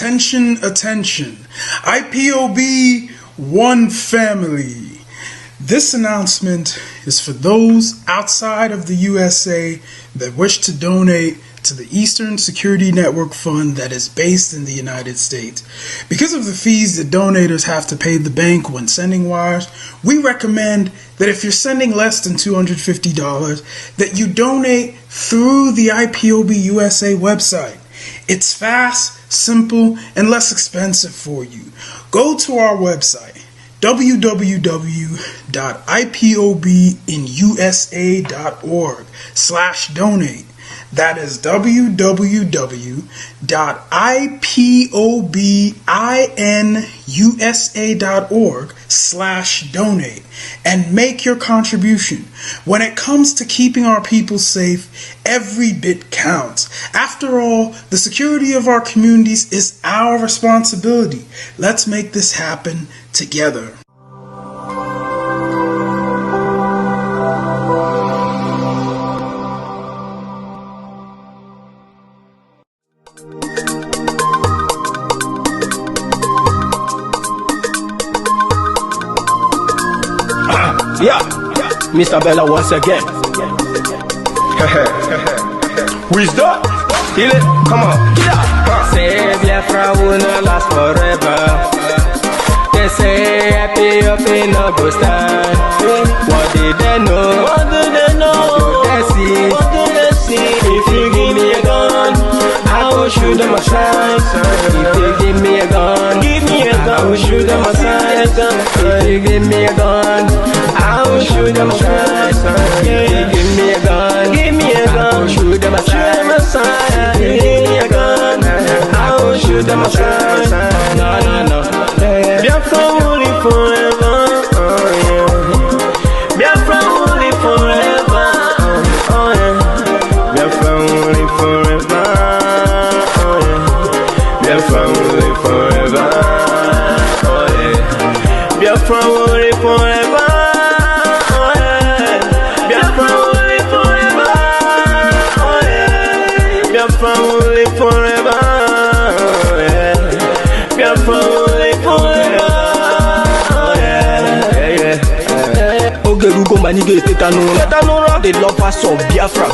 Attention, attention. IPOB, one family. This announcement is for those outside of the USA that wish to donate to the Eastern Security Network Fund that is based in the United States. Because of the fees that donators have to pay the bank when sending wires, we recommend that if you're sending less than $250, that you donate through the IPOB USA website. It's fast, simple, and less expensive for you. Go to our website, www.ipobinusa.org/donate. That is www.ipobinusa.org/donate and make your contribution. When it comes to keeping our people safe, every bit counts. After all, the security of our communities is our responsibility. Let's make this happen together. Yeah, Mr. Bella once again. Wisdom, heal it, come on, get up. Say Biafra will not last forever. They say IPOB no go stand. What did they know? What do they know? What do they see? What do they see? If you give me a gun, I will shoot them aside. If you give me a gun, give me a gun, I will shoot them aside. If you give me a gun, I will shoot them aside. If you give me a gun, give me a gun, I will shoot them aside. If you give me a gun, I will shoot them aside. No, no, no. Biafra will live forever. Oh yeah. Biafra will live forever. Oh yeah. Biafra will live forever. Oh yeah. Biafra will live forever. Oh yeah. Biafra will live forever. Biafra will live forever, yeah. Biafra will live forever, yeah. Ogerugo manige tetanura. The lovers of Biafra.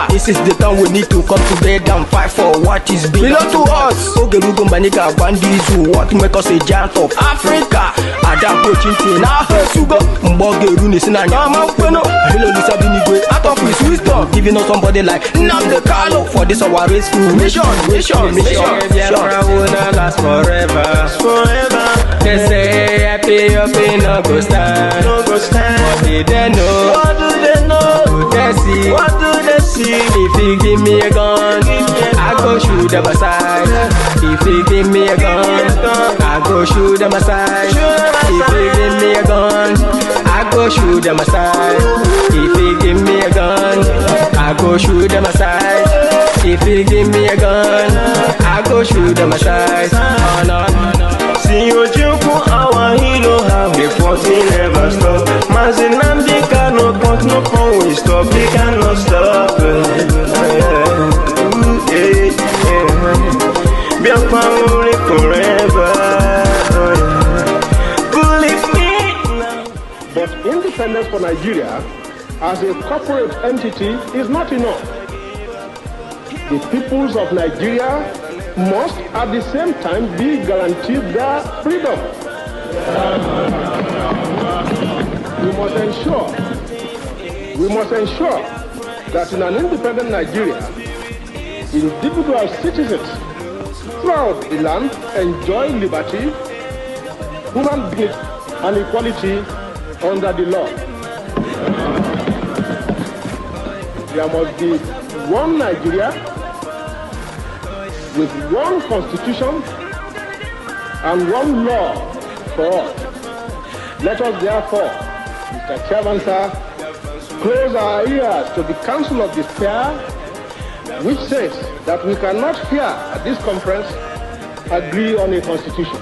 This is the time we need to come together and fight for what is belong to us. Ogerugo maniga bandits who want to make us a giant of Africa. Adam Pochinti na Hesugo Mbogeru nisina nyama kweno. Hello Lisa Binigwe out of his wisdom, giving us somebody like Nnamdi Kanu for this our race mission. Biafra will not last forever. They say IPOB no go stand. What did they know? What do they know? What do they see? What do they see? If you give me a gun, I go shoot them aside. If you give me a gun, I go shoot them aside. If you give me a gun, I go shoot them aside. If you give me a gun, I go shoot them aside. If you give me a gun, I go shoot them aside. Oh no, no, no. See Ojukwu, our hero, how the fighting never stop. Mazi Nnamdi Kanu, but no one will stop. They cannot stop. Biafra will live forever. Believe me now. But independence for Nigeria as a corporate entity is not enough. The peoples of Nigeria must at the same time be guaranteed their freedom. We must ensure that in an independent Nigeria, individual citizens throughout the land enjoy liberty, human dignity, and equality under the law. There must be one Nigeria with one constitution and one law for all. Let us therefore, Mr. Chairman, sir, close our ears to the Council of Despair, which says that we cannot here at this conference agree on a constitution.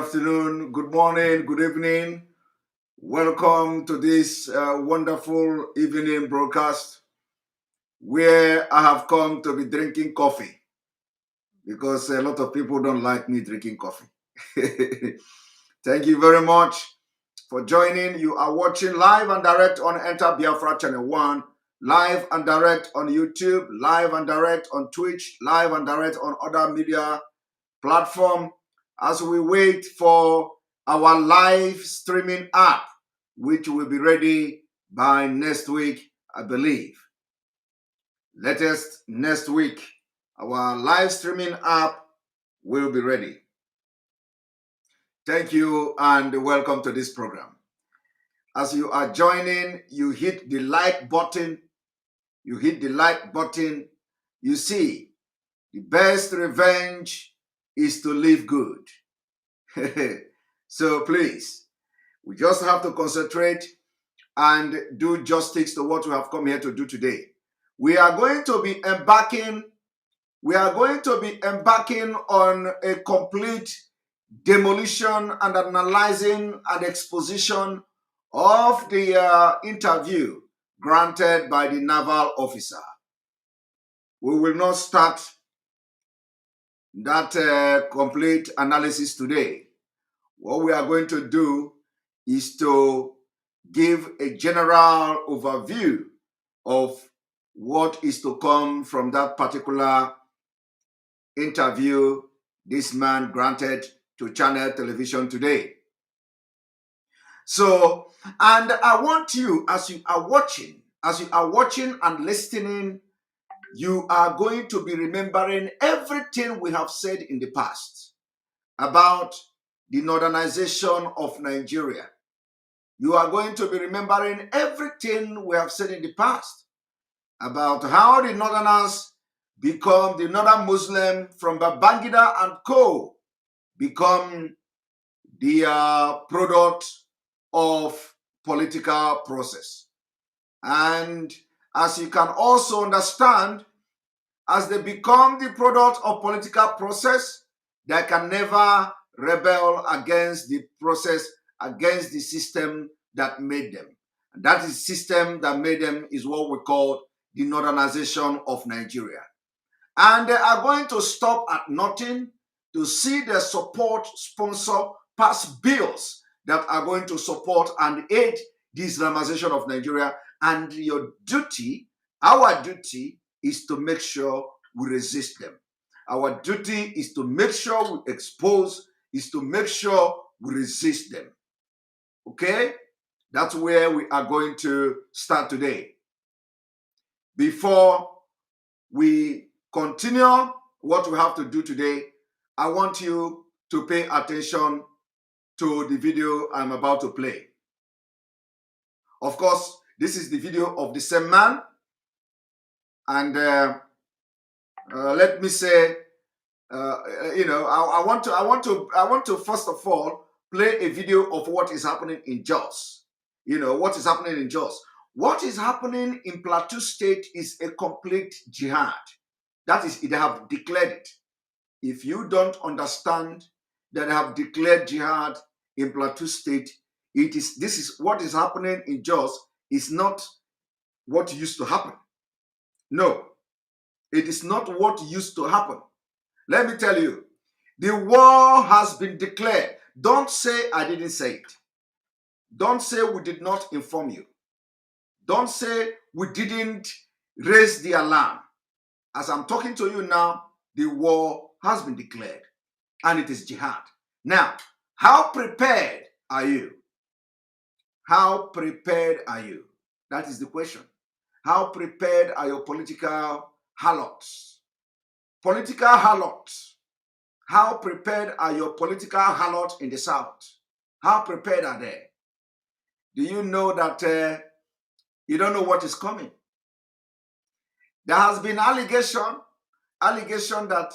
afternoon, good morning, good evening. Welcome to this wonderful evening broadcast where I have come to be drinking coffee because a lot of people don't like me drinking coffee. Thank you very much for joining. You are watching live and direct on Enter Biafra Channel 1, live and direct on YouTube, live and direct on Twitch, live and direct on other media platform as we wait for our live streaming app, which will be ready by next week, I believe. Latest next week, our live streaming app will be ready. Thank you and welcome to this program. As you are joining, you hit the like button. You hit the like button. You see, the best revenge is to live good. So please, we just have to concentrate and do justice to what we have come here to do today. We are going to be embarking on a complete demolition and analyzing and exposition of the interview granted by the naval officer. We will not start that complete analysis today. What we are going to do is to give a general overview of what is to come from that particular interview this man granted to Channel Television today. So, and I want you, as you are watching and listening, you are going to be remembering everything we have said in the past about the northernization of Nigeria. You are going to be remembering everything we have said in the past about how the northerners become, the northern Muslim from Babangida and co. become the product of political process. And as you can also understand, as they become the product of political process, they can never rebel against the process, against the system that made them. And that is system that made them is what we call the northernization of Nigeria. And they are going to stop at nothing to see the support, sponsor, pass bills that are going to support and aid the Islamization of Nigeria. And your duty, our duty, is to make sure we resist them. Our duty is to make sure we expose, is to make sure we resist them. Okay? That's where we are going to start today. Before we continue what we have to do today, I want you to pay attention to the video I'm about to play. Of course, this is the video of the same man. And let me say, I want to first of all play a video of what is happening in Jos. What is happening in Jos. What is happening in Plateau State is a complete jihad. That is, they have declared it. If you don't understand that they have declared jihad in Plateau State, this is what is happening in Jos is not what used to happen. No, it is not what used to happen. Let me tell you, the war has been declared. Don't say I didn't say it. Don't say we did not inform you. Don't say we didn't raise the alarm. As I'm talking to you now, the war has been declared and it is jihad. Now, how prepared are you? How prepared are you? That is the question. How prepared are your political harlots? Political harlots. How prepared are your political harlots in the South? How prepared are they? Do you know that you don't know what is coming? There has been allegation that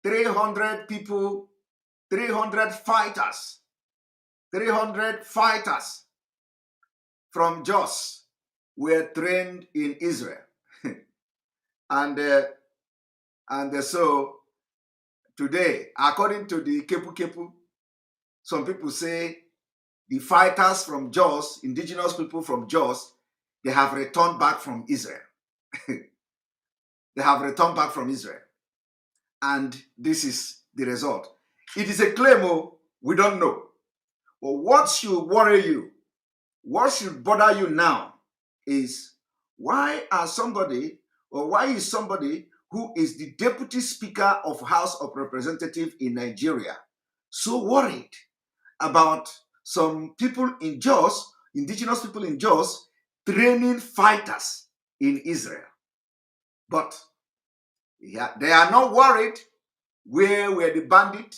300 people, 300 fighters from Jos were trained in Israel. and so today, according to the Kepu Kepu, some people say the fighters from Jos, indigenous people from Jos, they have returned back from Israel. They have returned back from Israel. And this is the result. It is a claim, oh, we don't know. But what should worry you, what should bother you now is why is somebody who is the deputy speaker of House of Representatives in Nigeria so worried about some people in Jos, indigenous people in Jos, training fighters in Israel. But they are not worried where were the bandit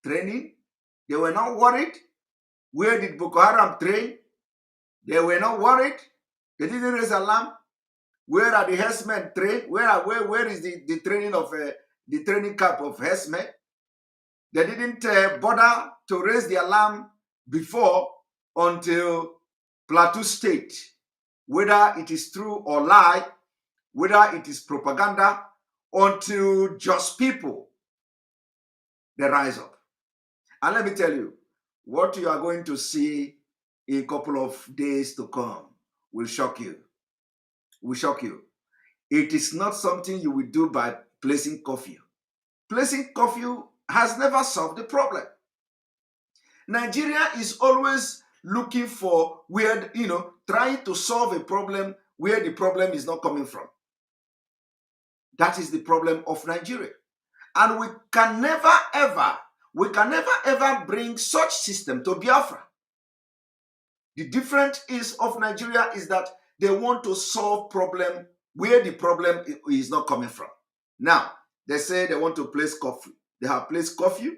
training. They were not worried where did Boko Haram train. They were not worried. They didn't raise alarm. Where are the herdsmen trained? Where is the training of the training camp of herdsmen? They didn't bother to raise the alarm before until Plateau State, whether it is true or lie, whether it is propaganda, until just people, they rise up. And let me tell you, what you are going to see in a couple of days to come will shock you. Will shock you. It is not something you will do by placing curfew. Placing curfew has never solved the problem. Nigeria is always looking for where, trying to solve a problem where the problem is not coming from. That is the problem of Nigeria. And we can never ever bring such system to Biafra. The difference of Nigeria is that they want to solve problem where the problem is not coming from. Now, they say they want to place curfew. They have placed curfew.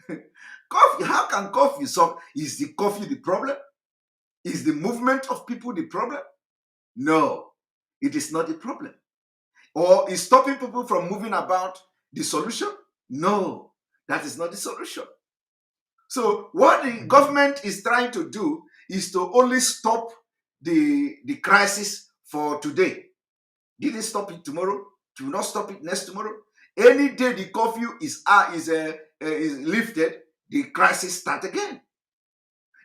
Curfew, how can curfew solve? Is the curfew the problem? Is the movement of people the problem? No, it is not the problem. Or is stopping people from moving about the solution? No, that is not the solution. So what the government is trying to do is to only stop the crisis for today. Didn't stop it tomorrow. Do not stop it next tomorrow. Any day the curfew is lifted, the crisis starts again.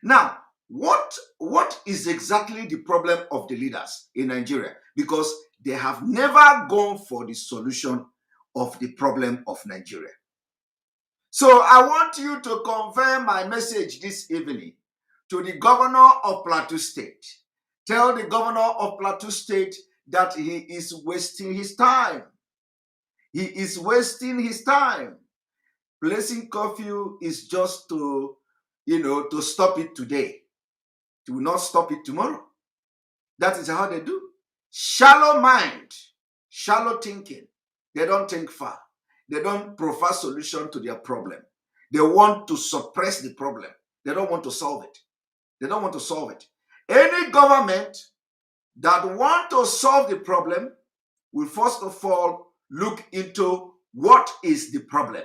Now, what is exactly the problem of the leaders in Nigeria? Because they have never gone for the solution of the problem of Nigeria. So I want you to confirm my message this evening to the governor of Plateau State. Tell the governor of Plateau State that he is wasting his time. He is wasting his time. Placing curfew is just to stop it today. To not stop it tomorrow. That is how they do. Shallow mind, shallow thinking. They don't think far. They don't provide solution to their problem. They want to suppress the problem. They don't want to solve it. They don't want to solve it. Any government that want to solve the problem will first of all look into what is the problem.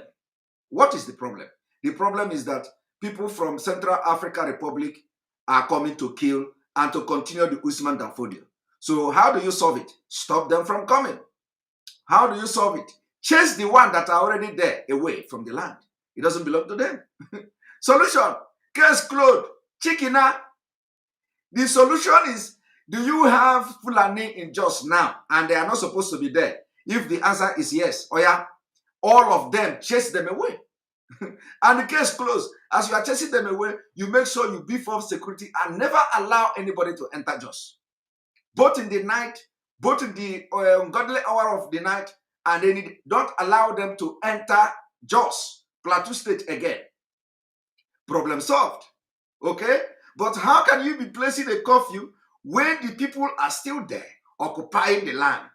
What is the problem? The problem is that people from Central African Republic are coming to kill and to continue the Usman Danfodio. So how do you solve it? Stop them from coming. How do you solve it? Chase the one that are already there away from the land. It doesn't belong to them. Solution. Case closed. Chikina. The solution is, do you have Fulani in Jos now? And they are not supposed to be there. If the answer is yes, oh yeah, all of them, chase them away. And the case closed. As you are chasing them away, you make sure you beef up security and never allow anybody to enter Jos. Both in the night, both in the ungodly hour of the night, and then don't allow them to enter Jos, Plateau State again. Problem solved. Okay? But how can you be placing a curfew when the people are still there, occupying the land?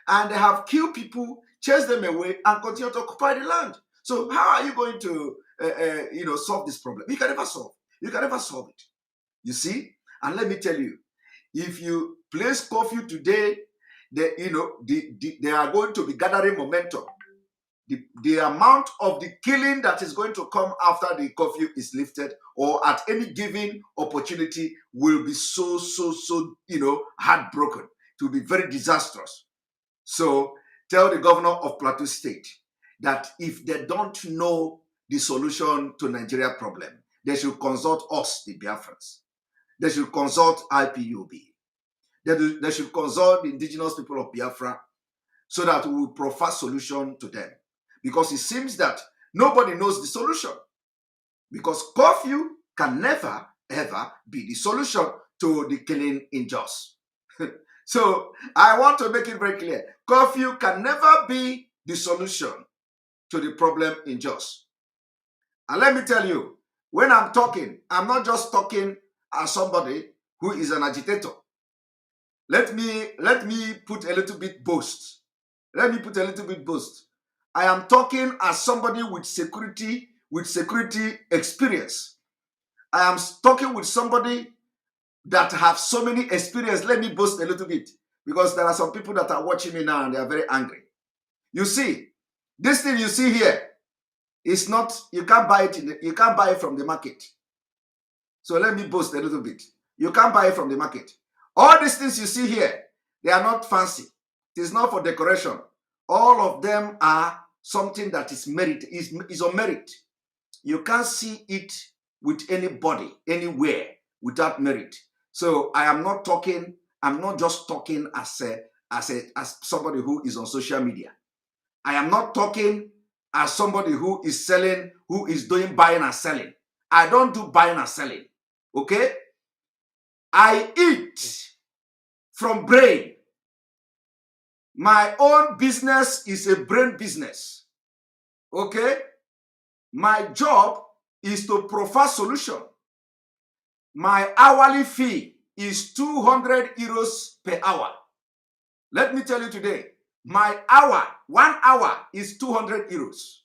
And they have killed people, chased them away, and continue to occupy the land. So how are you going to solve this problem? You can never solve. You can never solve it. You see? And let me tell you, if you place curfew today, they are going to be gathering momentum. The amount of the killing that is going to come after the curfew is lifted, or at any given opportunity, will be so heartbroken. It will be very disastrous. So tell the governor of Plateau State that if they don't know the solution to Nigeria problem. They should consult us, the Biafrans. They should consult IPOB. They should consult the indigenous people of Biafra so that we will provide solution to them. Because it seems that nobody knows the solution. Because curfew can never, ever be the solution to the killing in Jos. So I want to make it very clear. Curfew can never be the solution to the problem in Jos. And let me tell you, when I'm talking, I'm not just talking as somebody who is an agitator. Let me put a little bit boast. Let me put a little bit boast. I am talking as somebody with security experience. I am talking with somebody that have so many experience. Let me boast a little bit, because there are some people that are watching me now and they are very angry. You see, this thing you see here is not, you can't buy it you can't buy it from the market. So let me boast a little bit. You can't buy it from the market. All these things you see here, they are not fancy. It is not for decoration. All of them are something that is merit, is on merit. You can't see it with anybody, anywhere, without merit. So I am not talking, I'm not just talking as somebody who is on social media. I am not talking as somebody who is selling, who is doing buying and selling. I don't do buying and selling. Okay? I eat from brain. My own business is a brain business. Okay? My job is to provide solution. My hourly fee is 200 euros per hour. Let me tell you today, my hour, 1 hour is 200 euros.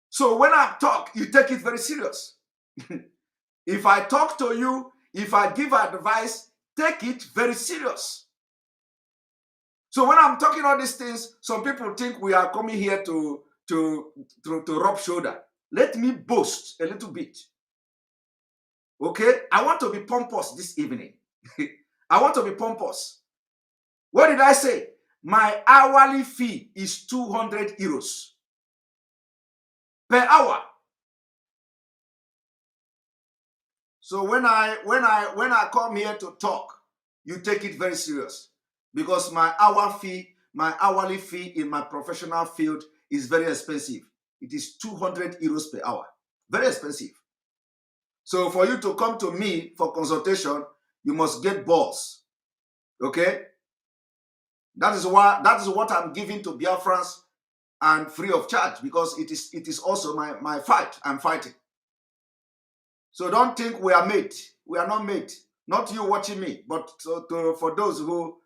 So when I talk, you take it very serious. If I talk to you, if I give advice, take it very serious. So when I'm talking all these things, some people think we are coming here to rub shoulder. Let me boast a little bit. Okay? I want to be pompous this evening. I want to be pompous. What did I say? My hourly fee is 200 euros per hour. So when I come here to talk, you take it very serious, because my hourly fee in my professional field is very expensive. It is 200 euros per hour. Very expensive. So for you to come to me for consultation, you must get balls. Okay? That is what I'm giving to Biafrans, and free of charge, because it is also my fight. I'm fighting. So don't think we are mate. We are not mate. Not you watching me, but for those who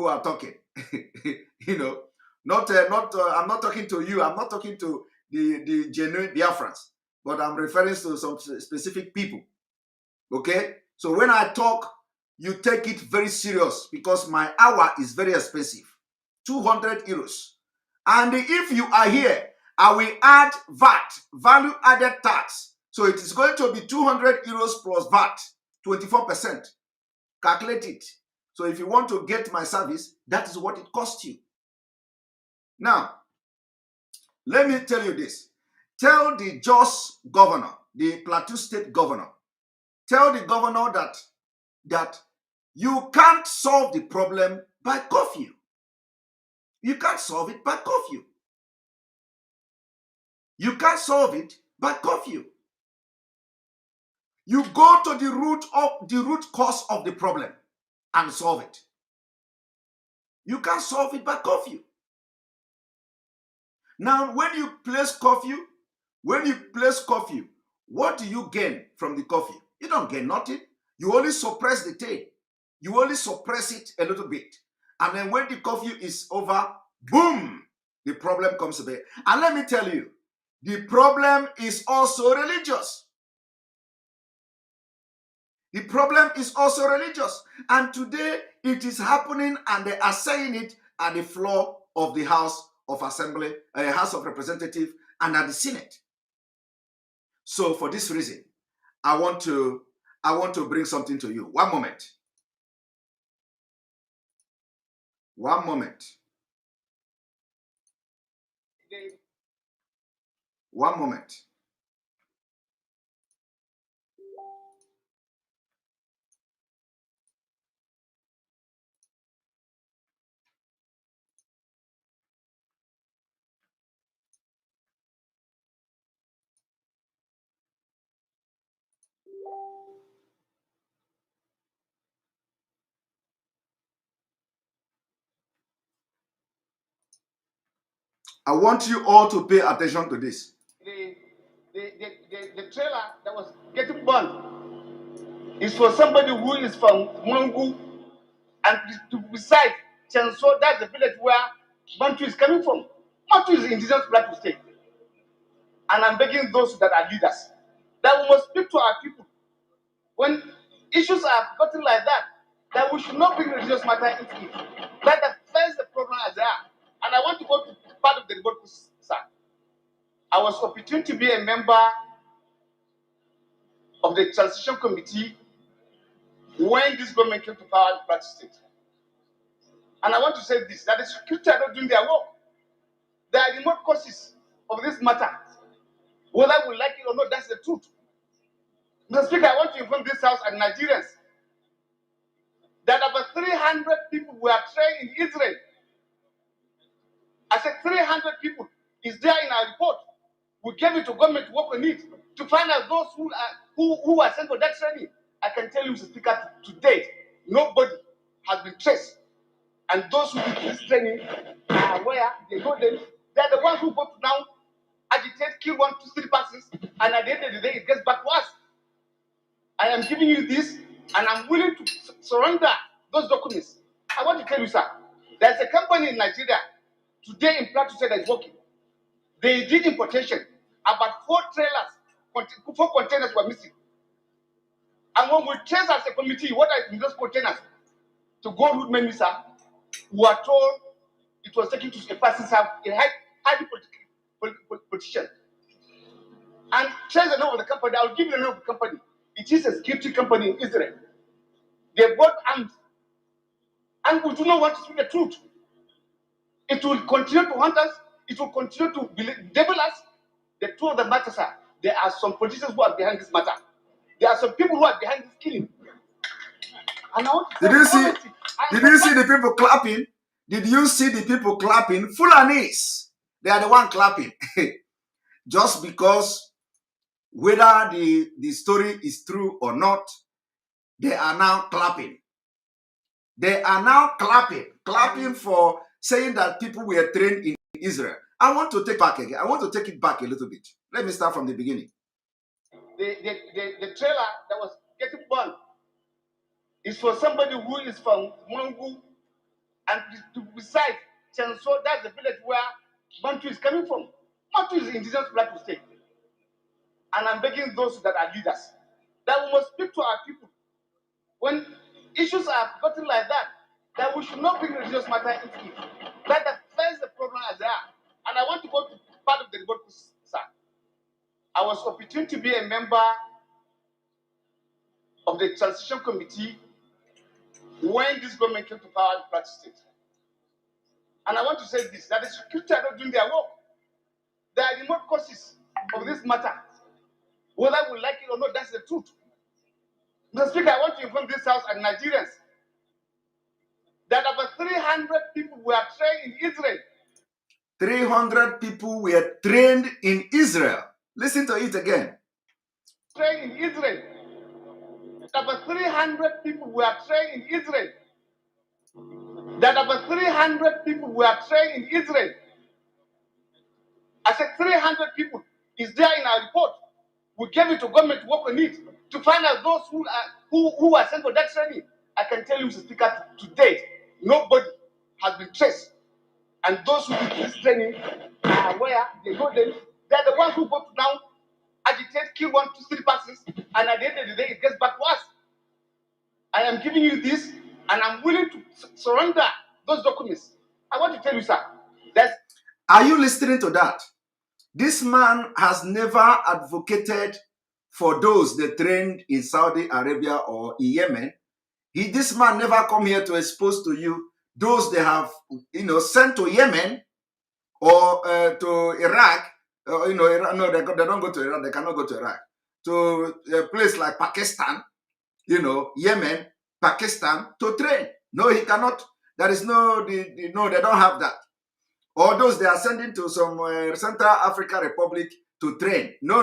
are talking. You know, I'm not talking to you. I'm not talking to the genuine Biafrans, but I'm referring to some specific people. Okay? So when I talk, you take it very serious, because my hour is very expensive. 200 euros. And if you are here, I will add VAT, value added tax. So it is going to be 200 euros plus VAT, 24%. Calculate it. So if you want to get my service, that is what it costs you. Now, let me tell you this. Tell the Jos governor, the Plateau State governor, tell the governor that you can't solve the problem by curfew. You can't solve it by curfew. You can't solve it by curfew. You go to the root cause of the problem and solve it. You can't solve it by curfew. Now, when you place curfew, what do you gain from the curfew? You don't gain nothing. You only suppress the thing. You only suppress it a little bit. And then when the curfew is over, boom, the problem comes about. And let me tell you, the problem is also religious. The problem is also religious. And today it is happening, and they are saying it at the floor of the House of Assembly, House of Representatives, and at the Senate. So for this reason, I want to bring something to you. One moment. One moment. One moment. I want you all to pay attention to this. The trailer that was getting burned is for somebody who is from Mangu, and to beside Chenso, that's the village where Bantu is coming from. Bantu is indigenous Plateau State. And I'm begging those that are leaders that we must speak to our people. When issues are gotten like that we should not bring religious matter into it. That is the problem as they are. And I want to go to part of the report, sir. I was opportune to be a member of the transition committee when this government came to power in Plateau State. And I want to say this, that the security are not doing their work. There are remote causes of this matter. Whether we like it or not, that's the truth. Mr. Speaker, I want to inform this House and Nigerians that about 300 people were trained in Israel. I said 300 people is there in our report. We gave it to government to work on it to find out those who are sent for that training. I can tell you, Mr. Speaker, to date, nobody has been traced. And those who did this training are where they go them. They're the ones who go to now agitate, kill 1, 2, 3 persons, and at the end of the day, it gets back to us. I am giving you this, and I'm willing to surrender those documents. I want to tell you, sir, there's a company in Nigeria today in Plateau State that is working. They did importation. About 4 trailers, 4 containers were missing. And when we trace as a committee what are in those containers to go root menu, sir, we are told it was taken to a person's house, a highly politician. And trace the name of the company. I'll give you the name of the company. It is a security company in Israel. They bought arms. And we do not want to speak the truth. It will continue to hunt us. It will continue to devil us. The truth of the matter, sir, there are some politicians who are behind this matter. There are some people who are behind this killing. And I want to Did you see the people clapping? Did you see the people clapping? Fulanis. They are the one clapping. Just because whether the story is true or not, they are now clapping. They are now clapping for saying that people were trained in Israel. I want to take back again. I want to take it back a little bit. Let me start from the beginning. The trailer that was getting burned is for somebody who is from Mangu, and to beside Chenso, that's the village where Bantu is coming from. Bantu is indigenous Plateau State. And I'm begging those that are leaders that we must speak to our people. When issues are gotten like that we should not bring religious matter into it. That is the problem as they are. And I want to go to part of the report, sir. I was opportune to be a member of the transition committee when this government came to power in Plateau State. And I want to say this, that the security are not doing their work. There are remote causes of this matter. Whether we like it or not, that's the truth. Mr. Speaker, I want to inform this House and Nigerians that about 300 people were trained in Israel. 300 people were trained in Israel. Listen to it again. Trained in Israel. About 300 people were trained in Israel. That about 300 people were trained in Israel. I said 300 people is there in our report. We gave it to government to work on it to find out those who are sent for that training. I can tell you, Mr. Speaker, to date, nobody has been traced. And those who did this training are where they go them. They're the ones who go to now agitate, kill 1, 2, 3 persons, and at the end of the day, it gets back to us. I am giving you this, and I'm willing to surrender those documents. I want to tell you, sir, that. Are you listening to that? This man has never advocated for those that trained in Saudi Arabia or in Yemen. This man never come here to expose to you those they have, sent to Yemen or to Iraq Iran, no, they don't go to Iran. They cannot go to Iraq. To a place like Pakistan, Yemen, Pakistan, to train. No, he cannot. There is no, no, they don't have that. Or those they are sending to some Central African Republic to train. No.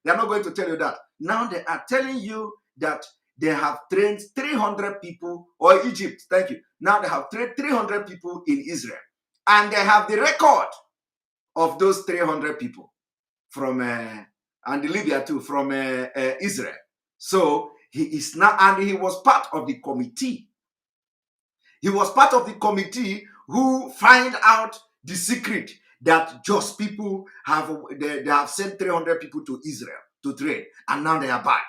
They are not going to tell you that. Now they are telling you that they have trained 300 people, or Egypt, thank you. Now they have trained 300 people in Israel. And they have the record of those 300 people from, and Libya too, from Israel. So he is now, and he was part of the committee. He was part of the committee who find out the secret that just people have, they have sent 300 people to Israel to train, and now they are back.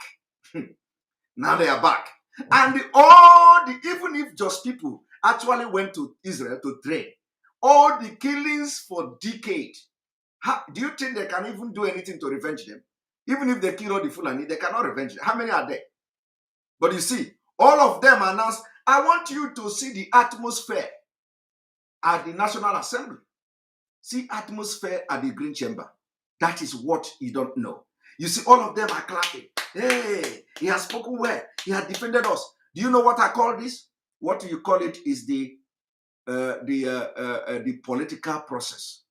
Now they are back. And even if just people actually went to Israel to train, all the killings for decades, do you think they can even do anything to revenge them? Even if they kill all the Fulani, they cannot revenge them. How many are there? But you see, all of them announced, I want you to see the atmosphere at the National Assembly. See atmosphere at the Green Chamber. That is what you don't know. You see, all of them are clapping. Hey, he has spoken well. He has defended us. Do you know what I call this? What you call it is the political process.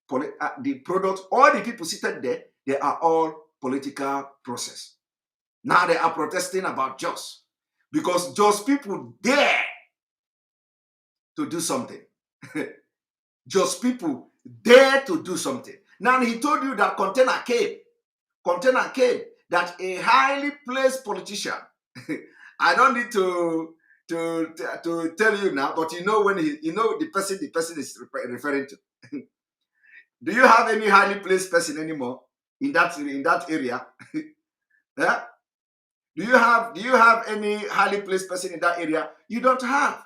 The product, all the people seated there, they are all political process. Now they are protesting about just because just people dare to do something. Just people dare to do something. Now he told you that container came that a highly placed politician. I don't need to tell you now, but you know when the person is referring to. Do you have any highly placed person anymore in that area? Yeah? Do you have any highly placed person in that area? You don't have.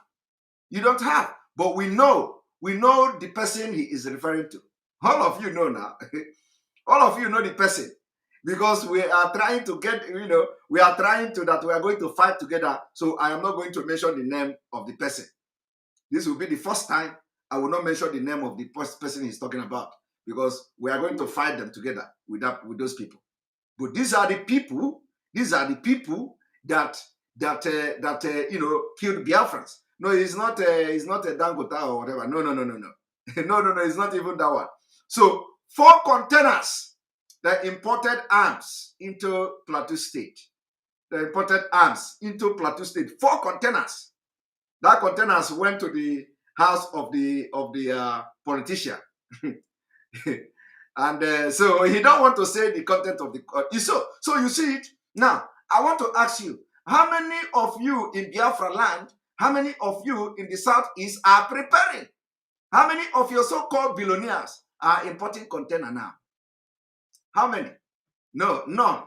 But we know the person he is referring to. All of you know now. All of you know the person. Because we are trying to get, we are going to fight together. So I am not going to mention the name of the person. This will be the first time I will not mention the name of the person he's talking about. Because we are going to fight them together with those people. But these are the people that killed Biafrans. No, it's not a Dangote or whatever. No. No, it's not even that one. So 4 containers that imported arms into Plateau State. 4 containers. That containers went to the house of the politician. And so he don't want to say the content of the so you see it. Now, I want to ask you, how many of you in Biafra land, how many of you in the southeast are preparing? How many of your so-called billionaires are importing container now? How many? No, none.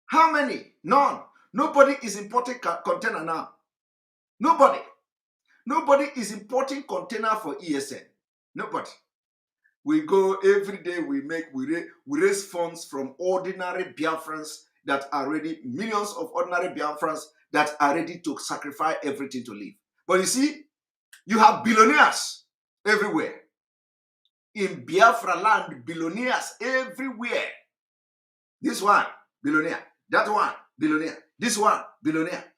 How many? None. Nobody is importing container now. Nobody is importing container for ESN. Nobody. We go every day, we raise funds from ordinary Biafrans that are ready, millions of ordinary Biafrans that are ready to sacrifice everything to live. But you see, you have billionaires everywhere. In Biafra land, billionaires everywhere. This one, billionaire. That one, billionaire. This one, billionaire.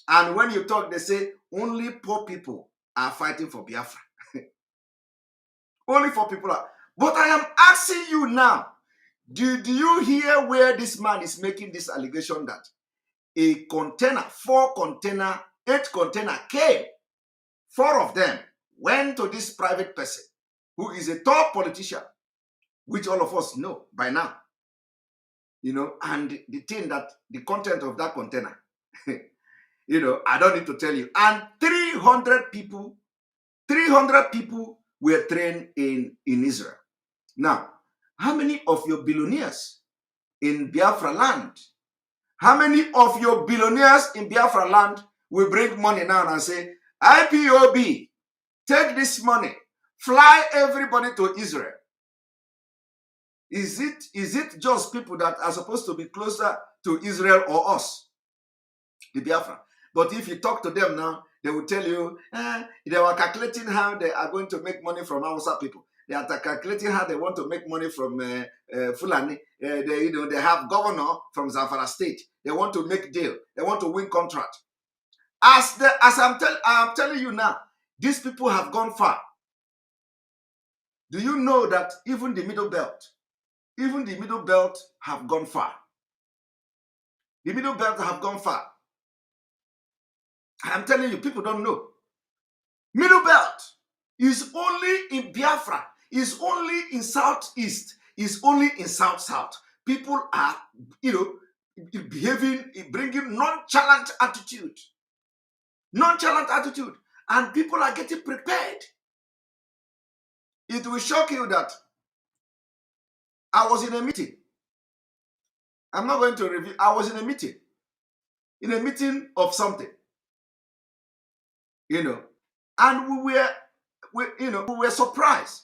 And when you talk, they say only poor people are fighting for Biafra. Only 4 people are. But I am asking you now, do you hear where this man is making this allegation that a container, 4 container, 8 container came, 4 of them went to this private person who is a top politician, which all of us know by now. And the thing that the content of that container, I don't need to tell you. And 300 people were trained in Israel. Now, how many of your billionaires in Biafra land, will bring money now and say, IPOB, take this money, fly everybody to Israel? Is it just people that are supposed to be closer to Israel or us, the Biafra? But if you talk to them now, They will tell you they were calculating how they are going to make money from Hausa people. They are calculating how they want to make money from Fulani. They have governor from Zamfara State. They want to make deal. They want to win contract. As I'm telling you now, these people have gone far. Do you know that even the Middle Belt have gone far? The Middle Belt have gone far. I'm telling you, people don't know. Middle Belt is only in Biafra, is only in Southeast, is only in South-South. People are, behaving, bringing nonchalant attitude. Nonchalant attitude. And people are getting prepared. It will shock you that I was in a meeting. I'm not going to review. I was in a meeting of something, and we were surprised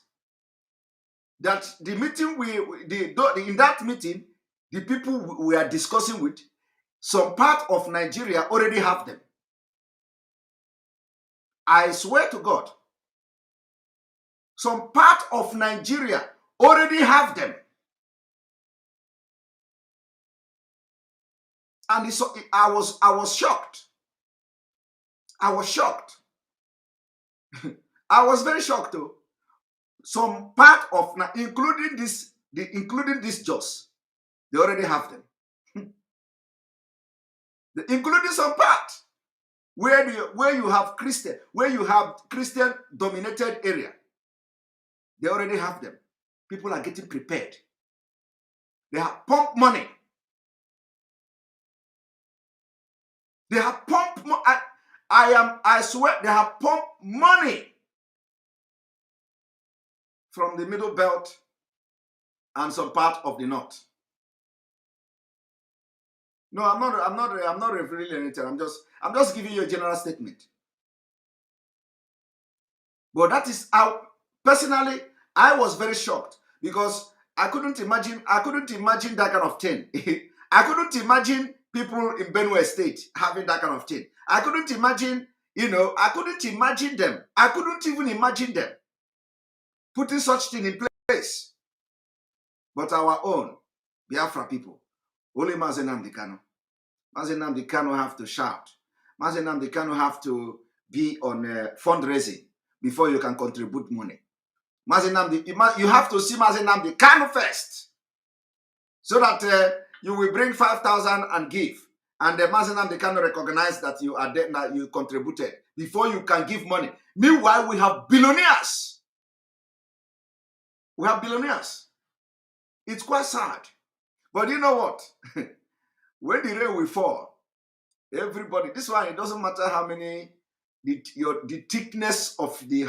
that the meeting in that meeting, the people we are discussing with, some part of Nigeria already have them. I swear to God, some part of Nigeria already have them. And I was shocked. I was shocked. I was very shocked too. Some part of, including this Jos, they already have them. Including some part where you have Christian dominated area, they already have them. People are getting prepared. They have pumped money. They have pumped. I swear they have pumped money from the Middle Belt and some part of the North. No, I'm not revealing anything. I'm just giving you a general statement. But that is how, personally, I was very shocked because I couldn't imagine that kind of thing. I couldn't imagine people in Benue State having that kind of thing. I couldn't imagine, I couldn't imagine them. I couldn't even imagine them putting such thing in place. But our own Biafra people, only Mazi Nnamdi Kanu. Mazi Nnamdi Kanu have to shout. Mazi Nnamdi Kanu have to be on fundraising before you can contribute money. Mazi Nnamdi, you have to see Mazi Nnamdi Kanu first, so that you will bring 5,000 and give, and the Mazi Nnamdi Kanu recognize that you are dead, that you contributed before you can give money. Meanwhile, we have billionaires. We have billionaires. It's quite sad, but you know what? When the rain will fall, everybody. This one, it doesn't matter how many the thickness of the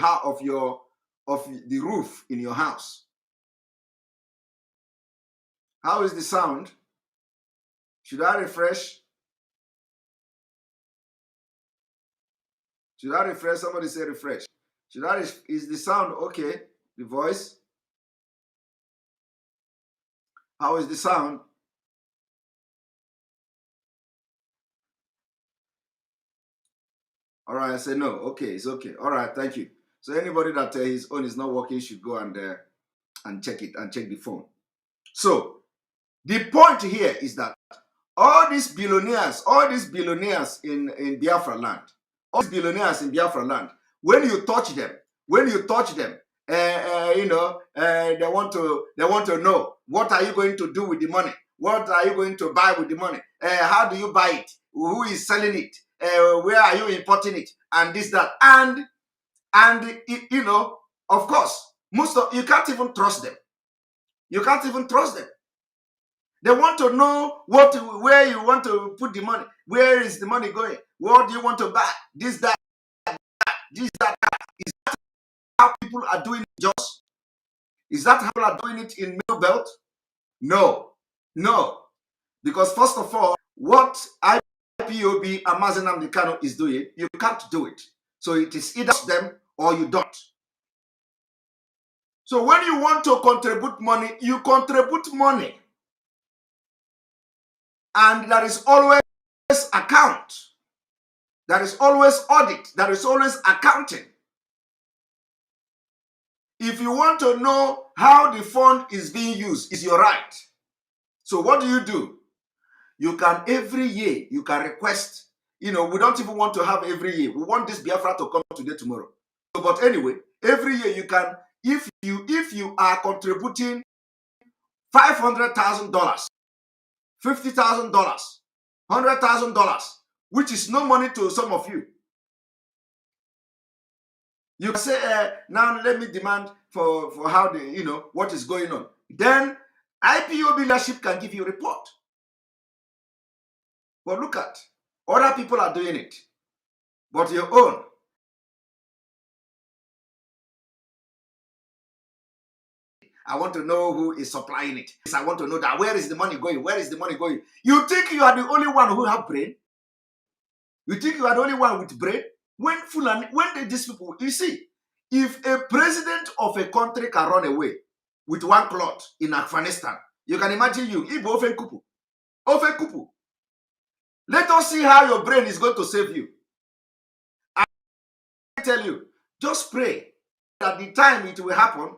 roof in your house. How is the sound? Should I refresh? Should I refresh? Somebody say refresh. Is the sound okay? The voice? How is the sound? All right, I say no. Okay, it's okay. All right, thank you. So anybody that his own is not working should go and check it and check the phone. So the point here is that all these billionaires in Biafra land, when you touch them, they want to know, what are you going to do with the money? What are you going to buy with the money? How do you buy it? Who is selling it? Where are you importing it? And this, that, and of course, you can't even trust them. You can't even trust them. They want to know where you want to put the money. Where is the money going? What do you want to buy? This, that, this, that. Is that how people are doing it, just? Is that how people are doing it in Middle Belt? No. Because first of all, what IPOB and Mazi Nnamdi Kanu is doing, you can't do it. So it is either them or you don't. So when you want to contribute money, you contribute money. And there is always account. There is always audit. There is always accounting. If you want to know how the fund is being used, it's your right. So what do? You can every year, you can request, we don't even want to have every year. We want this Biafra to come today, tomorrow. So, but anyway, every year you can, if you are contributing $500,000, $50,000, $100,000, which is no money to some of you. You can say, now let me demand for how what is going on. Then IPOB leadership can give you a report. But look at, other people are doing it. But your own. I want to know who is supplying it. I want to know that where is the money going? Where is the money going? You think you are the only one who have brain? You think you are the only one with brain? When these people, you see, if a president of a country can run away with one cloth in Afghanistan, you can imagine you. Let us see how your brain is going to save you. I tell you, just pray that the time it will happen,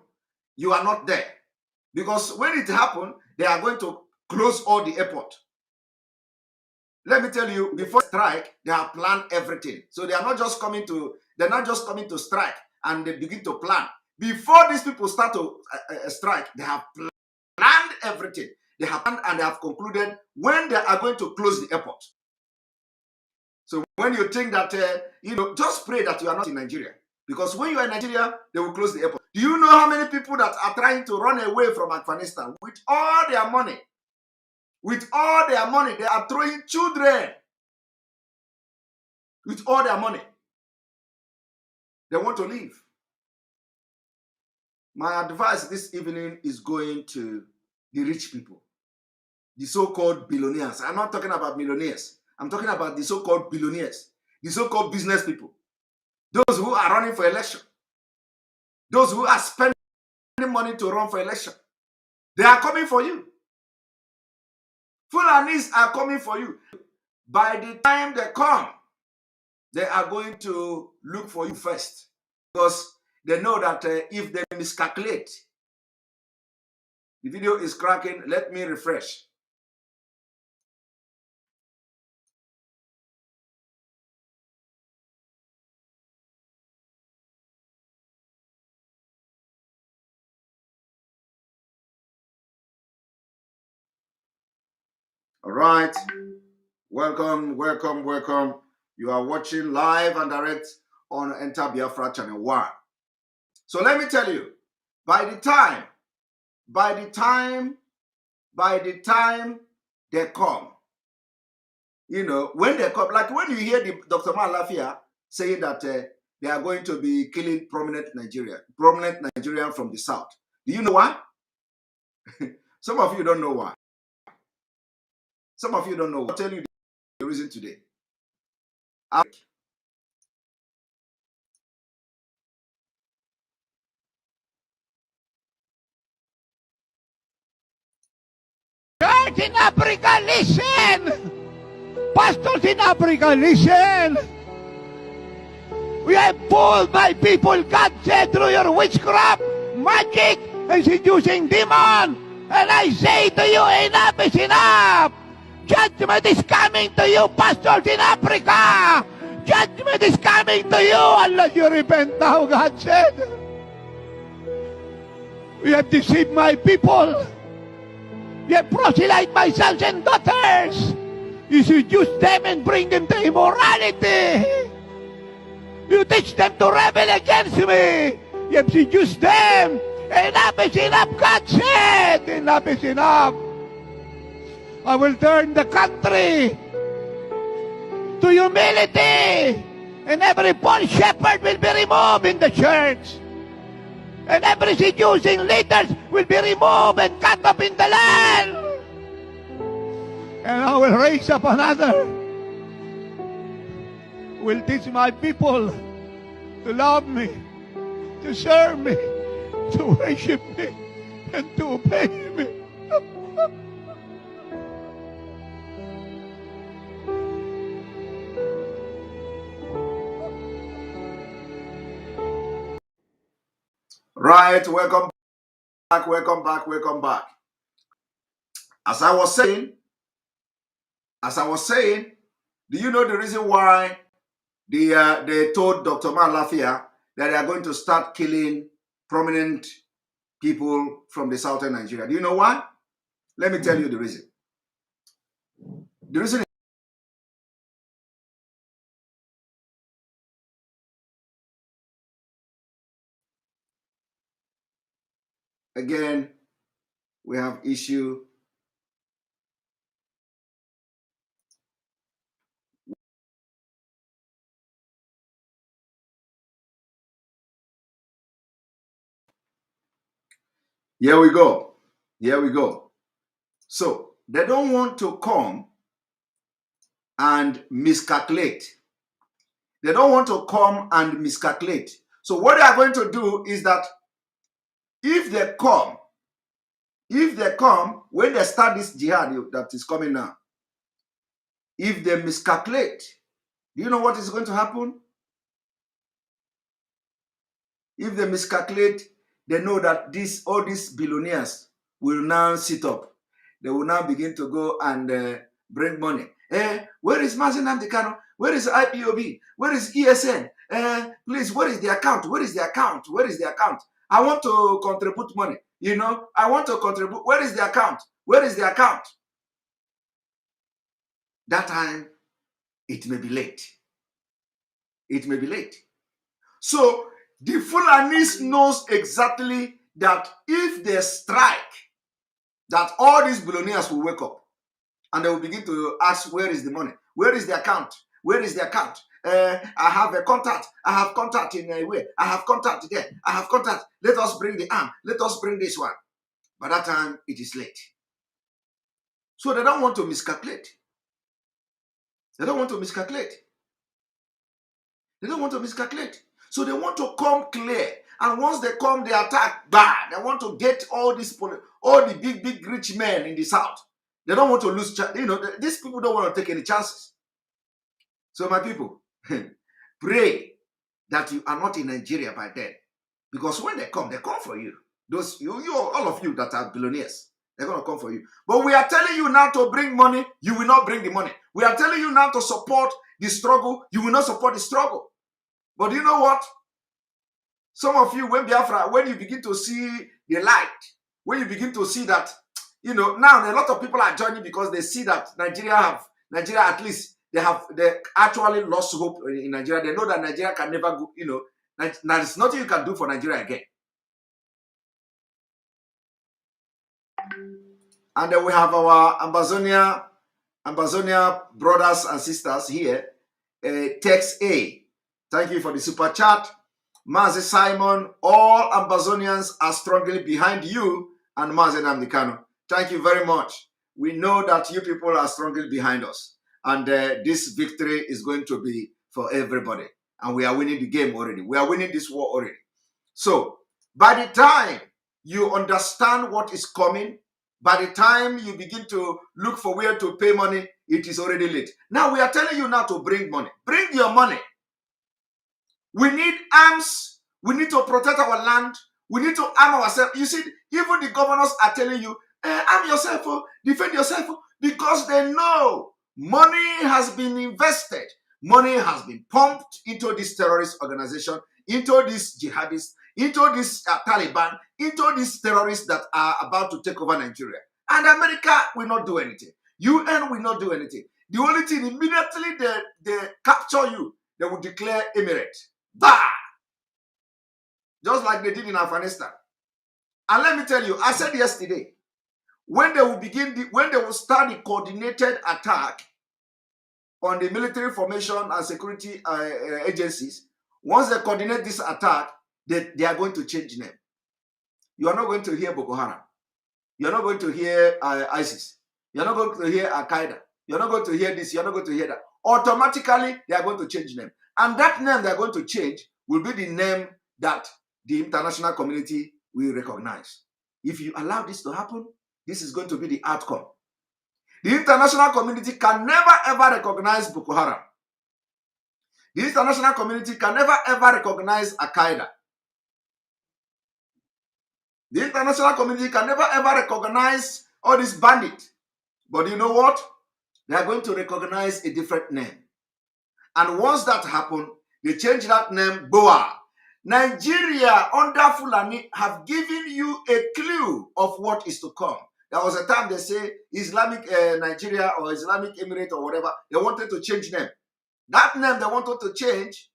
you are not there. Because when it happens, they are going to close all the airport. Let me tell you, before strike, they have planned everything. So they are not just coming to strike and they begin to plan. Before these people start to strike, they have planned everything. They have planned and they have concluded when they are going to close the airport. So when you think that, just pray that you are not in Nigeria. Because when you are in Nigeria, they will close the airport. Do you know how many people that are trying to run away from Afghanistan with all their money? With all their money, they are throwing children. With all their money. They want to leave. My advice this evening is going to the rich people. The so-called billionaires. I'm not talking about millionaires. I'm talking about the so-called billionaires. The so-called business people. Those who are running for election. Those who are spending money to run for election. They are coming for you. Fulanis are coming for you. By the time they come, they are going to look for you first. Because they know that if they miscalculate, the video is cracking. Let me refresh. All right. Welcome. You are watching live and direct on Enter Biafra Channel 1. So let me tell you, by the time they come, when they come, like when you hear Dr. Malafia saying that they are going to be killing prominent Nigerian from the south. Do you know why? Some of you don't know why. Some of you don't know. I'll tell you the reason today. Church in Africa, listen! Pastors in Africa, listen! We have pulled my people, God said, through your witchcraft, magic, and seducing demon. And I say to you, enough is enough! Judgment is coming to you, pastors in Africa! Judgment is coming to you unless you repent now, God said. You have deceived my people. You have proselyte my sons and daughters. You seduce them and bring them to immorality. You teach them to rebel against me. You have seduced them. Enough is enough, God said. Enough is enough. I will turn the country to humility. And every false shepherd will be removed in the church. And every seducing leaders will be removed and cut up in the land. And I will raise up another. Will teach my people to love me, to serve me, to worship me, and to obey me. right, welcome back, welcome back, welcome back. As I was saying, do you know the reason why they told Dr. Malafia that they are going to start killing prominent people from the southern Nigeria? Do you know why? Let me tell you the reason. The reason is, again, we have issue. Here we go. Here we go. So they don't want to come and miscalculate. They don't want to come and miscalculate. So what they are going to do is that if they come, when they start this jihad that is coming now, if they miscalculate, do you know what is going to happen? If they miscalculate, they know that all these billionaires will now sit up. They will now begin to go and bring money. Where is Mazi Nnamdi Kanu? Where is IPOB? Where is ESN? Please, where is the account? Where is the account? Where is the account? I want to contribute money. You know, I want to contribute. Where is the account? Where is the account? That time, it may be late. It may be late. So, the Fulanis knows exactly that if they strike, that all these billionaires will wake up and they will begin to ask, where is the money? Where is the account? Where is the account? I have a contact. I have contact in a way. I have contact there. I have contact. Let us bring the arm. Let us bring this one. By that time, it is late. So they don't want to miscalculate. They don't want to miscalculate. They don't want to miscalculate. So they want to come clear. And once they come, they attack bad. They want to get all the big rich men in the south. They don't want to lose. You know, these people don't want to take any chances. So my people, pray that you are not in Nigeria by then. Because when they come for you. All of you that are billionaires, they're going to come for you. But we are telling you now to bring money, you will not bring the money. We are telling you now to support the struggle, you will not support the struggle. But do you know what? Some of you, when Biafra, when you begin to see the light, when you begin to see that, you know, now a lot of people are joining because they see that Nigeria at least, they actually lost hope in Nigeria. They know that Nigeria can never go, you know, there's nothing you can do for Nigeria again. And then we have our Ambazonia brothers and sisters here. Text A. Thank you for the super chat. Mazi Simon, all Ambazonians are strongly behind you and Mazi Nnamdi Kanu. Thank you very much. We know that you people are strongly behind us. And this victory is going to be for everybody. And we are winning the game already. We are winning this war already. So, by the time you understand what is coming, by the time you begin to look for where to pay money, it is already late. Now, we are telling you now to bring money. Bring your money. We need arms. We need to protect our land. We need to arm ourselves. You see, even the governors are telling you, arm yourself, defend yourself, because they know money has been invested. Money has been pumped into this terrorist organization, into these jihadists, into this Taliban, into these terrorists that are about to take over Nigeria. And America will not do anything. UN will not do anything. The only thing, immediately they capture you, they will declare emirate. Bah! Just like they did in Afghanistan. And let me tell you, I said yesterday, when they will start the coordinated attack on the military formation and security agencies, once they coordinate this attack, they are going to change name. You are not going to hear Boko Haram. You are not going to hear ISIS. You are not going to hear Al-Qaeda. You are not going to hear this. You are not going to hear that. Automatically, they are going to change name. And that name they are going to change will be the name that the international community will recognize. If you allow this to happen, this is going to be the outcome. The international community can never ever recognize Boko Haram. The international community can never ever recognize Al-Qaeda. The international community can never ever recognize all these bandits. But you know what? They are going to recognize a different name. And once that happens, they change that name, Boa. Nigeria under Fulani have given you a clue of what is to come. There was a time they say Islamic Nigeria or Islamic Emirate or whatever. They wanted to change name. That name they wanted to change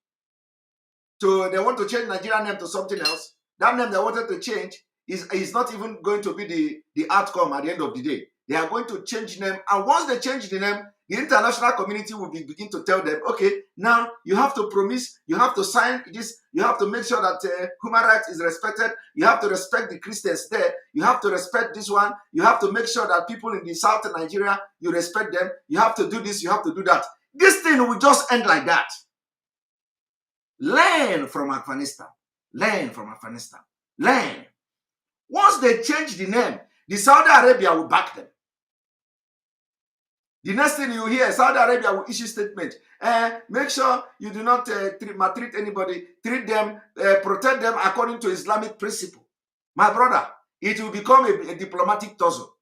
they want to change Nigerian name to something else. That name they wanted to change is not even going to be the outcome at the end of the day. They are going to change name, and once they change the name, the international community will begin to tell them, okay, now you have to promise, you have to sign this, you have to make sure that human rights is respected, you have to respect the Christians there, you have to respect this one, you have to make sure that people in the south of Nigeria, you respect them, you have to do this, you have to do that. This thing will just end like that. Learn from Afghanistan. Learn from Afghanistan. Learn. Once they change the name, the Saudi Arabia will back them. The next thing you hear, Saudi Arabia will issue statement. Make sure you do not maltreat anybody. Treat them, protect them according to Islamic principle. My brother, it will become a diplomatic tussle.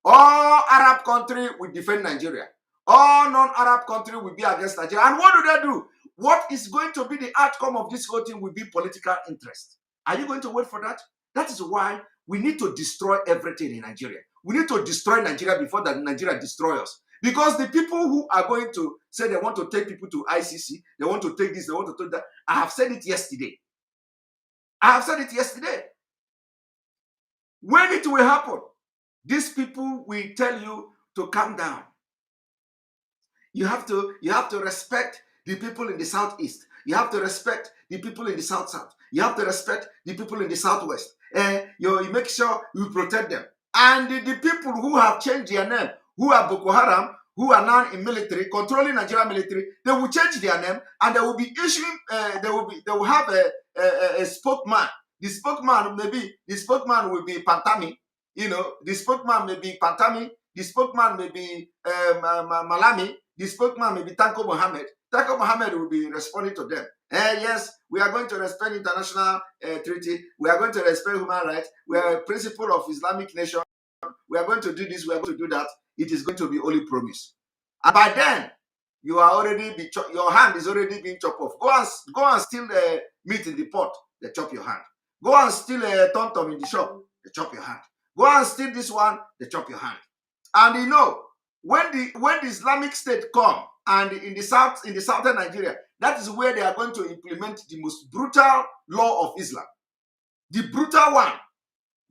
All Arab countries will defend Nigeria. All non-Arab countries will be against Nigeria. And what do they do? What is going to be the outcome of this whole thing will be political interest. Are you going to wait for that? That is why we need to destroy everything in Nigeria. We need to destroy Nigeria before that Nigeria destroys us. Because the people who are going to say they want to take people to ICC, they want to take this, they want to take that, I have said it yesterday. I have said it yesterday. When it will happen, these people will tell you to calm down. You have to respect the people in the southeast. You have to respect the people in the south-south. You have to respect the people in the southwest. You make sure you protect them. And the people who have changed their name, who are Boko Haram, who are now in military, controlling Nigerian military, they will change their name and they will be issuing. They will have a spokesman. The spokesman will be Pantami. You know, the spokesman may be Pantami. The spokesman may be Malami. The spokesman may be Tanko Mohammed. Tanko Mohammed will be responding to them. Yes, we are going to respect international treaty. We are going to respect human rights. We are a principle of Islamic nation. We are going to do this. We are going to do that. It is going to be only promise. And by then, you are already your hand is already being chopped off. Go and steal meat in the pot. They chop your hand. Go and steal a tom-tom in the shop. They chop your hand. Go and steal this one. They chop your hand. And you know, when the Islamic State come and in the southern Nigeria, that is where they are going to implement the most brutal law of Islam. The brutal one.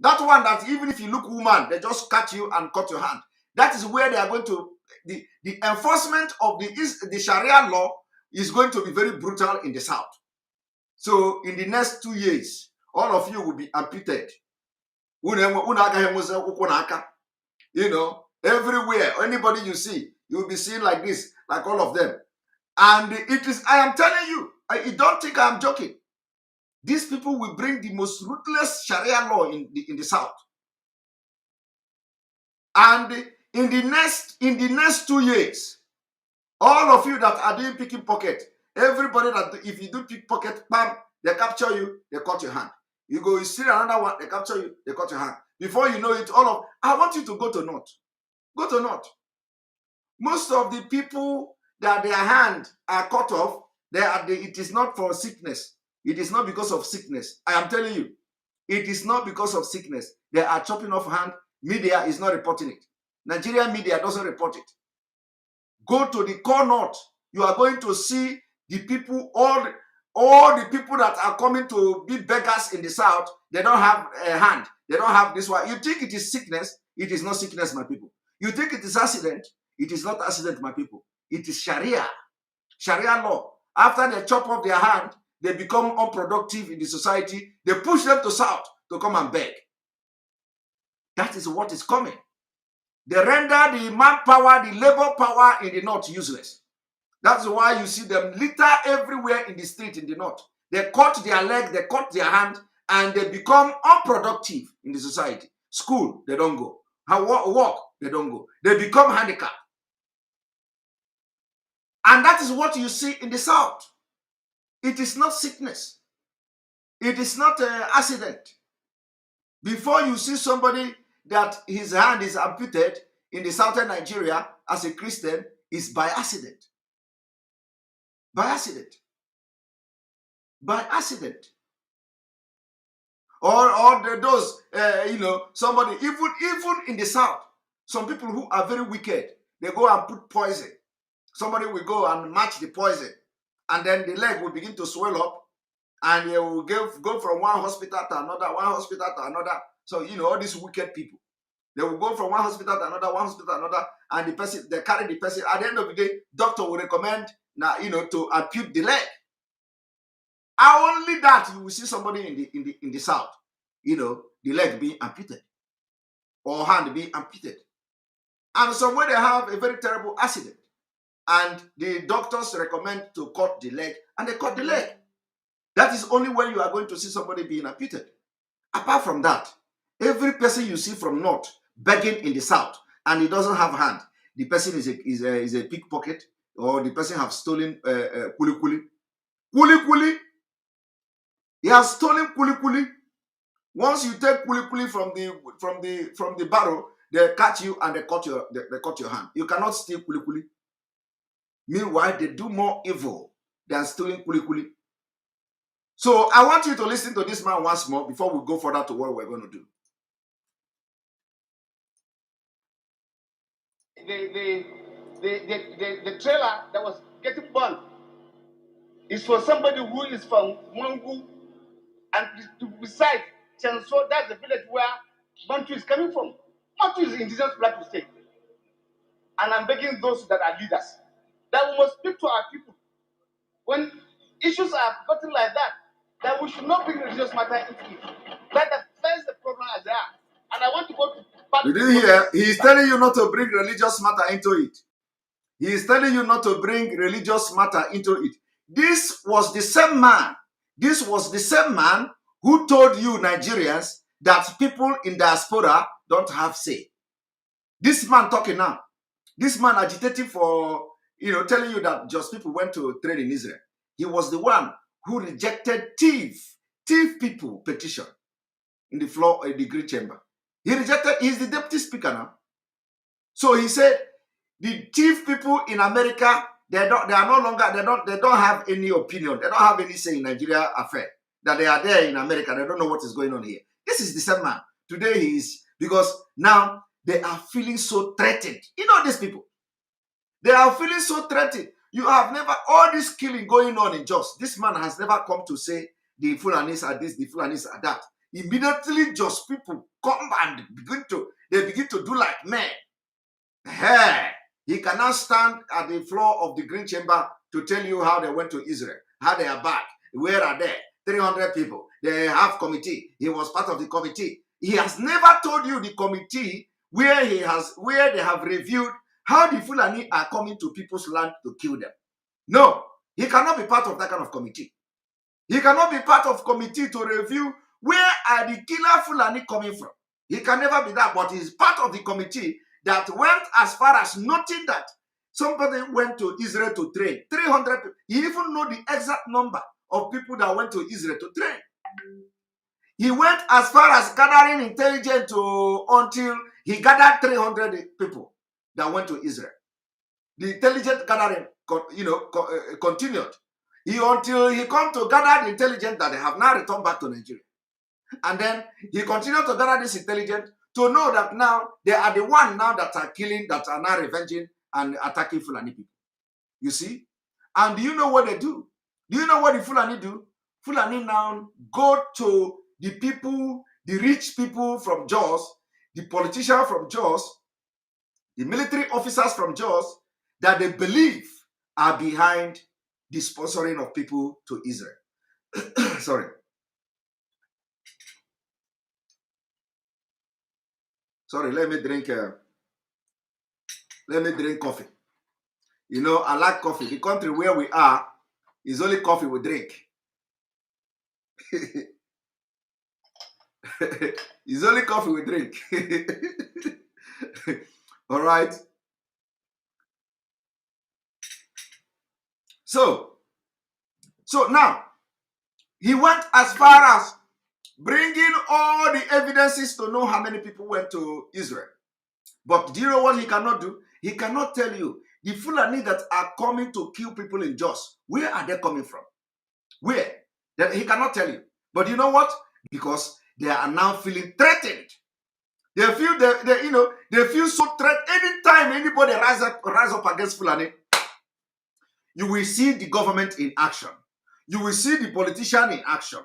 That one that even if you look woman, they just cut you and cut your hand. That is where they are going to, the enforcement of the Sharia law is going to be very brutal in the south. So in the next 2 years, all of you will be amputated. You know, everywhere, anybody you see, you will be seen like this, like all of them. And it is, I am telling you, you don't think I'm joking. These people will bring the most ruthless Sharia law in the south. And in the next 2 years, all of you that are doing pickpocket, everybody that if you do pickpocket, bam, they capture you, they cut your hand. You go, you see another one, they capture you, they cut your hand. Before you know it, I want you to go to North. Go to North. Most of the people that their hand are cut off, it is not for sickness. It is not because of sickness. I am telling you, it is not because of sickness. They are chopping off hand. Media is not reporting it. Nigerian media doesn't report it. Go to the core North. You are going to see the people, all the people that are coming to be beggars in the south. They don't have a hand. They don't have this one. You think it is sickness? It is not sickness, my people. You think it is accident? It is not accident, my people. It is Sharia. Sharia law. After they chop off their hand, they become unproductive in the society. They push them to south to come and beg. That is what is coming. They render the manpower, the labor power in the north useless. That's why you see them litter everywhere in the street in the north. They cut their leg, they cut their hand, and they become unproductive in the society. School, they don't go. Work, they don't go. They become handicapped. And that is what you see in the south. It is not sickness. It is not accident. Before you see somebody that his hand is amputated in the southern Nigeria as a Christian, is by accident. By accident. By accident. Or those, somebody, even in the south, some people who are very wicked, they go and put poison. Somebody will go and match the poison, and then the leg will begin to swell up, and they will go from one hospital to another, So, all these wicked people, they will go from one hospital to another, and the person, they carry the person. At the end of the day, doctor will recommend now, to ampute the leg. Only that you will see somebody in the south, the leg being amputated or hand being amputated. And somewhere they have a very terrible accident, and the doctors recommend to cut the leg, and they cut the leg. That is only when you are going to see somebody being amputated. Apart from that, every person you see from north begging in the south, and he doesn't have hand, the person is a pickpocket, or the person have stolen kuli kuli. Kuli kuli. He has stolen kuli kuli. Once you take kuli kuli from the barrel, they catch you and they cut your hand. You cannot steal kuli kuli. Meanwhile, they do more evil than stealing kuli kuli. So I want you to listen to this man once more before we go further to what we're going to do. The trailer that was getting burned is for somebody who is from Mwangu, and besides Chenso, that's the village where Bantu is coming from. Bantu is indigenous Plateau State. And I'm begging those that are leaders that we must speak to our people. When issues are gotten like that we should not bring religious matter into it. That's the problem as they are. And I want to go to... Did you hear? He is telling you not to bring religious matter into it. He is telling you not to bring religious matter into it. This was the same man. This was the same man who told you Nigerians that people in diaspora don't have say. This man talking now. This man agitating for, telling you that just people went to trade in Israel. He was the one who rejected thief people petition in the floor of the Green Chamber. He rejected, he's the deputy speaker now. So he said, the thief people in America, they don't have any opinion. They don't have any say in Nigeria affair. That they are there in America. They don't know what is going on here. This is the same man. Today he is, because now they are feeling so threatened. These people. They are feeling so threatened. You have never, all this killing going on in Jos, this man has never come to say the Fulanis are this, the Fulanis are that. Immediately Jos people come and begin to do like men. Hey, he cannot stand at the floor of the Green Chamber to tell you how they went to Israel, how they are back, where are they? 300 people. They have committee. He was part of the committee. He has never told you the committee where they have reviewed how the Fulani are coming to people's land to kill them. No, he cannot be part of that kind of committee. He cannot be part of committee to review where are the killer Fulani coming from. He can never be that, but he's part of the committee that went as far as noting that somebody went to Israel to train. 300 people. He even know the exact number of people that went to Israel to train. He went as far as gathering intelligence until he gathered 300 people that went to Israel. The intelligence gathering, continued. Until he come to gather the intelligence that they have now returned back to Nigeria. And then he continued to gather this intelligence to know that now they are the one now that are killing, that are now revenging and attacking Fulani people. You see? And do you know what they do? Do you know what the Fulani do? Fulani now go to the people, the rich people from Jos, the politicians from Jos, the military officers from Jos, that they believe are behind the sponsoring of people to Israel. Sorry. Sorry, let me drink coffee. I like coffee. The country where we are is only coffee we drink. It's only coffee we drink. All right. So now he went as far as bringing all the evidences to know how many people went to Israel. But do you know what he cannot do? He cannot tell you the Fulani that are coming to kill people in Jos, where are they coming from? Where? That he cannot tell you. But you know what? Because they are now feeling threatened. They feel they feel so threatened. Anytime anybody rise up against Fulani, you will see the government in action. You will see the politician in action.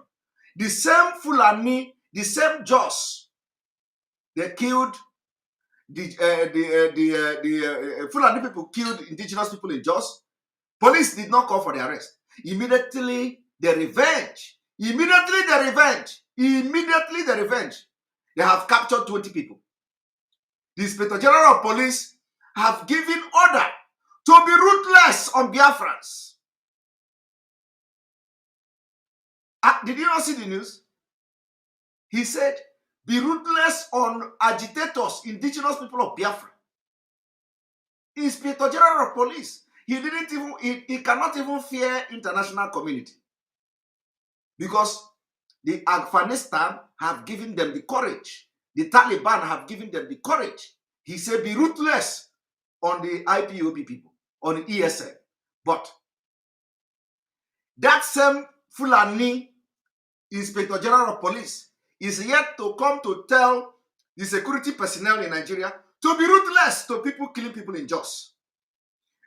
The same Fulani, the same Jos, they killed the Fulani people killed indigenous people in Jos. Police did not call for their arrest. Immediately the revenge. They have captured 20 people. The Inspector General of Police have given order to be ruthless on Biafrans. Did you not see the news? He said, be ruthless on agitators, indigenous people of Biafra. Inspector General of Police. He cannot even fear international community. Because the Afghanistan have given them the courage. The Taliban have given them the courage. He said, be ruthless on the IPOB people, on the ESL. But that same Fulani Inspector General of Police is yet to come to tell the security personnel in Nigeria to be ruthless to people killing people in Jos.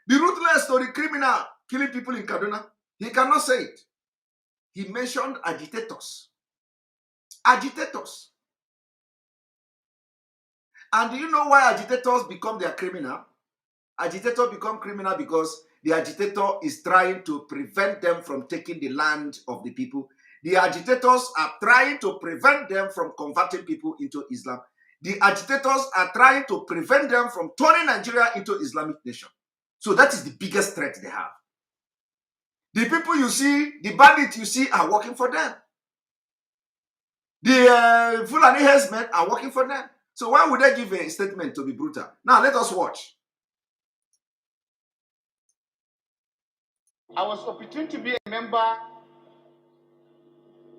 Be ruthless to the criminal killing people in Kaduna. He cannot say it. He mentioned agitators. Agitators. And do you know why agitators become their criminal? Agitators become criminal because the agitator is trying to prevent them from taking the land of the people. The agitators are trying to prevent them from converting people into Islam. The agitators are trying to prevent them from turning Nigeria into Islamic nation. So that is the biggest threat they have. The people you see, the bandits you see are working for them. The Fulani herdsmen are working for them. So why would they give a statement to be brutal? Now let us watch. I was opportune to be a member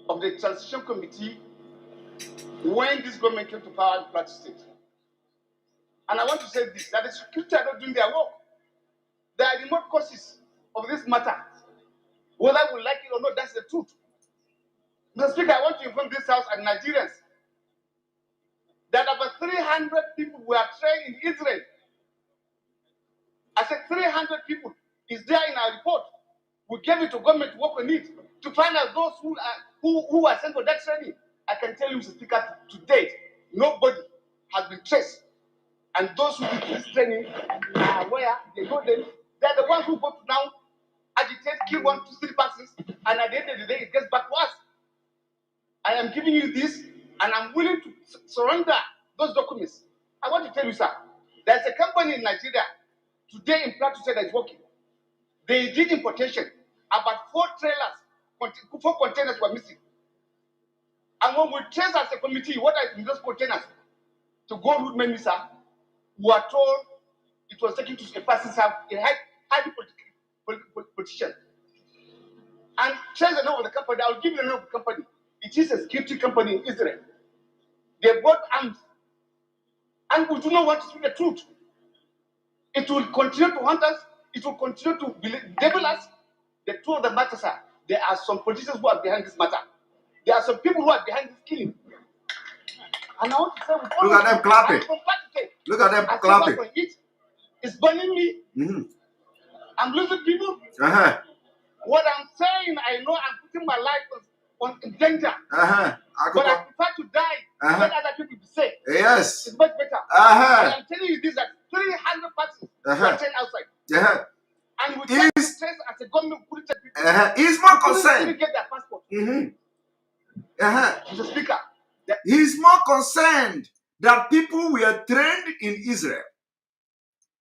of the transition committee when this government came to power in Plateau State. And I want to say this, that the security are not doing their work. They are the remote causes of this matter. Whether we like it or not, that's the truth. Mr. Speaker, I want to inform this House and Nigerians that about 300 people were trained in Israel. I said 300 people is there in our report. We gave it to government to work on it to find out those who are sent for that training. I can tell you, Mr. Speaker, to date, nobody has been traced. And those who did this training are where they go them. They're the ones who go to now agitate, kill 1, 2, 3 persons, and at the end of the day, it gets back to us. I am giving you this, and I'm willing to surrender those documents. I want to tell you, sir, there's a company in Nigeria today in Plateau State that is working. They did importation. About 4 trailers, 4 containers were missing. And when we trace as a committee what are in those containers to go root many, sir, we are told it was taken to a person's house, a highly politician. And trace the name of the company. I'll give you the name of the company. It is a security company in Israel. They bought arms. And we do not want to speak the truth. It will continue to hunt us. It will continue to devil us. The truth of the matter, sir, there are some politicians who are behind this matter. There are some people who are behind this killing. And I want to say, look at them clapping. Look at them clapping. It's burning me. I'm losing people. What I'm saying, I know I'm putting my life in danger. But I prefer to die let other people be safe. Yes. It's much better. And I'm telling you this, that 300 persons were trained outside. And we try to trace as a government people. He's more concerned. They get their passport. Mr. Speaker. He's more concerned that people were trained in Israel.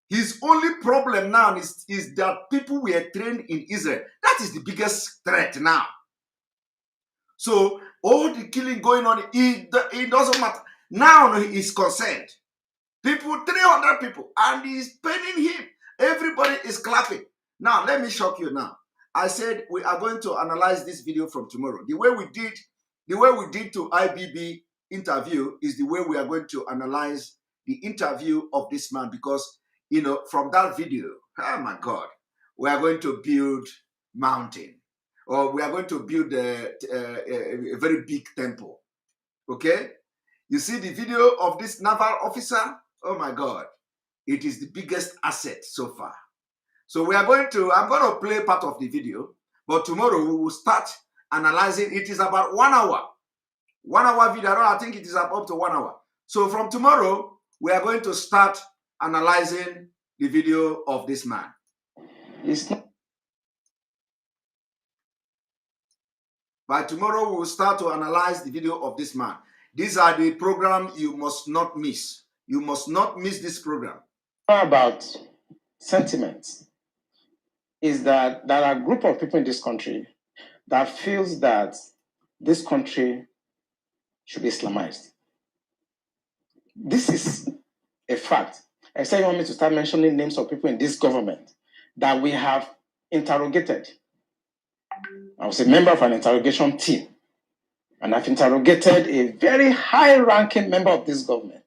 His only problem now is that people were trained in Israel. That is the biggest threat now. So all the killing going on, it doesn't matter. Now he is concerned. People, 300 people, and he's paining him. Everybody is clapping. Now, let me shock you now. I said we are going to analyze this video from tomorrow. The way we did The way we did to IBB interview is the way we are going to analyze the interview of this man, because, you know, from that video, oh my God, we are going to build mountain, or we are going to build a very big temple. Okay? You see the video of this naval officer? Oh my God, it is the biggest asset so far. So we are going to, I'm going to play part of the video, but tomorrow we will start analyzing. It is about 1 hour. 1 hour video. I think it is up to 1 hour. So from tomorrow, we are going to start analyzing the video of this man. By tomorrow, we will start to analyze the video of this man. These are the program you must not miss. You must not miss this program. About sentiments is that there are a group of people in this country that feels that this country should be Islamized. This is a fact. I say you want me to start mentioning names of people in this government that we have interrogated. I was a member of an interrogation team, and I've interrogated a very high-ranking member of this government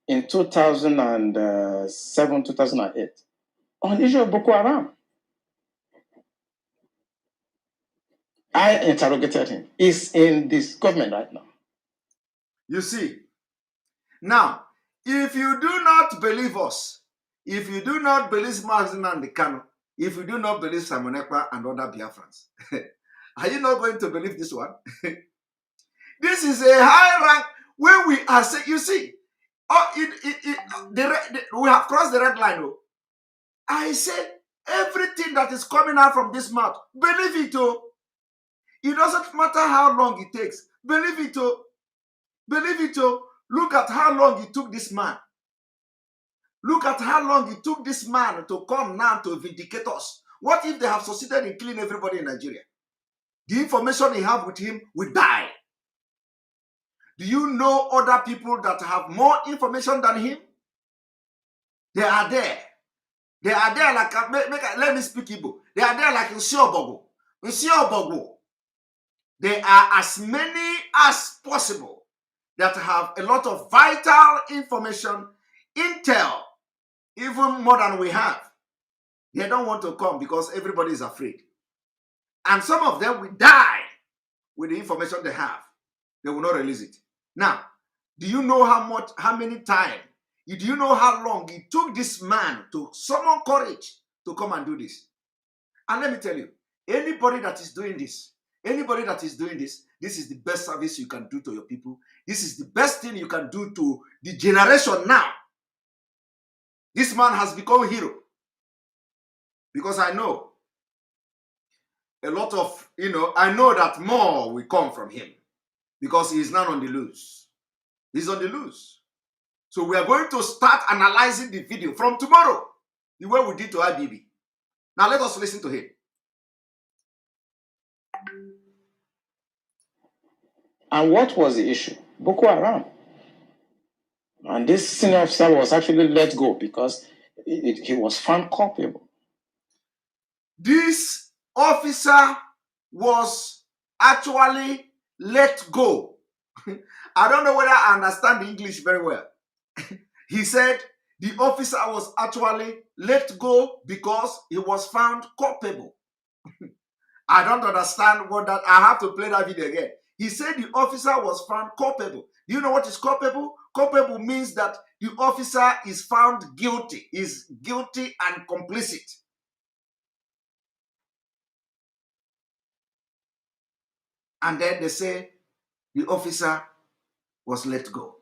in 2007, 2008 on the issue of Boko Haram. I interrogated him. He's in this government right now. You see, now, if you do not believe us, if you do not believe Mazi Nnamdi Kanu, if you do not believe Simon Ekpa and other Biafrans, are you not going to believe this one? This is a high rank where we are saying, you see, we have crossed the red line. Oh. I said, everything that is coming out from this mouth, believe it. Oh. It doesn't matter how long it takes. Believe it. Oh. Believe it. Oh. Look at how long it took this man. Look at how long it took this man to come now to vindicate us. What if they have succeeded in killing everybody in Nigeria? The information they have with him will die. Do you know other people that have more information than him? They are there. They are there like, let me speak Igbo. They are there like Nsiobogo. Nsiobogo. There are as many as possible that have a lot of vital information, intel, even more than we have. They don't want to come because everybody is afraid. And some of them will die with the information they have. They will not release it. Now, do you know how many times, do you know how long it took this man to summon courage to come and do this? And let me tell you, anybody that is doing this, this is the best service you can do to your people. This is the best thing you can do to the generation now. This man has become a hero. Because I know a lot of, I know that more will come from him. Because he is now on the loose. He's on the loose. So we are going to start analyzing the video from tomorrow, the way we did to IBB. Now let us listen to him. And what was the issue? Boko Haram. And this senior officer was actually let go because he was found culpable. This officer was actually let go. I don't know whether I understand the English very well. He said the officer was actually let go because he was found culpable. I don't understand what that, I have to play that video again. He said the officer was found culpable. Do you know what is culpable? Culpable means that the officer is found guilty, is guilty and complicit. And then they say the officer was let go.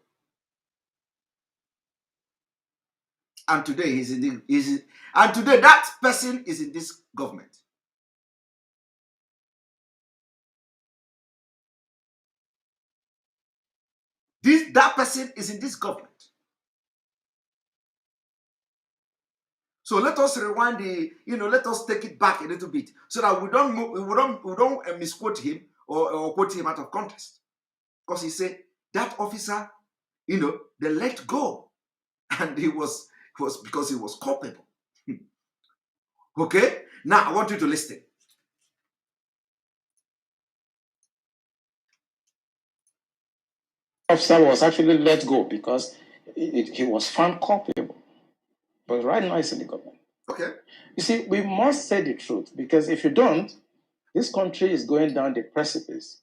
And today today that person is in this government. That person is in this government. So let us rewind let us take it back a little bit so that we don't misquote him or quote him out of context. Because he said that officer, they let go, and it was because he was culpable. Okay? Now I want you to listen. officer was actually let go because he was found culpable. But right now it's in the government. Okay. You see, we must say the truth, because if you don't, this country is going down the precipice.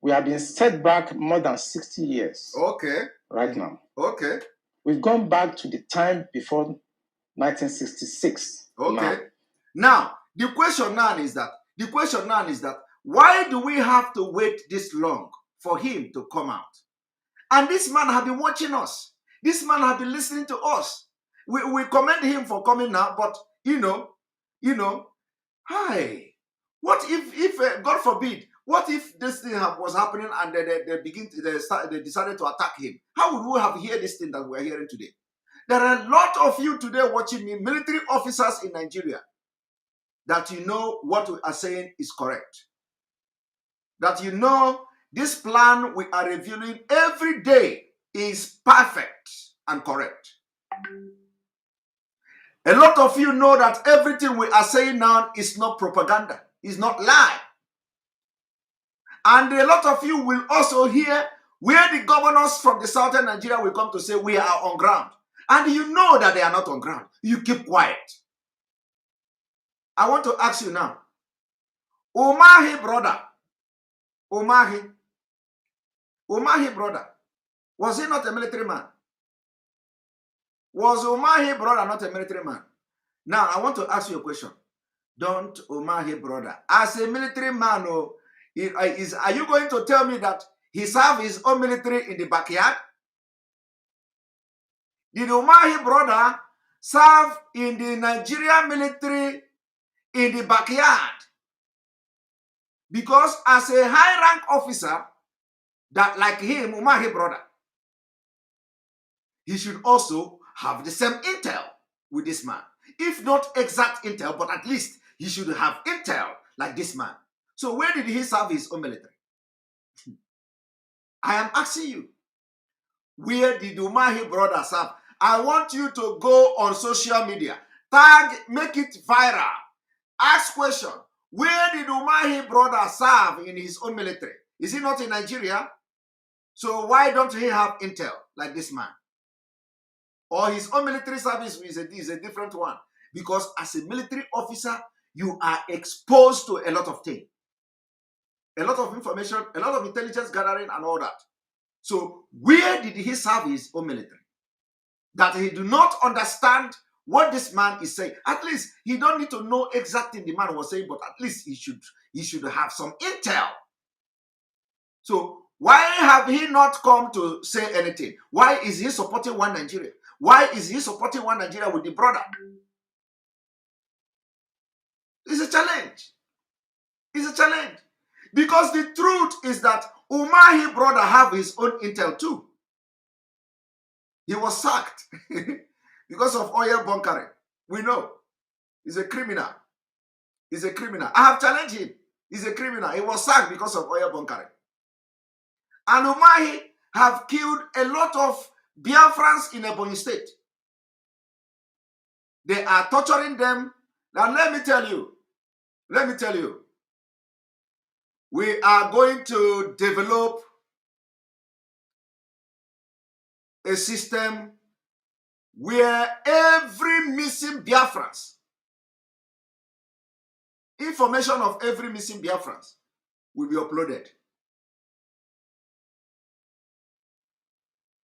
We have been set back more than 60 years. Okay. Right now. Okay. We've gone back to the time before 1966. Okay. Now, the question now is that why do we have to wait this long for him to come out? And this man has been watching us. This man has been listening to us. We commend him for coming now, but hi. What if God forbid, what if this thing was happening and they decided to attack him? How would we have heard this thing that we're hearing today? There are a lot of you today watching me, military officers in Nigeria, that you know what we are saying is correct. That you know this plan we are reviewing every day is perfect and correct. A lot of you know that everything we are saying now is not propaganda, is not lie. And a lot of you will also hear where the governors from the southern Nigeria will come to say we are on ground. And you know that they are not on ground. You keep quiet. I want to ask you now. Umahi brother. Umahi brother. Was he not a military man? Was Umahi brother not a military man? Now, I want to ask you a question. Don't Umahi brother, as a military man, are you going to tell me that he served his own military in the backyard? Did Umahi brother serve in the Nigerian military in the backyard? Because as a high-rank officer, that like him, Umahi brother, he should also have the same intel with this man. If not exact intel, but at least he should have intel like this man. So where did he serve his own military? I am asking you, where did Umahi brother serve? I want you to go on social media, tag, make it viral, ask question, where did Umahi brother serve in his own military? Is he not in Nigeria? So why don't he have intel like this man? Or his own military service is a different one. Because as a military officer, you are exposed to a lot of things. A lot of information, a lot of intelligence gathering and all that. So where did he serve his own military? That he do not understand what this man is saying. At least he don't need to know exactly the man was saying, but at least he should have some intel. So why have he not come to say anything? Why is he supporting one Nigeria? Why is he supporting one Nigeria with the brother? It's a challenge. It's a challenge. Because the truth is that Umahi brother have his own intel too. He was sacked because of oil bunkering. We know. He's a criminal. He's a criminal. I have challenged him. He's a criminal. He was sacked because of oil bunkering. And Umahi have killed a lot of Biafrans in Ebonyi State. They are torturing them. Now let me tell you, we are going to develop a system where every missing Biafrans, information of every missing Biafrans will be uploaded.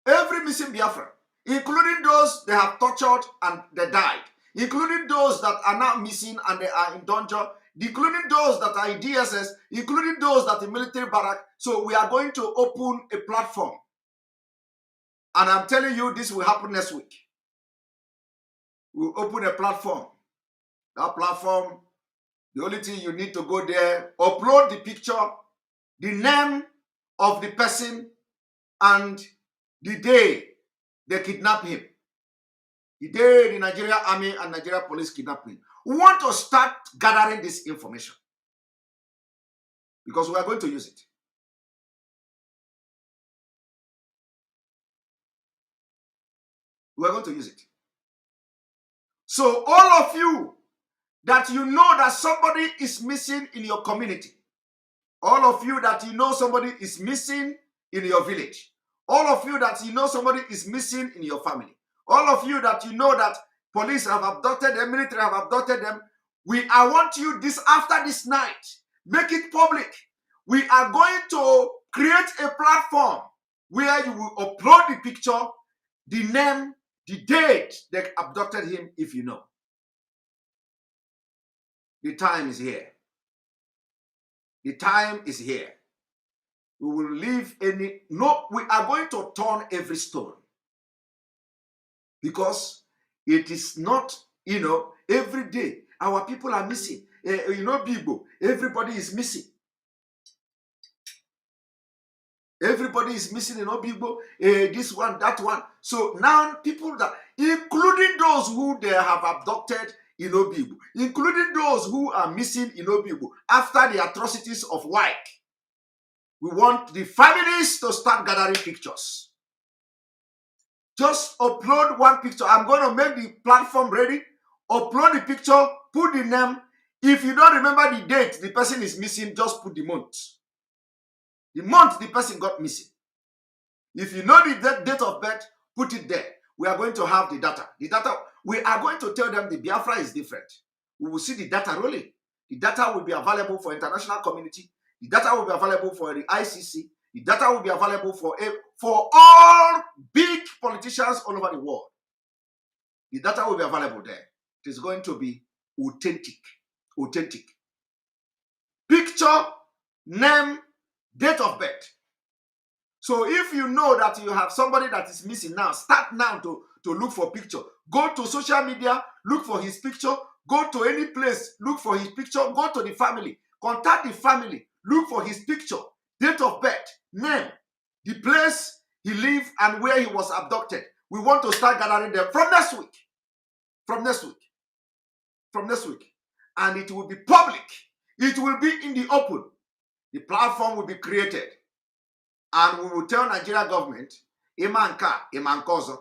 Every missing Biafran, including those they have tortured and they died, including those that are now missing and they are in danger, including those that are in DSS, including those that are in military barrack. So we are going to open a platform. And I'm telling you, this will happen next week. We'll open a platform. That platform, the only thing you need to go there, upload the picture, the name of the person, and the day they kidnap him. The day the Nigerian Army and Nigeria Police kidnap him. We want to start gathering this information. Because we are going to use it. We are going to use it. So all of you that you know that somebody is missing in your community, all of you that you know somebody is missing in your village, All of you that you know somebody is missing in your family. All of you that you know that police have abducted them, military have abducted them. I want you after this night, make it public. We are going to create a platform where you will upload the picture, the name, the date they abducted him, if you know. The time is here. The time is here. We will leave we are going to turn every stone. Because it is not, every day our people are missing. Bibo, everybody is missing. Everybody is missing in Obibo, this one, that one. So now people that, including those who they have abducted in Obibo, including those who are missing in Obibo after the atrocities of Wike, we want the families to start gathering pictures. Just upload one picture. I'm going to make the platform ready. Upload the picture, put the name. If you don't remember the date the person is missing, just put the month. The month the person got missing. If you know the date of birth, put it there. We are going to have the data. We are going to tell them the Biafra is different. We will see the data rolling. The data will be available for international community. The data will be available for the ICC. The data will be available for all big politicians all over the world. The data will be available there. It is going to be authentic. Authentic. Picture, name, date of birth. So if you know that you have somebody that is missing now, start now to look for picture. Go to social media, look for his picture. Go to any place, look for his picture. Go to the family, contact the family, look for his picture, date of birth, name, the place he lived and where he was abducted. We want to start gathering them from next week. From next week. From next week. And it will be public. It will be in the open. The platform will be created. And we will tell Nigeria government, Imanka, Imankozo.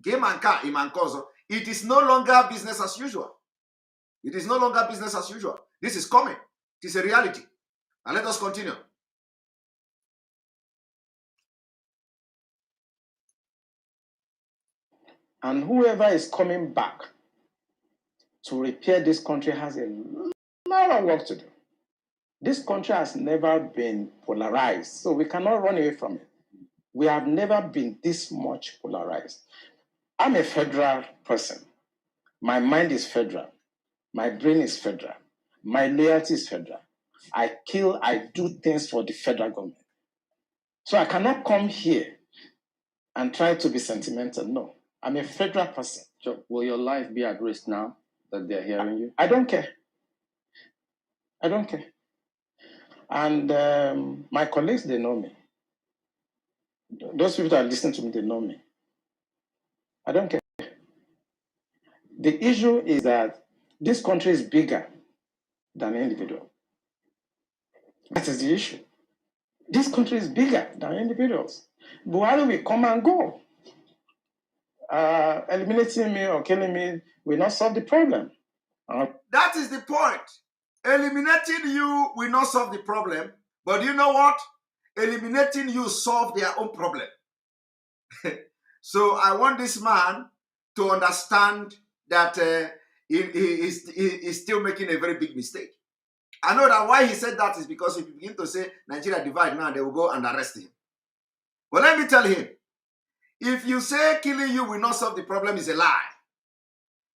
Imanka, Imankozo. It is no longer business as usual. It is no longer business as usual. This is coming. It is a reality. And let us continue. And whoever is coming back to repair this country has a lot of work to do. This country has never been polarized, so we cannot run away from it. We have never been this much polarized. I'm a federal person. My mind is federal. My brain is federal. My loyalty is federal. I do things for the federal government. So I cannot come here and try to be sentimental. No, I'm a federal person. So will your life be at risk now that they're hearing you? I don't care. I don't care. And my colleagues, they know me. Those people that are listening to me, they know me. I don't care. The issue is that this country is bigger than an individual. That is the issue. This country is bigger than individuals. Buhari will come and go. Eliminating me or killing me will not solve the problem. That is the point. Eliminating you will not solve the problem. But you know what? Eliminating you solve their own problem. So I want this man to understand that he is still making a very big mistake. I know that why he said that is because if you begin to say Nigeria divide now, they will go and arrest him. But let me tell him, if you say killing you will not solve the problem, is a lie.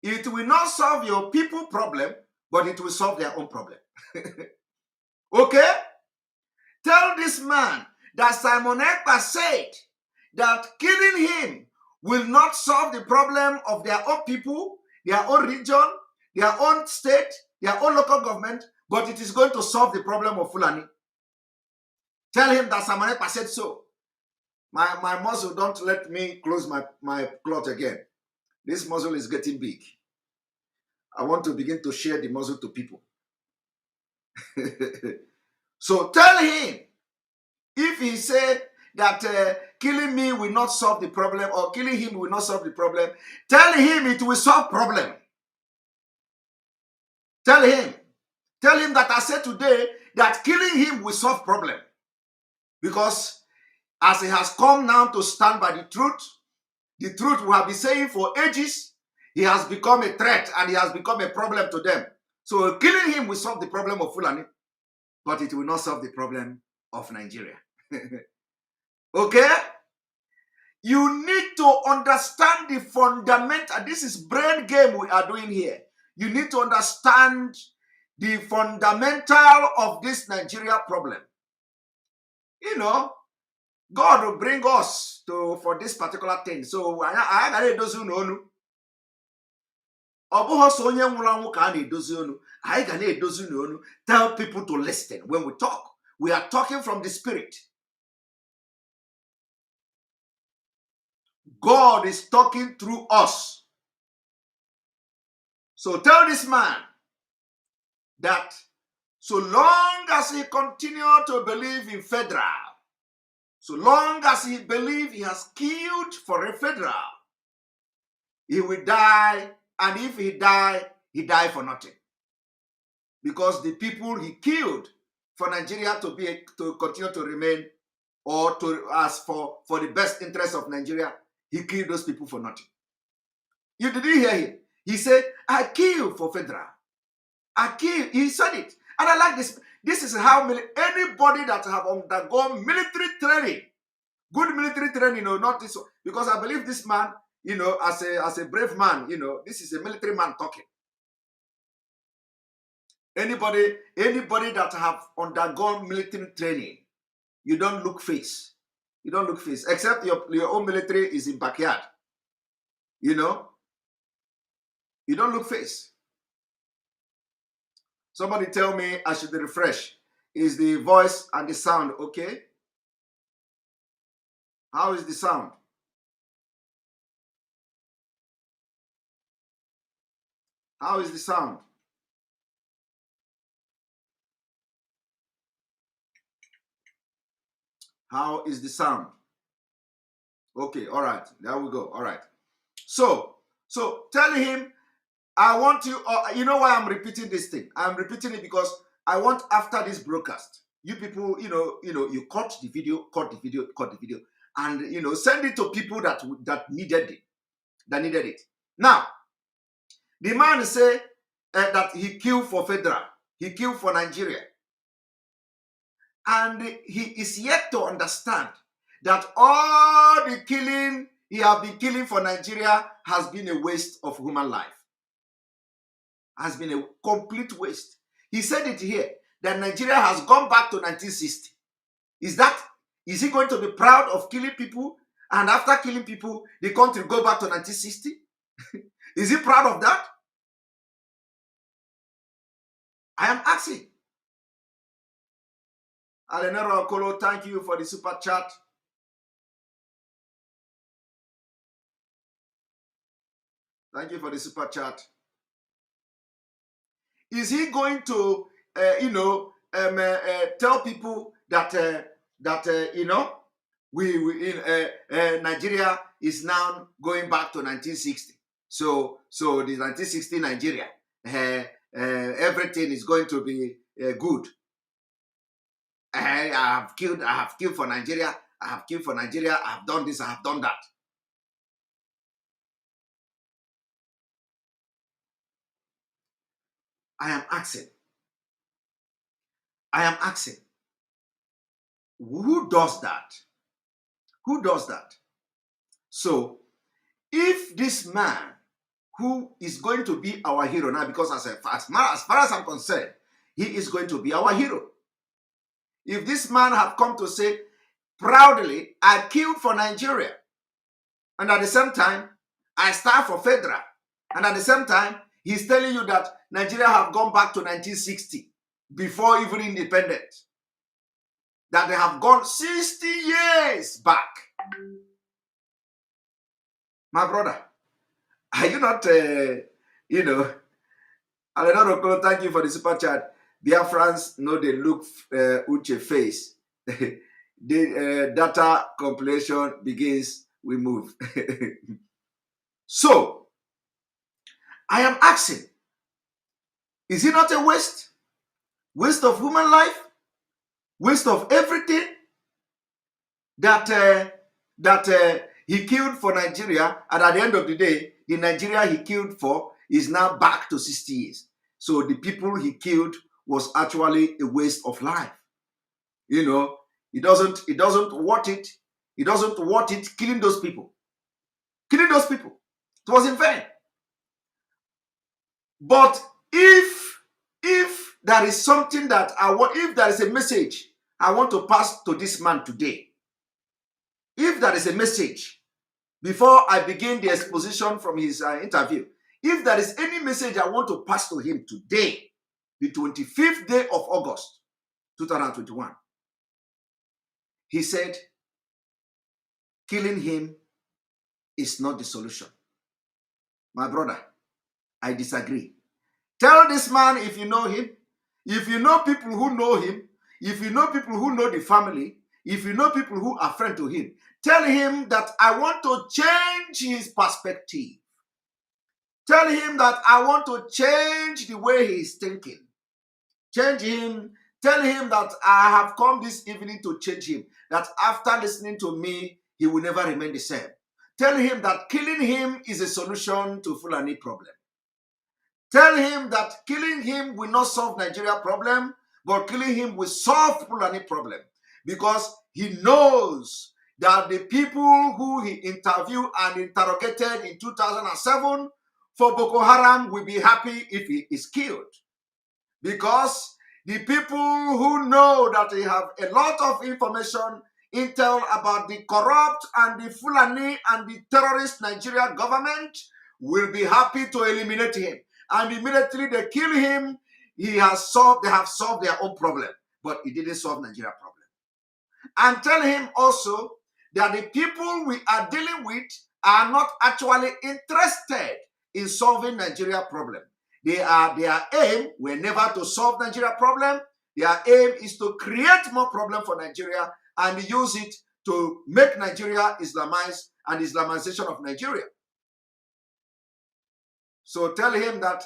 It will not solve your people problem, but it will solve their own problem. Okay? Tell this man that Simon Ekpa said that killing him will not solve the problem of their own people, their own region, their own state, their own local government, but it is going to solve the problem of Fulani. Tell him that Simon Ekpa said so. My muzzle, don't let me close my cloth again. This muzzle is getting big. I want to begin to share the muzzle to people. So tell him, if he said that killing me will not solve the problem or killing him will not solve the problem, tell him it will solve problem. Tell him that I said today that killing him will solve problem. Because as he has come now to stand by the truth we have been saying for ages, he has become a threat and he has become a problem to them. So killing him will solve the problem of Fulani, but it will not solve the problem of Nigeria. Okay? You need to understand the fundamental. This is brain game we are doing here. You need to understand the fundamental of this Nigeria problem. You know, God will bring us to for this particular thing. So I gotta do so no. Tell people to listen when we talk. We are talking from the spirit. God is talking through us. So tell this man that so long as he continues to believe in federal, so long as he believes he has killed for a federal, he will die. And if he die for nothing. Because the people he killed for Nigeria to continue to remain or to ask for the best interest of Nigeria, he killed those people for nothing. You didn't hear him. He said, I kill for federal. I kill. He said it. And I like this. This is how anybody that have undergone military training, good military training, not this one. Because I believe this man, as a brave man, this is a military man talking. Anybody that have undergone military training, you don't look face. You don't look face. Except your own military is in backyard. You don't look face. Somebody tell me I should refresh. Is the voice and the sound okay? How is the sound? How is the sound? How is the sound? Okay, all right. There we go. All right. So tell him, I want you, you know why I'm repeating this thing? I'm repeating it because I want after this broadcast, you people, you cut the video, and, send it to people that needed it. Now, the man say that he killed for federal. He killed for Nigeria. And he is yet to understand that all the killing he has been killing for Nigeria has been a waste of human life. Has been a complete waste. He said it here, that Nigeria has gone back to 1960. Is he going to be proud of killing people? And after killing people, the country go back to 1960? Is he proud of that? I am asking. Alenero Okolo, thank you for the super chat. Thank you for the super chat. Is he going to, tell people that Nigeria is now going back to 1960? So the 1960 Nigeria, everything is going to be good. I have killed for Nigeria. I have killed for Nigeria. I have done this. I have done that. I am asking. Who does that? Who does that? So, if this man who is going to be our hero now, because as far as I'm concerned, he is going to be our hero. If this man had come to say, proudly, I killed for Nigeria, and at the same time, I stand for federal, and at the same time, he's telling you that Nigeria have gone back to 1960, before even independence, that they have gone 60 years back. My brother, are you not, Alenaro, thank you for the super chat. Biafrans know they look Uche face. The data compilation begins, we move. So, I am asking, is it not a waste? Waste of human life? Waste of everything? that he killed for Nigeria, and at the end of the day, the Nigeria he killed for is now back to 60 years. So the people he killed was actually a waste of life. You know, it doesn't want it. It doesn't want it killing those people. Killing those people. It was in vain. But if there is something that I want, if there is a message I want to pass to this man today, if there is a message, before I begin the exposition from his interview, if there is any message I want to pass to him today, the 25th day of August, 2021, he said, killing him is not the solution. My brother, I disagree. Tell this man, if you know him, if you know people who know him, if you know people who know the family, if you know people who are friends to him, tell him that I want to change his perspective. Tell him that I want to change the way he is thinking. Change him. Tell him that I have come this evening to change him. That after listening to me, he will never remain the same. Tell him that killing him is a solution to Fulani problem. Tell him that killing him will not solve Nigeria problem, but killing him will solve Fulani problem. Because he knows that the people who he interviewed and interrogated in 2007 for Boko Haram will be happy if he is killed. Because the people who know that they have a lot of information, intel about the corrupt and the Fulani and the terrorist Nigeria government will be happy to eliminate him. And immediately they kill him, they have solved their own problem. But it didn't solve Nigeria problem. And tell him also that the people we are dealing with are not actually interested in solving Nigeria problem. Their aim were never to solve Nigeria problem. Their aim is to create more problem for Nigeria and use it to make Nigeria Islamized and Islamization of Nigeria. So tell him that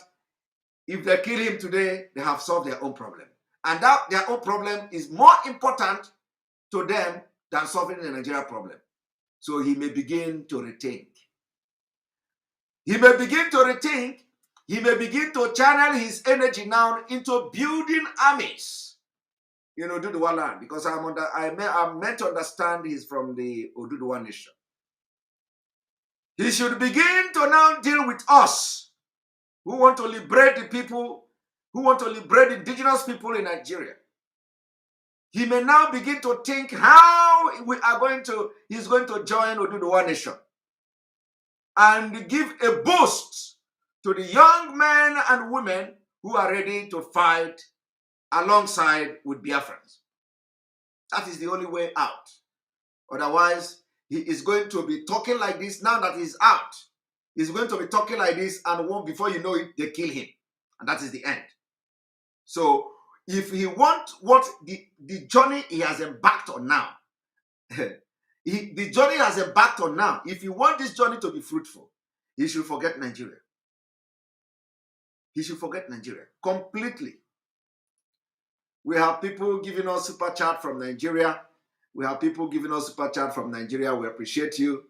if they kill him today, they have solved their own problem. And that their own problem is more important to them than solving the Nigeria problem. So he may begin to rethink. He may begin to rethink. He may begin to channel his energy now into building armies in Oduduwa land, because I'm meant to understand he's from the Oduduwa nation. He should begin to now deal with us who want to liberate the people, who want to liberate indigenous people in Nigeria. He may now begin to think how he's going to join Oduduwa nation and give a boost to the young men and women who are ready to fight alongside with Biafrans. That is the only way out. Otherwise, he is going to be talking like this now that he's out. He's going to be talking like this, and before you know it, they kill him. And that is the end. So, if he wants what the journey he has embarked on now, the journey he has embarked on now, if you want this journey to be fruitful, he should forget Nigeria. He should forget Nigeria completely. We have people giving us super chat from Nigeria. We have people giving us super chat from Nigeria. We appreciate you.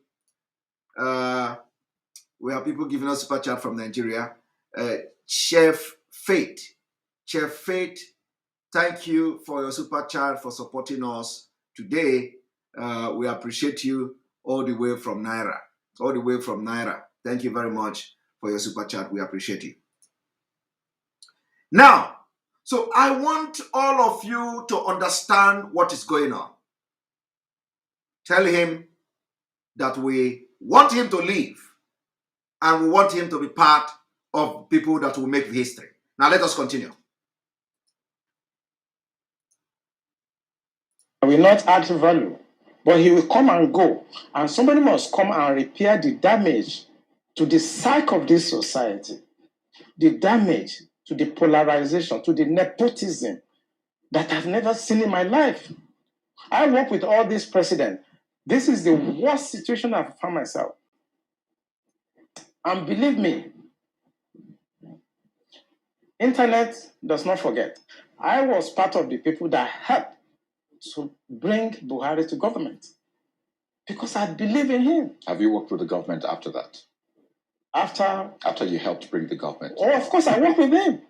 We have people giving us super chat from Nigeria. Chef Fate, thank you for your super chat, for supporting us today. We appreciate you all the way from Naira. Thank you very much for your super chat. We appreciate you. Now, so I want all of you to understand what is going on. Tell him that we want him to leave and we want him to be part of people that will make history. Now let us continue. I will not add value, but he will come and go, and somebody must come and repair the damage to the psyche of this society, the damage to the polarization, to the nepotism that I've never seen in my life. I work with all these presidents. This is the worst situation I've found myself. And believe me, internet does not forget. I was part of the people that helped to bring Buhari to government. because I believe in him. Have you worked with the government after that? After you helped bring the government? Oh, of course, I worked with him.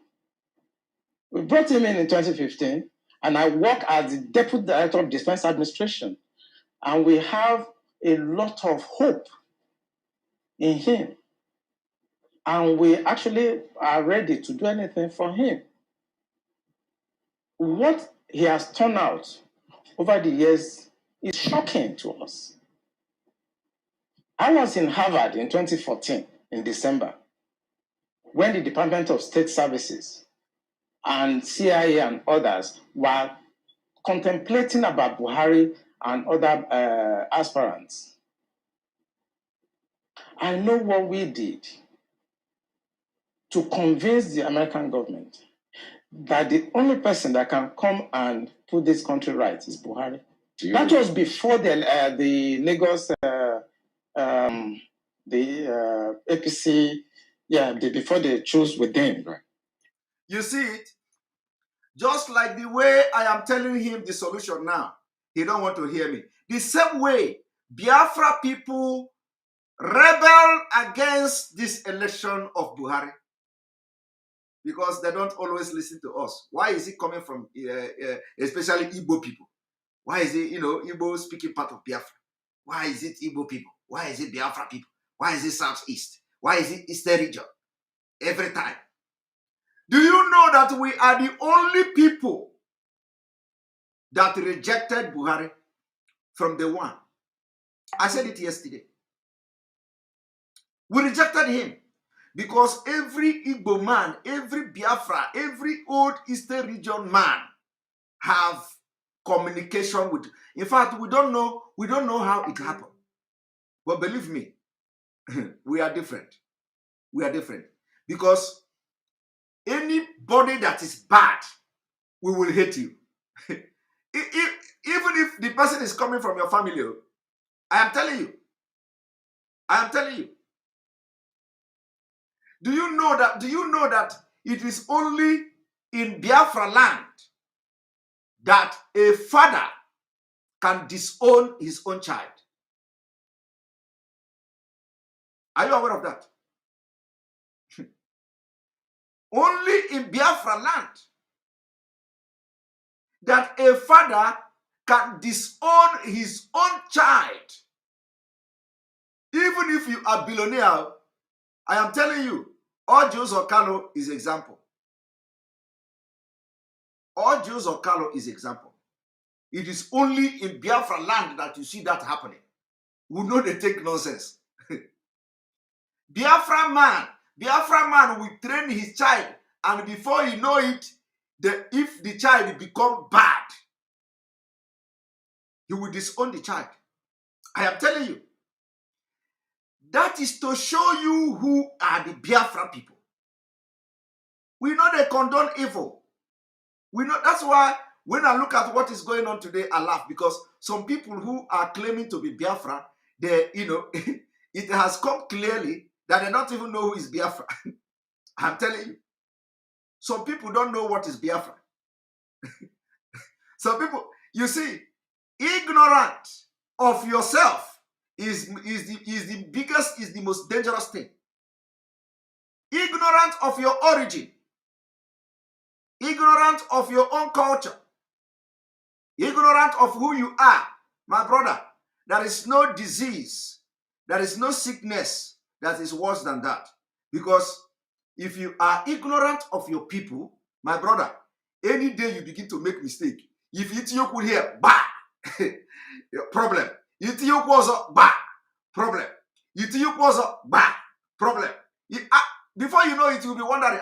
We brought him in 2015, and I work as the Deputy Director of Defense Administration. And we have a lot of hope in him. And we actually are ready to do anything for him. What he has turned out over the years is shocking to us. I was in Harvard in 2014, in December, when the Department of State Services and CIA and others were contemplating about Buhari and other aspirants. I know what we did to convince the American government that the only person that can come and put this country right is Buhari. That was before the Lagos, APC, before they chose with them. Right. You see it? Just like the way I am telling him the solution now, he don't want to hear me. The same way Biafra people rebel against this election of Buhari, because they don't always listen to us. Why is it coming from, especially Igbo people? Why is it, Igbo speaking part of Biafra? Why is it Igbo people? Why is it Biafra people? Why is it Southeast? Why is it Eastern region? Every time. Do you know that we are the only people that rejected Buhari from the one? I said it yesterday. We rejected him because every Igbo man, every Biafra, every old Eastern region man have communication with. In fact, we don't know how it happened. But believe me, we are different. We are different. Because anybody that is bad, we will hate you. Even if the person is coming from your family, I am telling you. I am telling you. Do you know that it is only in Biafra land that a father can disown his own child? Are you aware of that? Only in Biafra land that a father can disown his own child. Even if you are billionaire, I am telling you, Mazi Kanu is example. Mazi Kanu is example. It is only in Biafra land that you see that happening. We know they take nonsense. Biafra man will train his child, and before you know it, if the child become bad, he will disown the child. I am telling you. That is to show you who are the Biafra people. We know they condone evil. We know that's why when I look at what is going on today, I laugh, because some people who are claiming to be Biafra, it has come clearly that they don't even know who is Biafra. I'm telling you. Some people don't know what is Biafra. Some people, you see, ignorant of yourself is the most dangerous thing. Ignorant of your origin, ignorant of your own culture, ignorant of who you are, my brother. There is no disease, there is no sickness that is worse than that. Because if you are ignorant of your people, my brother, any day you begin to make mistake, if you could hear, bah, problem. Itiyoku also, bah, problem. Itiyoku also, bah, problem. Before you know it, you'll be wondering,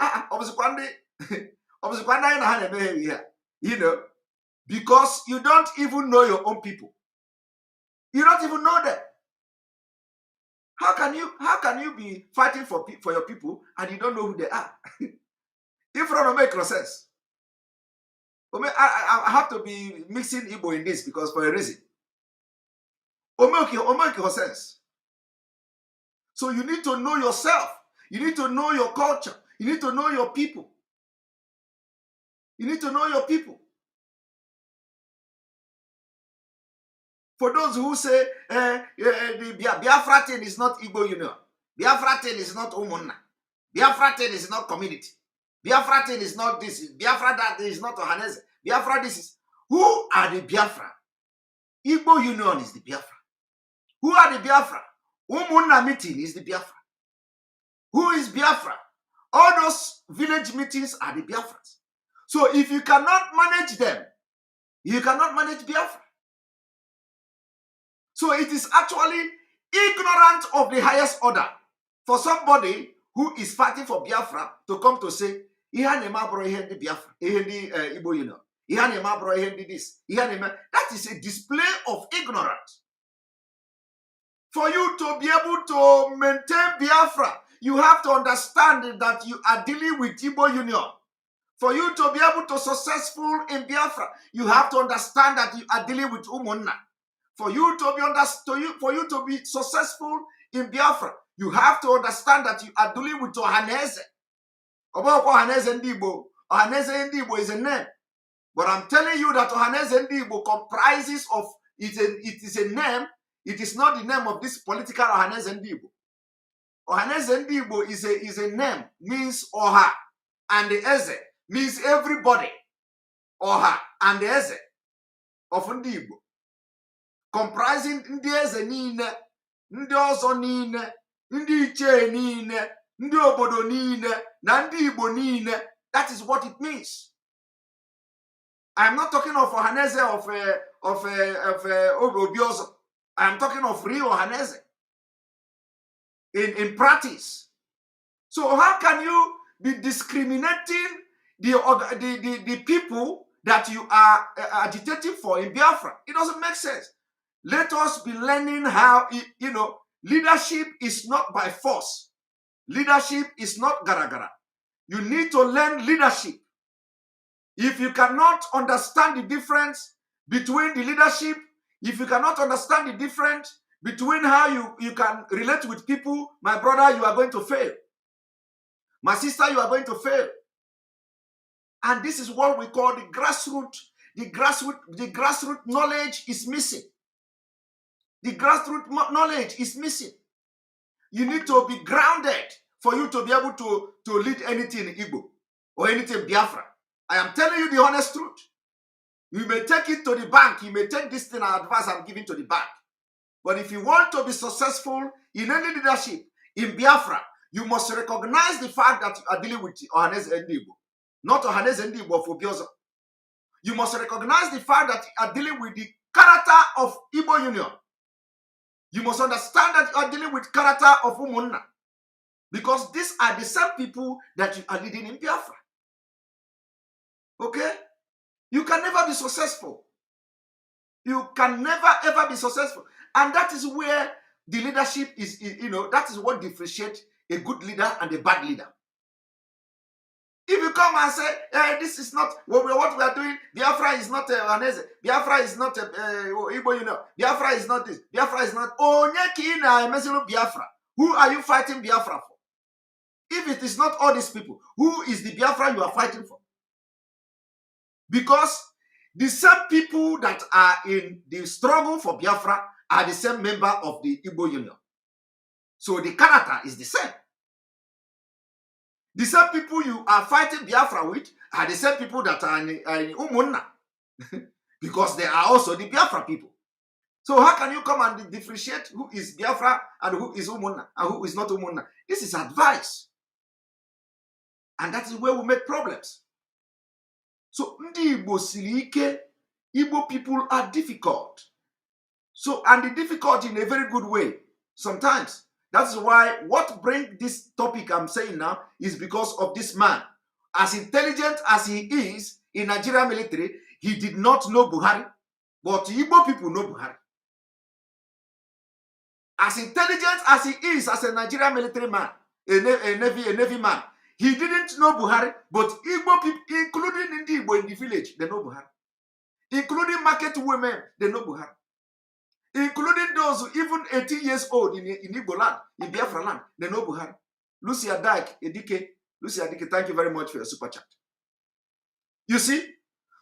because you don't even know your own people. You don't even know them. How can you be fighting for your people and you don't know who they are? If it don't make no sense. I have to be mixing Igbo in this because for a reason. Make sense. So you need to know yourself. You need to know your culture. You need to know your people. You need to know your people. For those who say the Biafra thing is not Igbo Union, Biafra thing is not Umunna, Biafra thing is not community, Biafra thing is not this, Biafra that is not Ohanese, Biafra this is. Who are the Biafra? Igbo Union is the Biafra. Who are the Biafra? Umunna meeting is the Biafra. Who is Biafra? All those village meetings are the Biafras. So if you cannot manage them, you cannot manage Biafra. So it is actually ignorant of the highest order for somebody who is fighting for Biafra to come to say, Biafra, Igbo Union. That is a display of ignorance. For you to be able to maintain Biafra, you have to understand that you are dealing with Igbo Union. For you to be able to successful in Biafra, you have to understand that you are dealing with Umunna. For you to be successful in Biafra, you have to understand that you are dealing with Ohanese. Ohanese Ndibo. Ohanese Ndibo is a name. But I'm telling you that Ohanese Ndibo comprises of, it is a name. It is not the name of this political Ohanese Ndibo. Ohanese Ndibo is a name, means Oha, and the Eze means everybody. Oha and the Eze of Ndibo. Comprising Ndi Eze Nine, Ndi Ozo Nine, Ndi Iche Nine, Ndi Obodo Nine, na Ndi Igbo Nine. That is what it means. I am not talking of Ohanese of Obiozo. I am talking of real Ohanese in practice. So how can you be discriminating the people that you are agitating for in Biafra? It doesn't make sense. Let us be learning how, leadership is not by force. Leadership is not gara-gara. You need to learn leadership. If you cannot understand the difference between the leadership, if you cannot understand the difference between how you can relate with people, my brother, you are going to fail. My sister, you are going to fail. And this is what we call the grassroots. The grassroots knowledge is missing. The grassroots knowledge is missing. You need to be grounded for you to be able to lead anything in Igbo or anything Biafra. I am telling you the honest truth. You may take it to the bank. You may take this thing and advice I'm giving to the bank. But if you want to be successful in any leadership in Biafra, you must recognize the fact that you are dealing with Ohanese Ndibo, not Ohanese Ndibo for Biozo. You must recognize the fact that you are dealing with the character of Igbo Union. You must understand that you are dealing with character of Umunna. Because these are the same people that you are leading in Biafra. Okay? You can never be successful. You can never ever be successful. And that is where the leadership is, that is what differentiates a good leader and a bad leader. If you come and say, this is not what we are doing, Biafra is not Ohanese, Biafra is not Igbo, Biafra is not this, Biafra is not Biafra. Who are you fighting Biafra for? If it is not all these people, who is the Biafra you are fighting for? Because the same people that are in the struggle for Biafra are the same member of the Igbo Union. So the character is the same. The same people you are fighting Biafra with are the same people that are in Umunna. Because they are also the Biafra people. So how can you come and differentiate who is Biafra and who is Umunna and who is not Umunna? This is advice. And that is where we make problems. So Ndi Igbo siri ike, Igbo people are difficult. So, and the difficult in a very good way. Sometimes. That's why what brings this topic I'm saying now is because of this man. As intelligent as he is in Nigeria military, he did not know Buhari. But Igbo people know Buhari. As intelligent as he is as a Nigerian military man, a Navy man, he didn't know Buhari, but Igbo people, including Igbo in the village, they know Buhari. Including market women, they know Buhari. Including those who even 18 years old in Igbo land, in Biafra land, they know Buhari. Lucia Dyke, Edike, thank you very much for your super chat. You see?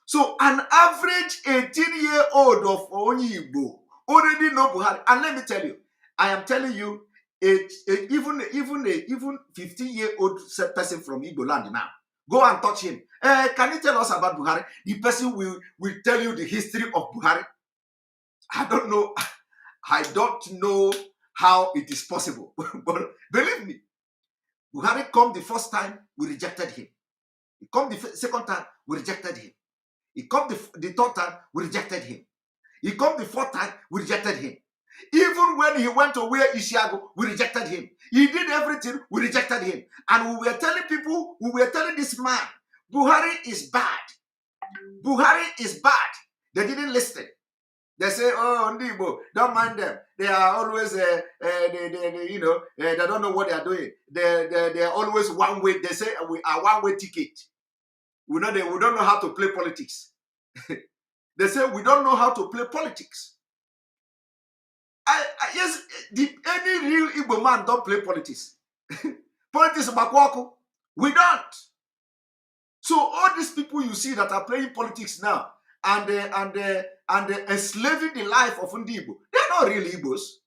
So an average 18-year-old of Onyi Igbo already know Buhari. And let me tell you, I am telling you, even 15-year-old person from Igbo land now, go and touch him. Can you tell us about Buhari? The person will tell you the history of Buhari. I don't know. I don't know how it is possible. But believe me, Buhari come the first time, we rejected him. He come the second time, we rejected him. He come the third time, we rejected him. He come the fourth time, we rejected him. Even when he went to where Ishiago, we rejected him. He did everything, we rejected him. And we were telling people, we were telling this man, Buhari is bad. Buhari is bad. They didn't listen. They say, oh, Ndibo, don't mind them. They are always, they don't know what they are doing. They are always one way. They say we are one-way ticket. We don't know how to play politics. They say we don't know how to play politics. Yes, any real Igbo man don't play politics. Politics bakwaku. We don't. So all these people you see that are playing politics now and enslaving the life of Ndibo, they're not really Igbos.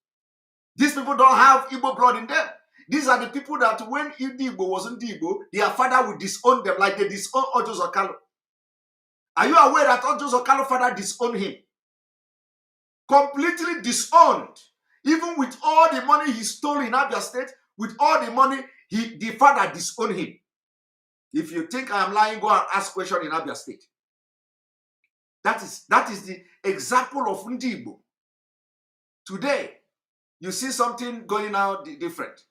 These people don't have Igbo blood in them. These are the people that when Ndibo was Ndibo, their father would disown them like they disown Ojo Zokalo. Are you aware that Ojo Zokalo's father disowned him? Completely disowned. Even with all the money he stole in Abia State, with all the money, the father disowned him. If you think I am lying, go and ask question in Abia State. That is the example of Ndibo. Today, you see something going out different.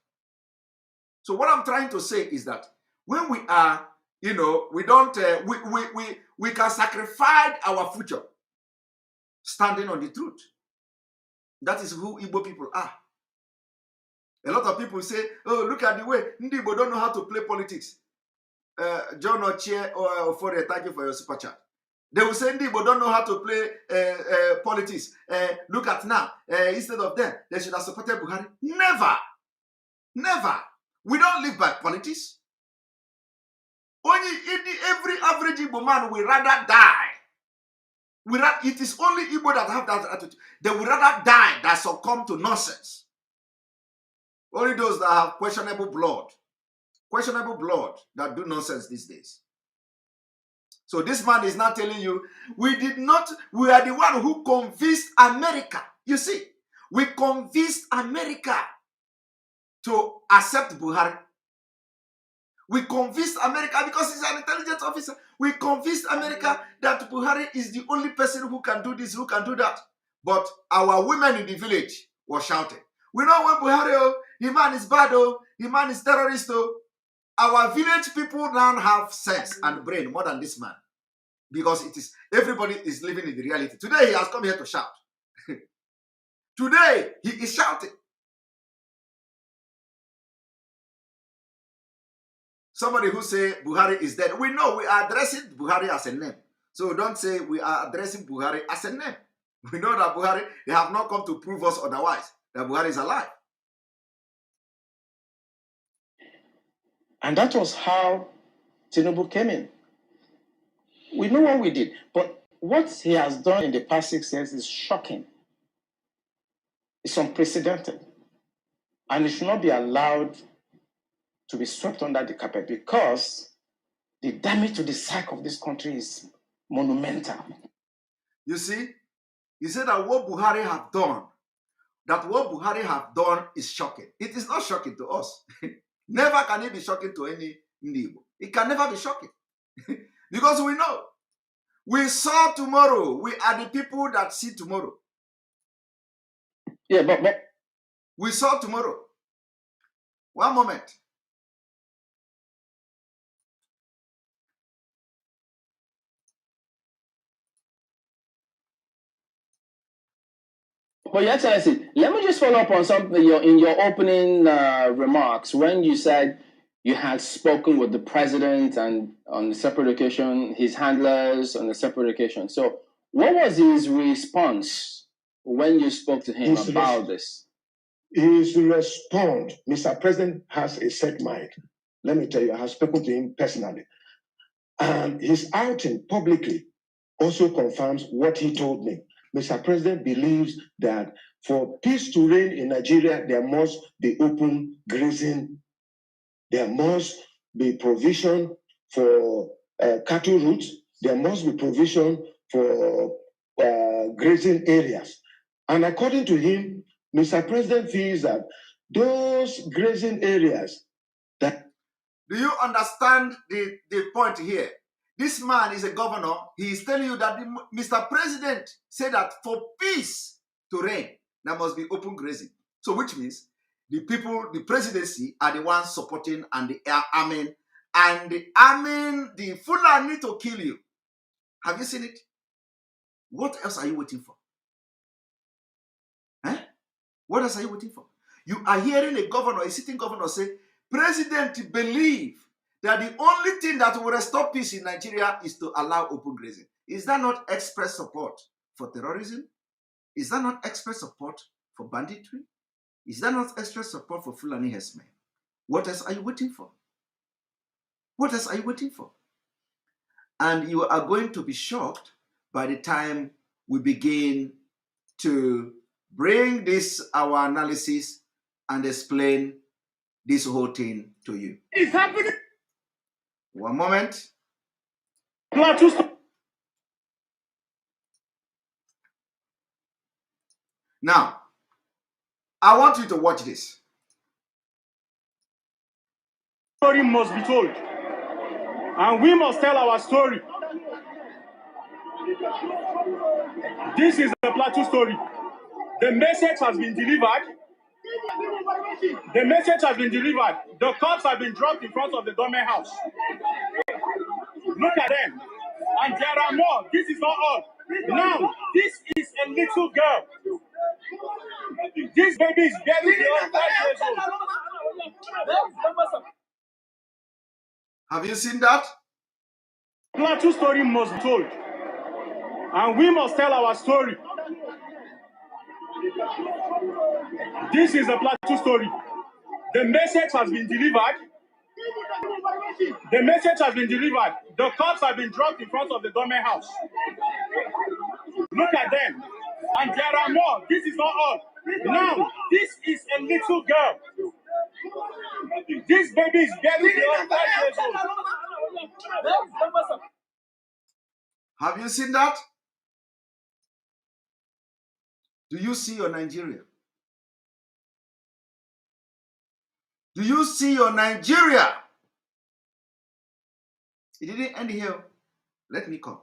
So what I'm trying to say is that when we are, we don't, we can sacrifice our future standing on the truth. That is who Igbo people are. A lot of people say, oh, look at the way Ndibo don't know how to play politics. John Ochie or Fore, thank you for your super chat. They will say Ndibo don't know how to play politics. Look at now. Instead of them, they should have supported Buhari. Never. Never. We don't live by politics. Only every average Igbo man will rather die. It is only Igbo that have that attitude. They would rather die than succumb to nonsense. Only those that have questionable blood that do nonsense these days. So this man is not telling you, we are the one who convinced America. You see, we convinced America to accept Buhari. We convinced America because he's an intelligence officer. We convinced America that Buhari is the only person who can do this, who can do that. But our women in the village were shouting, we don't want Buhari, oh, the man is bad, oh, the man is terrorist, oh. Our village people now have sense and brain more than this man. Because everybody is living in the reality. Today he has come here to shout. Today he is shouting. Somebody who say Buhari is dead. We know we are addressing Buhari as a name. So don't say we are addressing Buhari as a name. We know that Buhari, they have not come to prove us otherwise, that Buhari is alive. And that was how Tinubu came in. We know what we did, but what he has done in the past 6 years is shocking. It's unprecedented. And it should not be allowed to be swept under the carpet because the damage to the psyche of this country is monumental. You see, he said that what Buhari have done is shocking. It is not shocking to us. Never can it be shocking to any Igbo. It can never be shocking. Because we know. We saw tomorrow. We are the people that see tomorrow. Yeah, but we saw tomorrow. One moment. But Your Excellency, let me just follow up on something in your opening remarks when you said you had spoken with the president and on a separate occasion, his handlers on a separate occasion. So what was his response when you spoke to him about this? His response, Mr. President has a set mind. Let me tell you, I have spoken to him personally. And his outing publicly also confirms what he told me, Mr. President believes that for peace to reign in Nigeria, there must be open grazing. There must be provision for cattle routes. There must be provision for grazing areas. And according to him, Mr. President feels that those grazing areas that... Do you understand the point here? This man is a governor. He is telling you that Mr. President said that for peace to reign, there must be open grazing. So which means the people, the presidency are the ones supporting and the arming the Fulani to kill you. Have you seen it? What else are you waiting for? Eh? What else are you waiting for? You are hearing a governor, a sitting governor say, President believe that the only thing that will restore peace in Nigeria is to allow open grazing. Is that not express support for terrorism? Is that not express support for banditry? Is that not express support for Fulani herdsmen? What else are you waiting for? What else are you waiting for? And you are going to be shocked by the time we begin to bring this, our analysis, and explain this whole thing to you. It's happening. One moment. Now, I want you to watch this. Story must be told, and we must tell our story. This is the Plateau story. The message has been delivered. The message has been delivered. The corpse have been dropped in front of the government house. Look at them. And there are more. This is not all. Now, this is a little girl. This baby is barely 5 years old. Have you seen that? Plateau story must be told, and we must tell our story. This is the Plateau story. The message has been delivered. The message has been delivered. The corpse have been dropped in front of the government house. Look at them. And there are more. This is not all. Now, this is a little girl. This baby is barely 5 years old. Have you seen that? Do you see your Nigeria? Do you see your Nigeria? It didn't end here. Let me come.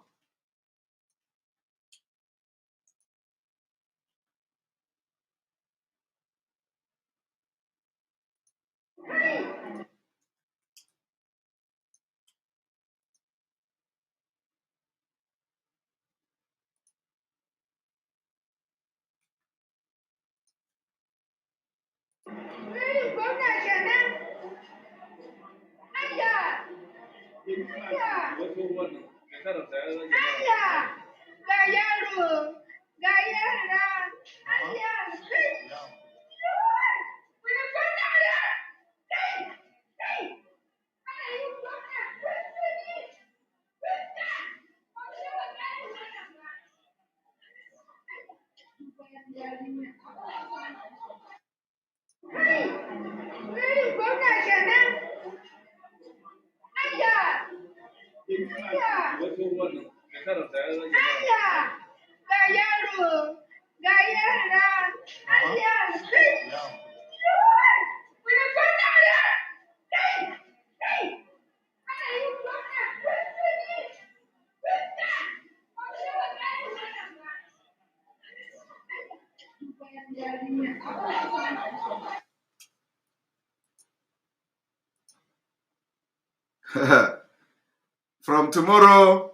From tomorrow,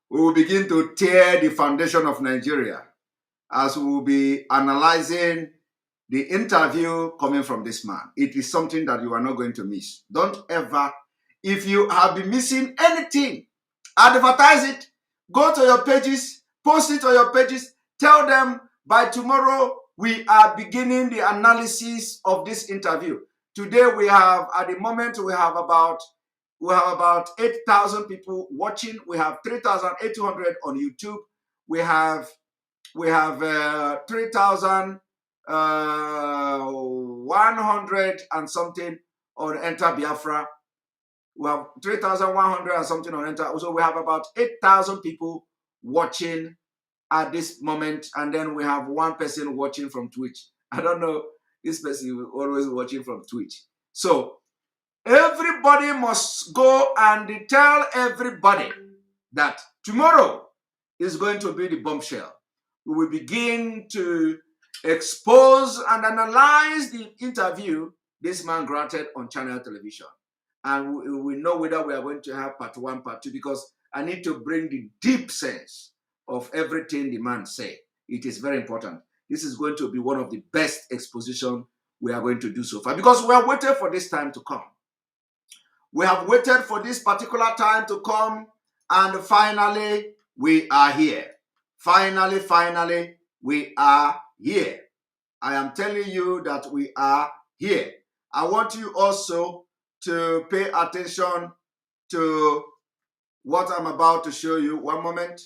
we will begin to tear the foundation of Nigeria as we will be analyzing the interview coming from this man. It is something that you are not going to miss. Don't ever, if you have been missing anything, advertise it, go to your pages, post it on your pages, tell them by tomorrow we are beginning the analysis of this interview. Today we have, at the moment, we have about 8,000 people watching. We have 3,800 on YouTube. We have we have 3,100 and something on Enter Biafra. We have 3,100 and something on Enter. So we have about 8,000 people watching at this moment. And then we have one person watching from Twitch. I don't know, this person is always watching from Twitch. So everybody must go and tell everybody that tomorrow is going to be the bombshell. We will begin to expose and analyze the interview this man granted on channel television. And we know whether we are going to have part 1, part 2, because I need to bring the deep sense of everything the man said. It is very important. This is going to be one of the best exposition we are going to do so far, because we are waiting for this time to come. We have waited for this particular time to come, and finally, we are here. Finally, we are here. I am telling you that we are here. I want you also to pay attention to what I'm about to show you. One moment.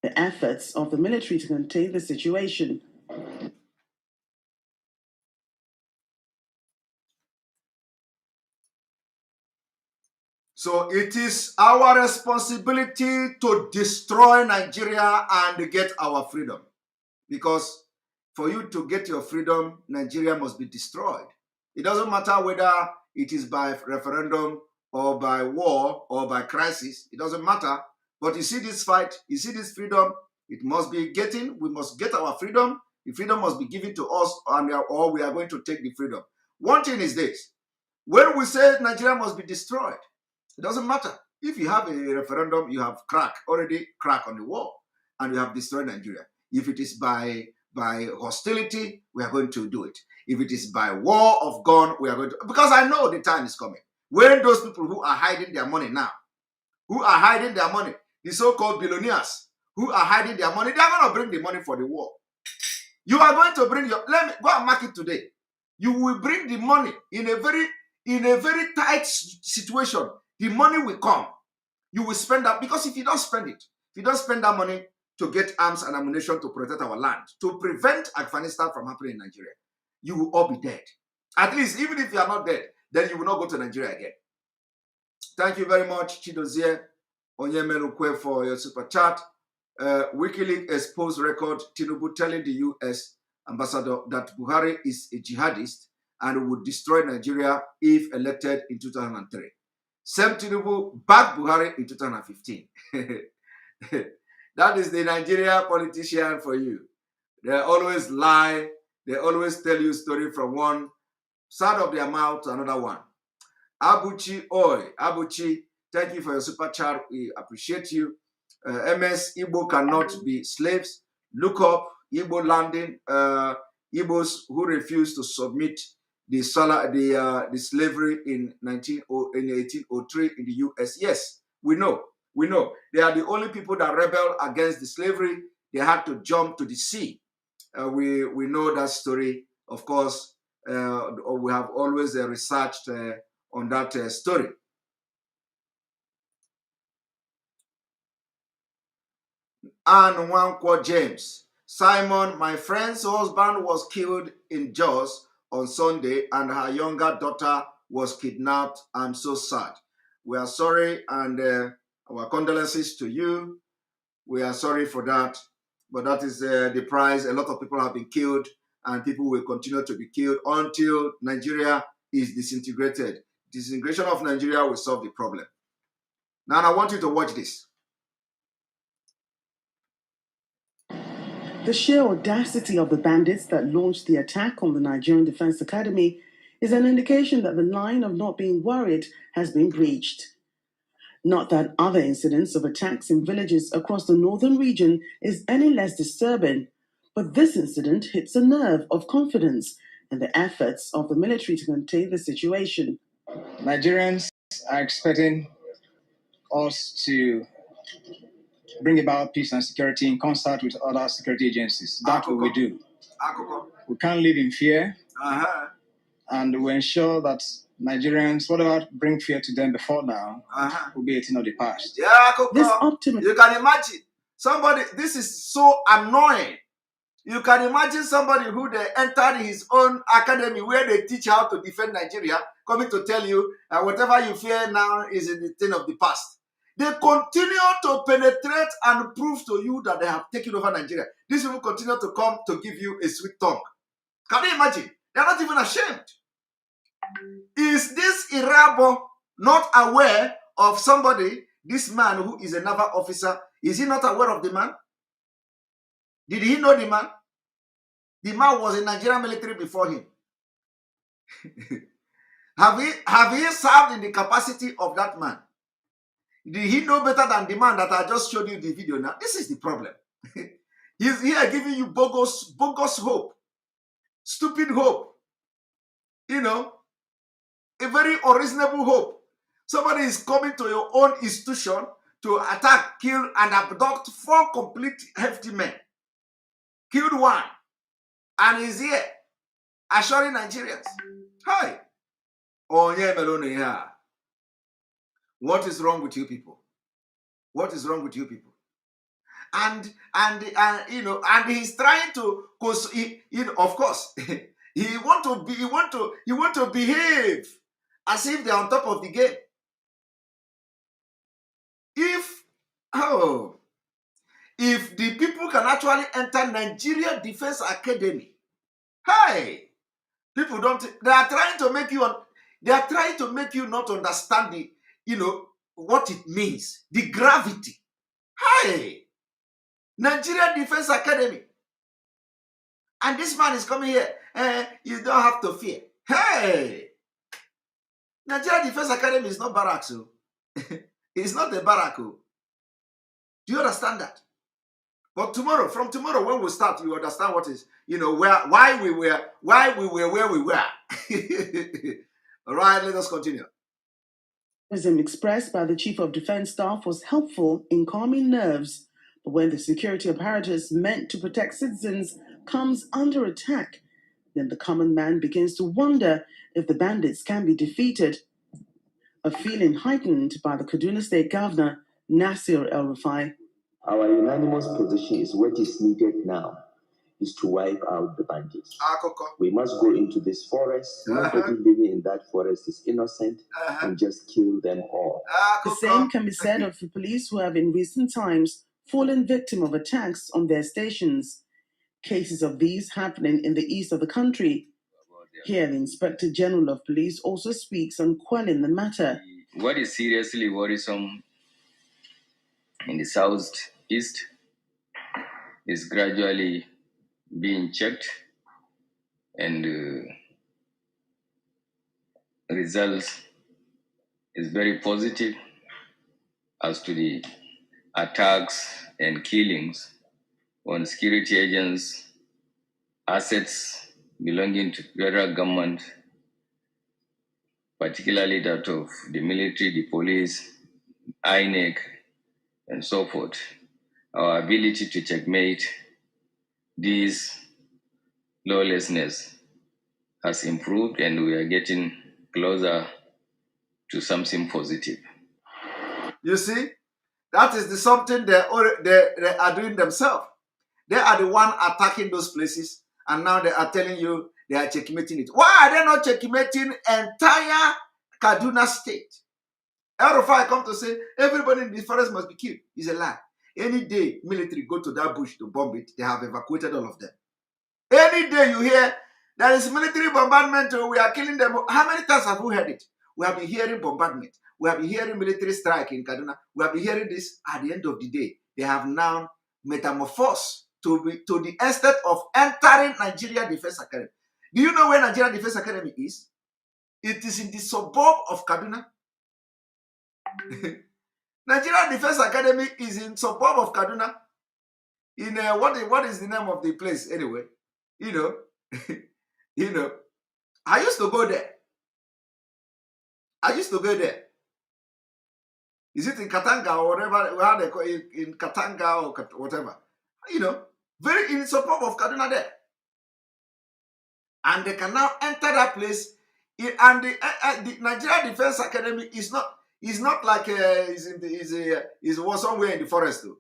The efforts of the military to contain the situation. So it is our responsibility to destroy Nigeria and get our freedom. Because for you to get your freedom, Nigeria must be destroyed. It doesn't matter whether it is by referendum or by war or by crisis. It doesn't matter. But you see this fight, you see this freedom, it must be getting, we must get our freedom. The freedom must be given to us, or we are going to take the freedom. One thing is this: when we say Nigeria must be destroyed, it doesn't matter. If you have a referendum, you have already crack on the wall, and you have destroyed Nigeria. If it is by hostility, we are going to do it. If it is by war of gun, we are going to, because I know the time is coming when those people who are hiding their money now, the so-called billionaires who are hiding their money, they are going to bring the money for the war. You are going to bring your, let me go and mark it today. You will bring the money in a very tight situation. The money will come. You will spend that, because if you don't spend it, if you don't spend that money to get arms and ammunition to protect our land, to prevent Afghanistan from happening in Nigeria, you will all be dead. At least, even if you are not dead, then you will not go to Nigeria again. Thank you very much, Chidozie Onyemelukwe, for your super chat. WikiLeaks exposed record Tinubu telling the U.S. ambassador that Buhari is a jihadist and would destroy Nigeria if elected in 2003. Same Tinubu backed Buhari in 2015. That is the Nigeria politician for you. They always lie. They always tell you story from one side of their mouth to another one. Abuchi Oi, Abuchi, thank you for your super chat. We appreciate you. MS Igbo cannot be slaves. Look up Igbo landing. Igbos who refused to submit the slavery in 1803 in the U.S. Yes, we know. They are the only people that rebelled against the slavery. They had to jump to the sea. We know that story. Of course, we have always researched on that story. And Nwankwo James. Simon, my friend's husband was killed in Jos on Sunday, and her younger daughter was kidnapped. I'm so sad. We are sorry, and our condolences to you. We are sorry for that, but that is the price. A lot of people have been killed, and people will continue to be killed until Nigeria is disintegrated. Disintegration of Nigeria will solve the problem. Now, I want you to watch this. The sheer audacity of the bandits that launched the attack on the Nigerian Defense Academy is an indication that the line of not being worried has been breached. Not that other incidents of attacks in villages across the northern region is any less disturbing, but this incident hits a nerve of confidence in the efforts of the military to contain the situation. Nigerians are expecting us to bring about peace and security in concert with other security agencies. That's what we do. We can't live in fear. and we ensure that Nigerians, whatever bring fear to them before now, will be a thing of the past. Yeah, This optimism. You can imagine somebody. This is so annoying. You can imagine somebody who they entered his own academy where they teach how to defend Nigeria, coming to tell you whatever you fear now is in the thing of the past. They continue to penetrate and prove to you that they have taken over Nigeria. These people continue to come to give you a sweet tongue. Can you imagine? They're not even ashamed. Is this Irabo not aware of somebody, this man who is a naval officer? Is he not aware of the man? Did he know the man? The man was in Nigerian military before him. Have he served in the capacity of that man? Did he know better than the man that I just showed you the video now? This is the problem. He's here giving you bogus hope. Stupid hope. You know, a very unreasonable hope. Somebody is coming to your own institution to attack, kill, and abduct 4 complete hefty men. Killed 1. And he's here assuring Nigerians. Hi. Oh, yeah, Melone, yeah. What is wrong with you people? What is wrong with you people? And you know, and he's trying to, cause of course, he want to behave as if they're on top of the game. If the people can actually enter Nigeria Defense Academy, hey, people don't. They are trying to make you not understand the, you know, what it means, the gravity. Hey, Nigeria Defense Academy, and this man is coming here. You don't have to fear. Hey, Nigeria Defense Academy is not barracks. So. It's not a barrack. Do you understand that? But from tomorrow when we start, you understand what is, you know, why we were where we were. All right, let us continue. Expressed by the Chief of Defense Staff was helpful in calming nerves, but when the security apparatus meant to protect citizens comes under attack, then the common man begins to wonder if the bandits can be defeated. A feeling heightened by the Kaduna State Governor, Nasir El-Rufai. Our unanimous position is what is needed now is to wipe out the bandits. We must go into this forest. Nobody living in that forest is innocent, and just kill them all. The same can be said of the police who have in recent times fallen victim of attacks on their stations. Cases of these happening in the east of the country. Here, the Inspector General of Police also speaks on quelling the matter. What is seriously worrisome in the southeast is gradually being checked, and results is very positive as to the attacks and killings on security agents, assets belonging to federal government, particularly that of the military, the police, INEC, and so forth. Our ability to checkmate this lawlessness has improved, and we are getting closer to something positive. You see, that is the something they are doing themselves. They are the one attacking those places, and now they are telling you they are checkmating it. Why are they not checkmating entire Kaduna State? El-Rufai come to say everybody in the forest must be killed. It's a lie. Any day military go to that bush to bomb it, they have evacuated all of them. Any day you hear there is military bombardment, we are killing them. How many times have we heard it? We have been hearing bombardment. We have been hearing military strike in Kaduna. We have been hearing this. At the end of the day, they have now metamorphosed to the extent of entering Nigeria Defense Academy. Do you know where Nigeria Defense Academy is? It is in the suburb of Kaduna. Nigeria Defense Academy is in suburb of Kaduna. In what is the name of the place anyway? You know, I used to go there. Is it in Katanga or whatever? How they call it, in Katanga or whatever? You know, very in support of Kaduna there. And they can now enter that place. And the Nigeria Defense Academy is not like is was somewhere in the forest though.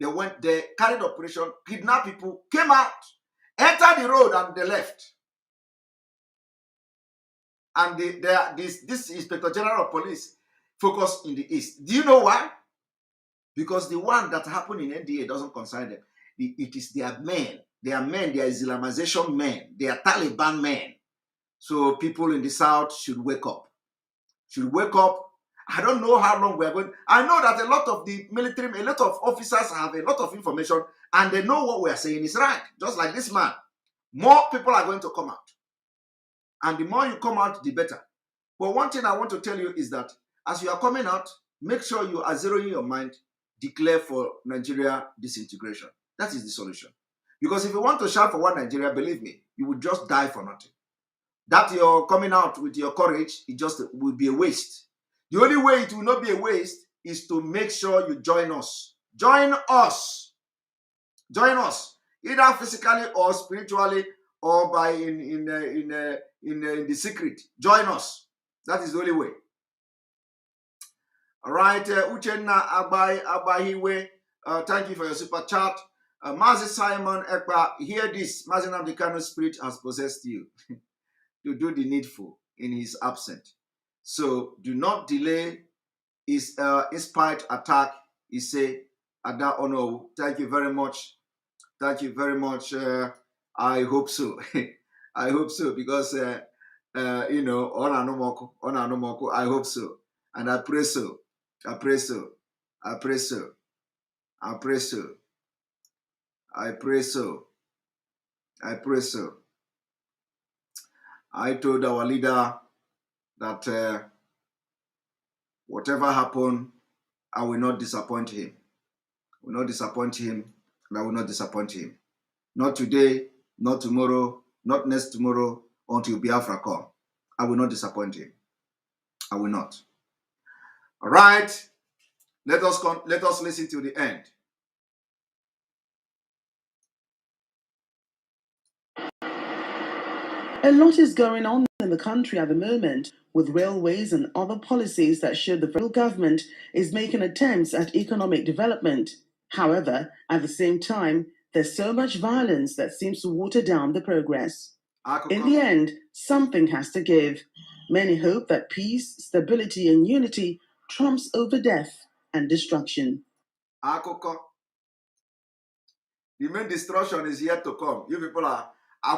They went there, carried operation, kidnapped people, came out, entered the road, and they left. And this Inspector General of Police focused in the east. Do you know why? Because the one that happened in NDA doesn't concern them. It is their men. They are men. They are Islamization men. They are Taliban men. So people in the south should wake up. Should wake up. I don't know how long we are going. I know that a lot of the military, a lot of officers have a lot of information and they know what we are saying is right. Just like this man. More people are going to come out. And the more you come out, the better. But one thing I want to tell you is that as you are coming out, make sure you are zeroing your mind, declare for Nigeria disintegration. That is the solution. Because if you want to shout for one Nigeria, believe me, you will just die for nothing. That you're coming out with your courage, it just will be a waste. The only way it will not be a waste is to make sure you join us. Join us. Join us, either physically or spiritually or by in the secret. Join us. That is the only way. All right, Uchenna Abahiwe, thank you for your super chat. Mazi Simon Ekpa, hear this. Mazi Nnamdi Kanu's spirit has possessed you to do the needful in his absence. So do not delay his inspired attack. He say, Ada Ono, thank you very much. Thank you very much. I hope so. I hope so because, you know, I hope so. And I pray so. I pray so. I pray so. I pray so. I pray so. I pray so. I told our leader that whatever happened, I will not disappoint him. I will not disappoint him, and I will not disappoint him. Not today, not tomorrow, not next tomorrow, until Biafra come. I will not disappoint him. I will not. All right. Let us listen to the end. A lot is going on in the country at the moment, with railways and other policies that show the federal government is making attempts at economic development. However, at the same time, there's so much violence that seems to water down the progress. In the end, something has to give. Many hope that peace, stability, and unity trumps over death and destruction. The main destruction is yet to come. You people are we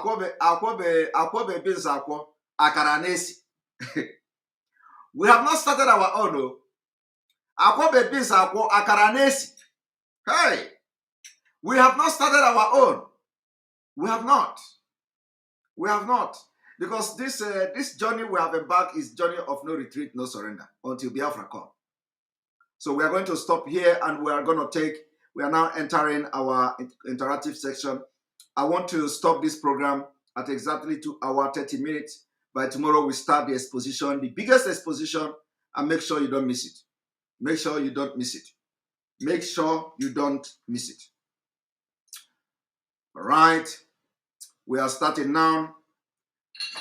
have not started our own. Hey, we have not started our own. We have not. We have not. Because this journey we have embarked is journey of no retreat, no surrender until Biafra come. So we are going to stop here and we are now entering our interactive section. I want to stop this program at exactly 2 hours, 30 minutes. By tomorrow, we start the exposition, the biggest exposition, and make sure you don't miss it. Make sure you don't miss it. Make sure you don't miss it. All right. We are starting now.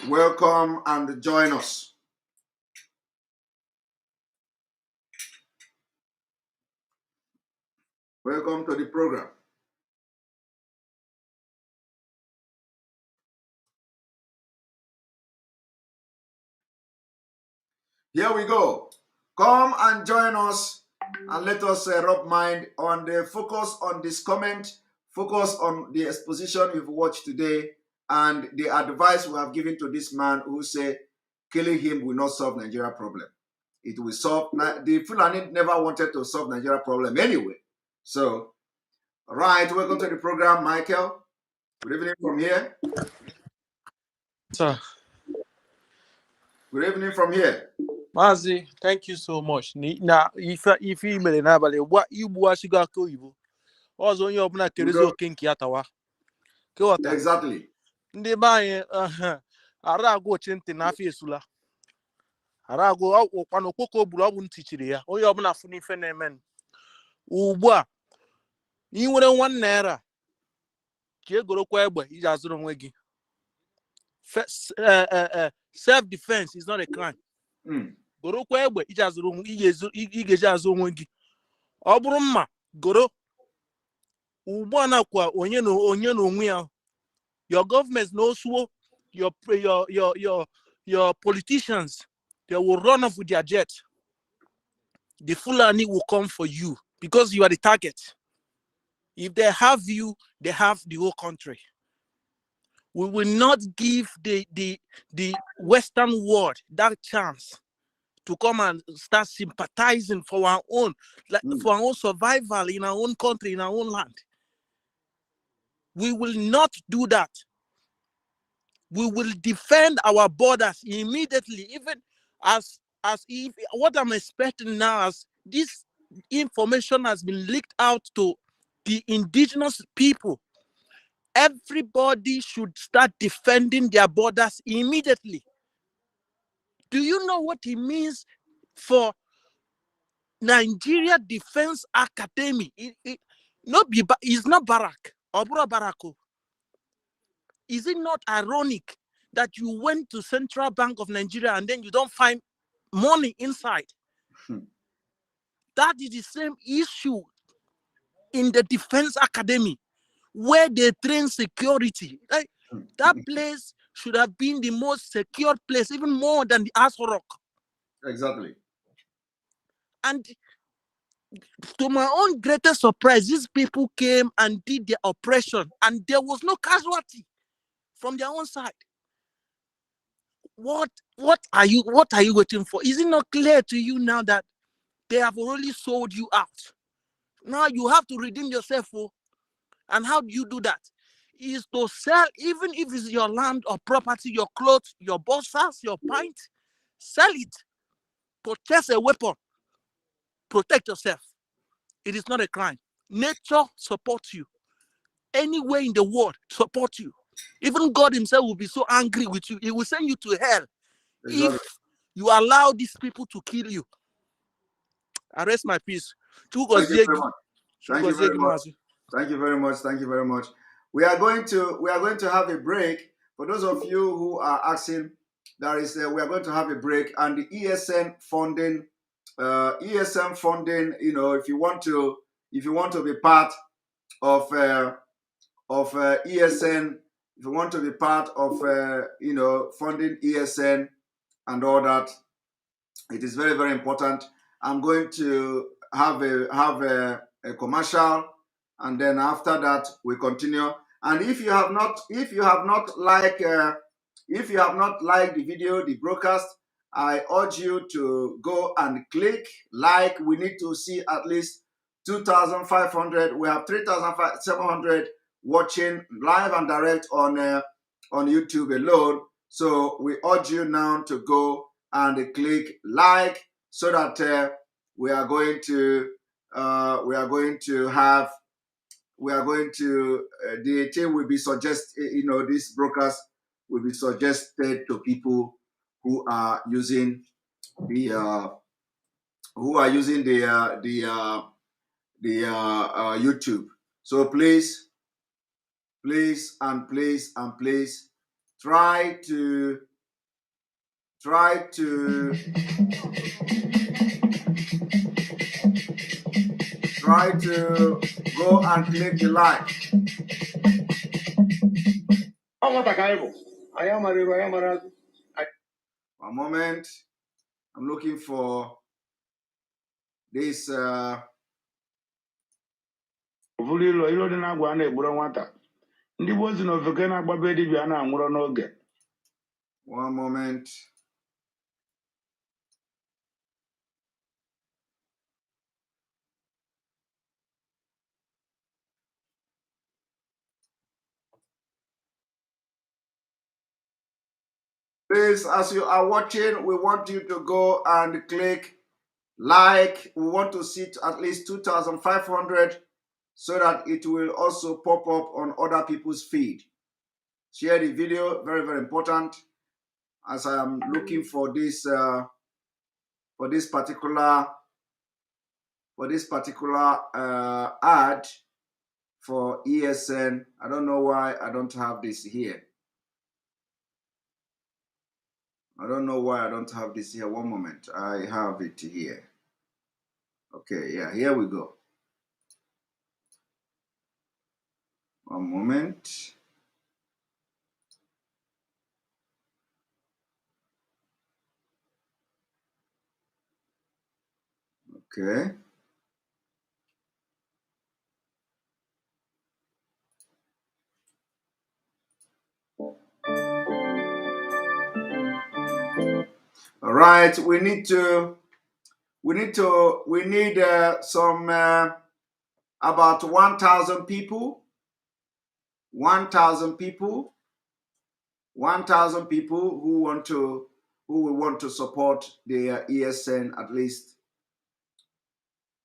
Welcome and join us. Welcome to the program. Here we go. Come and join us and let us rub mind on the focus on this comment, focus on the exposition you've watched today, and the advice we have given to this man who say killing him will not solve Nigeria problem. It will solve. The Fulani never wanted to solve Nigeria problem anyway. So, all right, welcome to the program, Michael. Good evening from here. Sir. Good evening from here. Mazi, thank you so much. Now, if you email anybody, what you was you got to you? Also, you open a kerezo kinky atawa. Exactly. Ndị banye arago chente na afọ esula. Arago ọkwanụ okpoko oburu ọbụ ntị chiri ya. Onye ọbụla afụ n'ife na-eme. Ugbu a, ị nwere $1 ka egorokwa egbe iji azụrụ onwe gị. Self-defense is not a crime. Goro kwa egbe iji azụrụ igeji azụ onwe gị. Ọ bụrụ mma goro ugbu a nakwa onye na onwe ya. Your government knows your politicians, they will run off with their jet. The Fulani will come for you because you are the target. If they have you, they have the whole country. We will not give the Western world that chance to come and start sympathizing for our own, for our own survival in our own country, in our own land. We will not do that. We will defend our borders immediately, even as if what I'm expecting now, as this information has been leaked out to the indigenous people, everybody should start defending their borders immediately. Do you know what it means for Nigeria Defense Academy? It's not Barack or Barako. Is it not ironic that you went to Central Bank of Nigeria and then you don't find money inside? That is the same issue in the Defense Academy, where they train security. Like, that place should have been the most secure place, even more than the Aso Rock. Exactly. And to my own greatest surprise, these people came and did their operation, and there was no casualty from their own side. What are you waiting for? Is it not clear to you now that they have already sold you out? Now you have to redeem yourself. And how do you do that? Is to sell, even if it's your land or property, your clothes, your boxers, your pint, sell it. Purchase a weapon. Protect yourself. It is not a crime. Nature supports you. Anywhere in the world support you. Even God himself will be so angry with you. He will send you to hell if you allow these people to kill you. I rest my peace. Thank you very much. Thank you very much. Thank you very much. Thank you very much. We are going to have a break. For those of you who are asking, we are going to have a break, and the ESN funding, you know, if you want to be part of ESN, if you want to be part of you know, funding ESN and all that, it is very, very important. I'm going to have a commercial, and then after that we continue. And if you have not liked the video, the broadcast, I urge you to go and click like. We need to see at least 2,500. We have 3,700 watching live and direct on YouTube alone. So we urge you now to go and click like, so that the thing will be suggested, you know, this broadcast will be suggested to people who are using the YouTube. So please try to go and click the like. One moment. I'm looking for this. One moment. Please, as you are watching, we want you to go and click like. We want to see at least 2,500, so that it will also pop up on other people's feed. Share the video, very, very important, as I am looking for this particular ad for ESN. I don't know why I don't have this here. I don't know why I don't have this here. One moment. I have it here. Okay, yeah, here we go. One moment. Okay. All right, we need some about 1,000 people. 1,000 people. 1,000 people who will want to support the ESN at least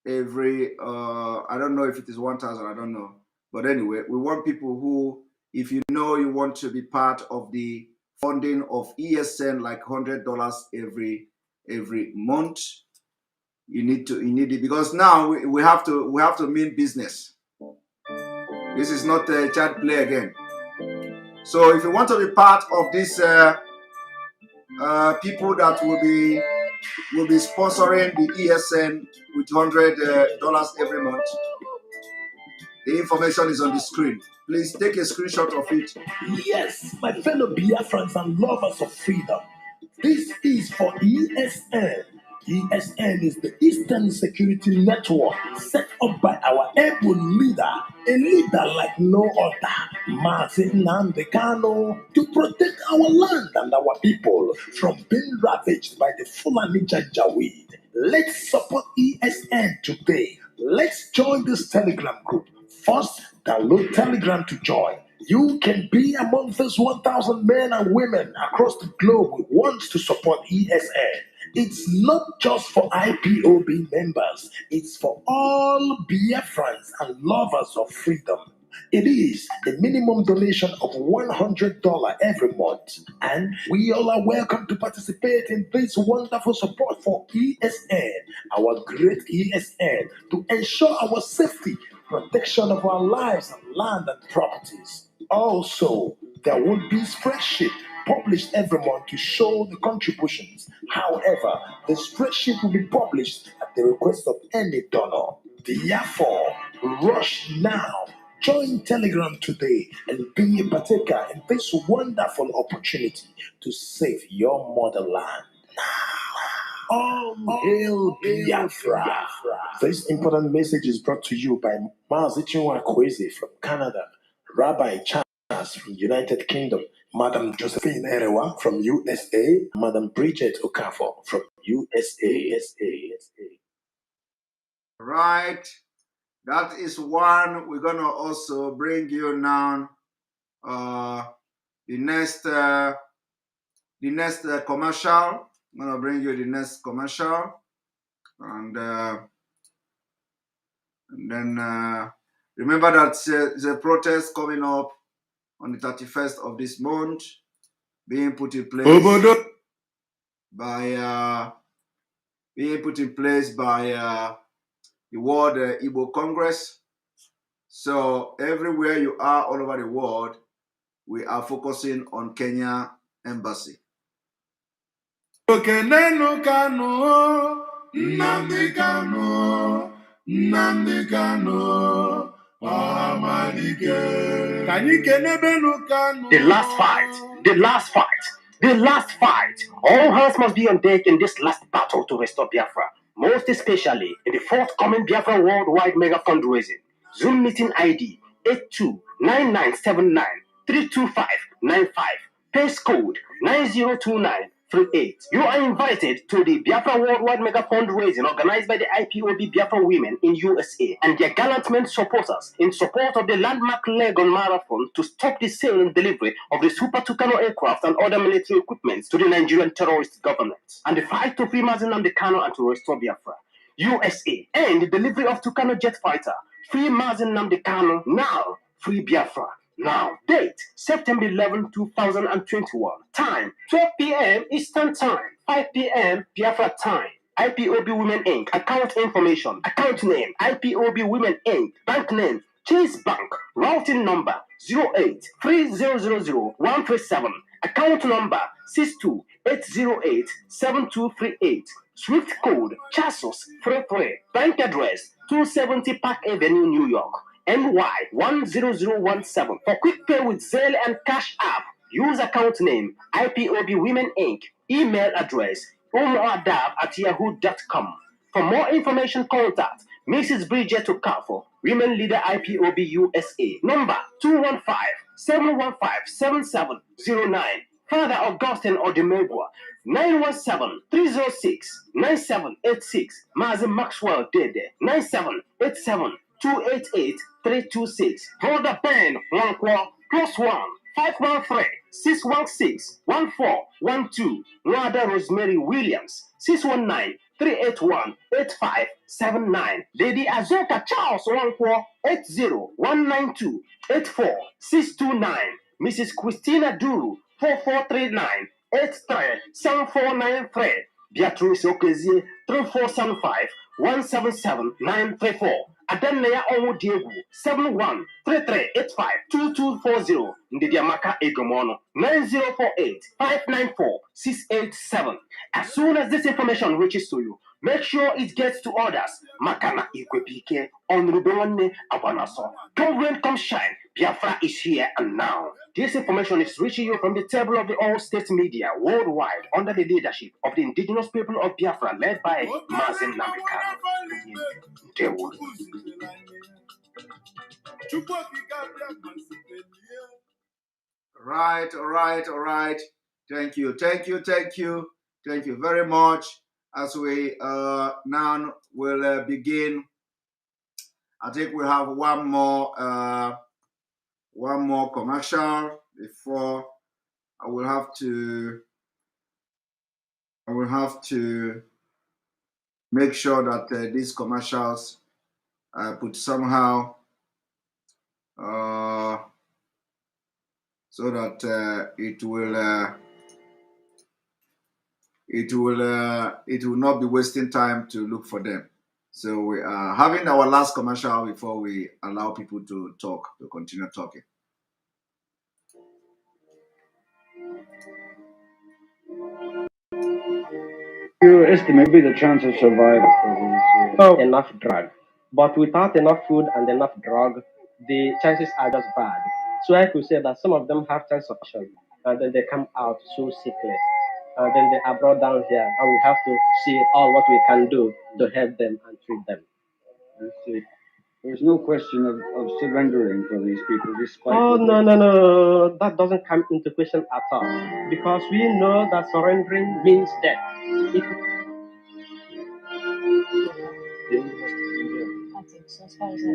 every I don't know if it is 1,000, I don't know. But anyway, we want people who, if you know you want to be part of the funding of ESN, like $100 every month, you need it, because now we have to mean business. This is not a child play again. So if you want to be part of this people that will be sponsoring the ESN with $100 every month, the information is on the screen. Please take a screenshot of it. Yes, my fellow Biafrans and lovers of freedom, this is for ESN. ESN is the Eastern Security Network set up by our able leader, a leader like no other, Mazi Nnamdi Kanu, to protect our land and our people from being ravaged by the Fulani Janjaweed. Let's support ESN today. Let's join this Telegram group. First, download Telegram to join. You can be among those 1,000 men and women across the globe who wants to support ESN. It's not just for IPOB members, it's for all Biafrans and lovers of freedom. It is a minimum donation of $100 every month, and we all are welcome to participate in this wonderful support for ESN, our great ESN, to ensure our safety, protection of our lives and land and properties. Also, there will be spreadsheet published every month to show the contributions. However, the spreadsheet will be published at the request of any donor. Therefore, rush now. Join Telegram today and be a partaker in this wonderful opportunity to save your motherland. All hail Biafra. This important message is brought to you by Mazi Nnamdi from Canada, Rabbi Charles from United Kingdom, Madam Josephine Erewa from USA, Madam Bridget Okafor from USA. Right. That is one. We're gonna also bring you now the next commercial. I'm gonna bring you the next commercial, and then remember that there's a protest coming up on the 31st of this month, being put in place by the World Igbo Congress. So everywhere you are all over the world, we are focusing on Kenya Embassy. Nnamdi Kanu, Nnamdi Kanu, The last fight, the last fight, the last fight. All hands must be on deck in this last battle to restore Biafra, most especially in the forthcoming Biafra Worldwide Mega Fundraising. Zoom meeting ID 829979 Pace code 902938. You are invited to the Biafra Worldwide Mega Fundraising organized by the IPOB Biafra women in USA and their gallant men supporters in support of the landmark Legon Marathon to stop the sale and delivery of the Super Tucano aircraft and other military equipment to the Nigerian terrorist government, and the fight to free Mazi Nnamdi Kanu and to restore Biafra. USA and the delivery of Tucano jet fighter. Free Mazi Nnamdi Kanu now. Free Biafra now. Date September 11, 2021. Time 12 p.m. Eastern Time, 5 p.m. Biafra time. IPOB Women Inc. Account information. Account name IPOB Women Inc. Bank name Chase Bank. Routing number 0830000137. Account number 808-7238. Swift code CHASOS 33. Bank address 270 Park Avenue, New York. NY 10017. For quick pay with Zelle and Cash App, use account name IPOB Women Inc. Email address umoadab@yahoo.com. For more information, contact Mrs. Bridget Okafor, Women Leader IPOB USA. Number 215-715-7709. Father Augustine Odimegwa, 917-306-9786. Mazi Maxwell Dede, 9787-288-326. Brother Ben Wankwa, +1 513-616-1412. Nwada Rosemary Williams, 619-381-8579. Lady Azoka Charles Wankwa, 80-192-84629. Mrs. Christina Duru, 4439-837493. Beatrice Okezie, 3475-177934. Adanaya Onwudiegu, 71-3385-2240. Ndidiamaka Egomono, 9048-594-687. As soon as this information reaches to you, make sure it gets to others. Makana Ikwepike, Onrubone Abanaso. Come rain, come shine. Biafra is here and now. This information is reaching you from the table of the all-state media worldwide under the leadership of the indigenous people of Biafra, led by Mazi Nnamdi Kanu. Right, all right. Thank you very much. As we now will begin, I think we have one more commercial before I will have to make sure that these commercials put somehow so that it will not be wasting time to look for them. So we are having our last commercial before we allow people to continue talking. You estimate the chance of survival is enough drug. But without enough food and enough drug, the chances are just bad. So I could say that some of them have chance of action, and then they come out so sickly. And then they are brought down here, and we have to see all what we can do to help them and treat them. There's no question of surrendering for these people, despite. Oh, no. That doesn't come into question at all. Because we know that surrendering means death. I think so, as far as I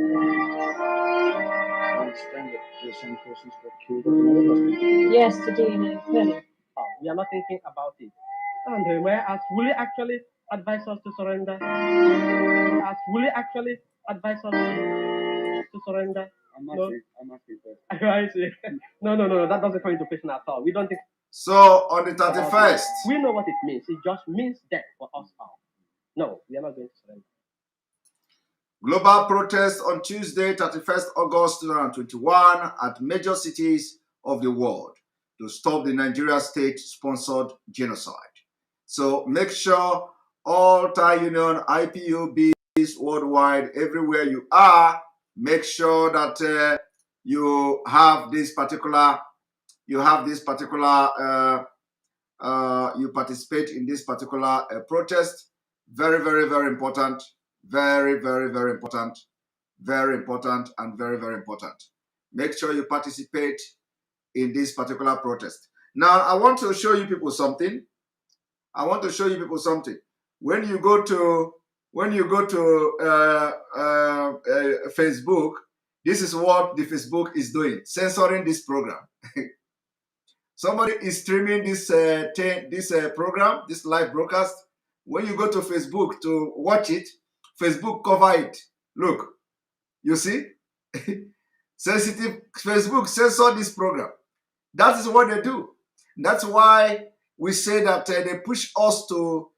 understand that some persons got killed at another hospital. Yes, today in Ukraine. Oh, we are not thinking about it. And will you actually advise us to surrender? Will you actually advise us to surrender? I'm asking that. I see. No, that doesn't come into question at all. We don't think. So on the 31st, we know what it means. It just means death for us all. No, we are not going to surrender. Global protest on Tuesday, 31st August 2021 at major cities of the world to stop the Nigeria state-sponsored genocide. So make sure all Thai Union, IPOBs worldwide, everywhere you are, make sure that you participate in this particular protest. Very, very, very important. Very, very, very important. Very important and very, very important. Make sure you participate in this particular protest. Now, I want to show you people something. When you go to Facebook, this is what the Facebook is doing, censoring this program. Somebody is streaming this program, this live broadcast. When you go to Facebook to watch it, Facebook cover it. Look, you see? Sensitive Facebook censor this program. That is what they do. That's why we say that they push us to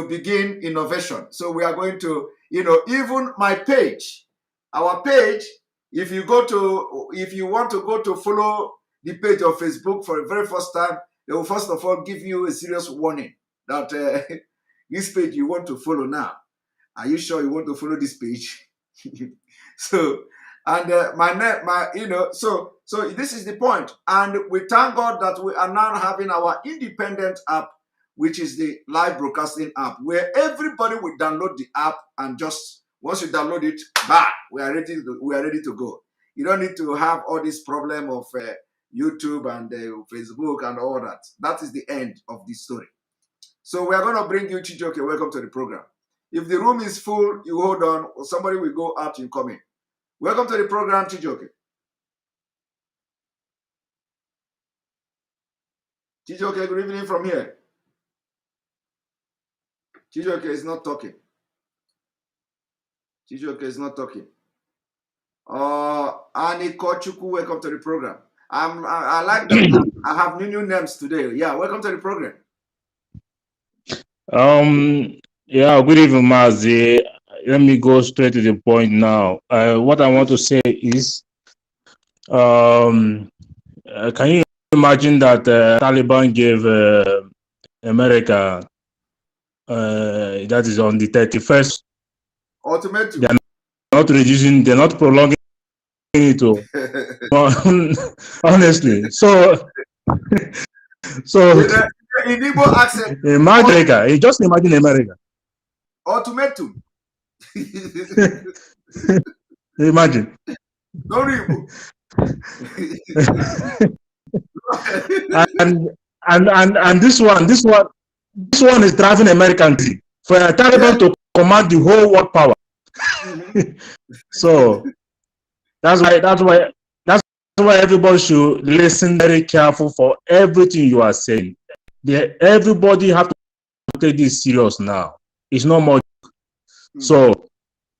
begin innovation. So we are going to, even my page, our page, if you want to go to follow the page of Facebook for the very first time, they will first of all give you a serious warning that this page you want to follow now. Are you sure you want to follow this page? So, and so this is the point. And we thank God that we are now having our independent app, which is the live broadcasting app, where everybody will download the app and just once you download it, we are ready to go. You don't need to have all this problem of YouTube and Facebook and all that. That is the end of this story. So we are going to bring you Chijoke. Welcome to the program. If the room is full, you hold on, or somebody will go out and come in. Welcome to the program, Chijoke. Chijoke, good evening from here. Chijoke is not talking. Chijoke is not talking. Ani Kochuku, welcome to the program. I like that. I have new names today. Yeah, welcome to the program. Yeah, good evening, Mazi. Let me go straight to the point now. What I want to say is, can you imagine that Taliban gave America, that is on the 31st, ultimatum. They're not reducing, they're not prolonging it. Honestly, so in Igbo accent, America, just imagine America. Ultimatum. Imagine. and this one is driving American for a Taliban to command the whole world power. So that's why everybody should listen very careful for everything you are saying. Everybody have to take this serious now. It's no more. So,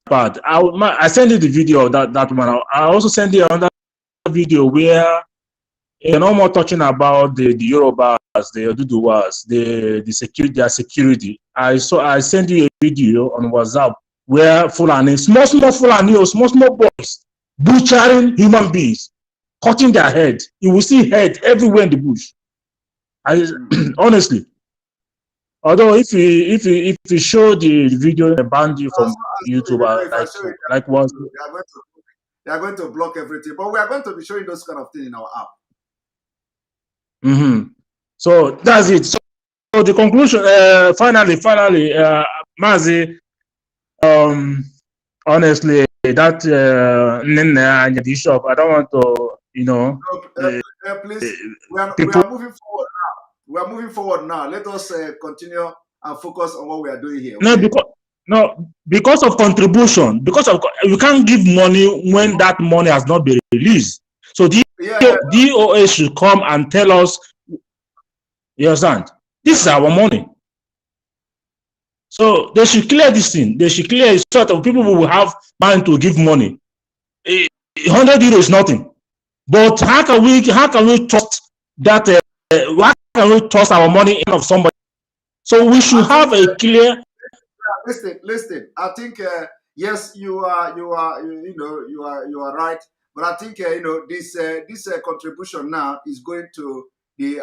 but I sent you the video of that one. I also sent you another video where you're no more talking about the Yorubas, the Oduduwas, the security, their security. I sent you a video on WhatsApp where Fulani, small Fulani, small boys, butchering human beings, cutting their head. You will see head everywhere in the bush. Honestly, although if you show the video and ban you from YouTube, like once, they are going to block everything. But we are going to be showing those kind of things in our app. So that's it. So the conclusion, finally, Mazi, honestly, that the shop, I don't want to, please, we are moving forward now. We are moving forward now. Let us continue and focus on what we are doing here. Okay? Because of contribution, you can't give money when that money has not been released. So the DOA should come and tell us. You understand? This is our money. So they should clear this thing. They should clear it so that people who will have money to give money. 100 euros is nothing. But how can we trust that? How can we trust our money in of somebody? So we should have a clear. Listen. I think yes, you are right. But I think this contribution now is going to the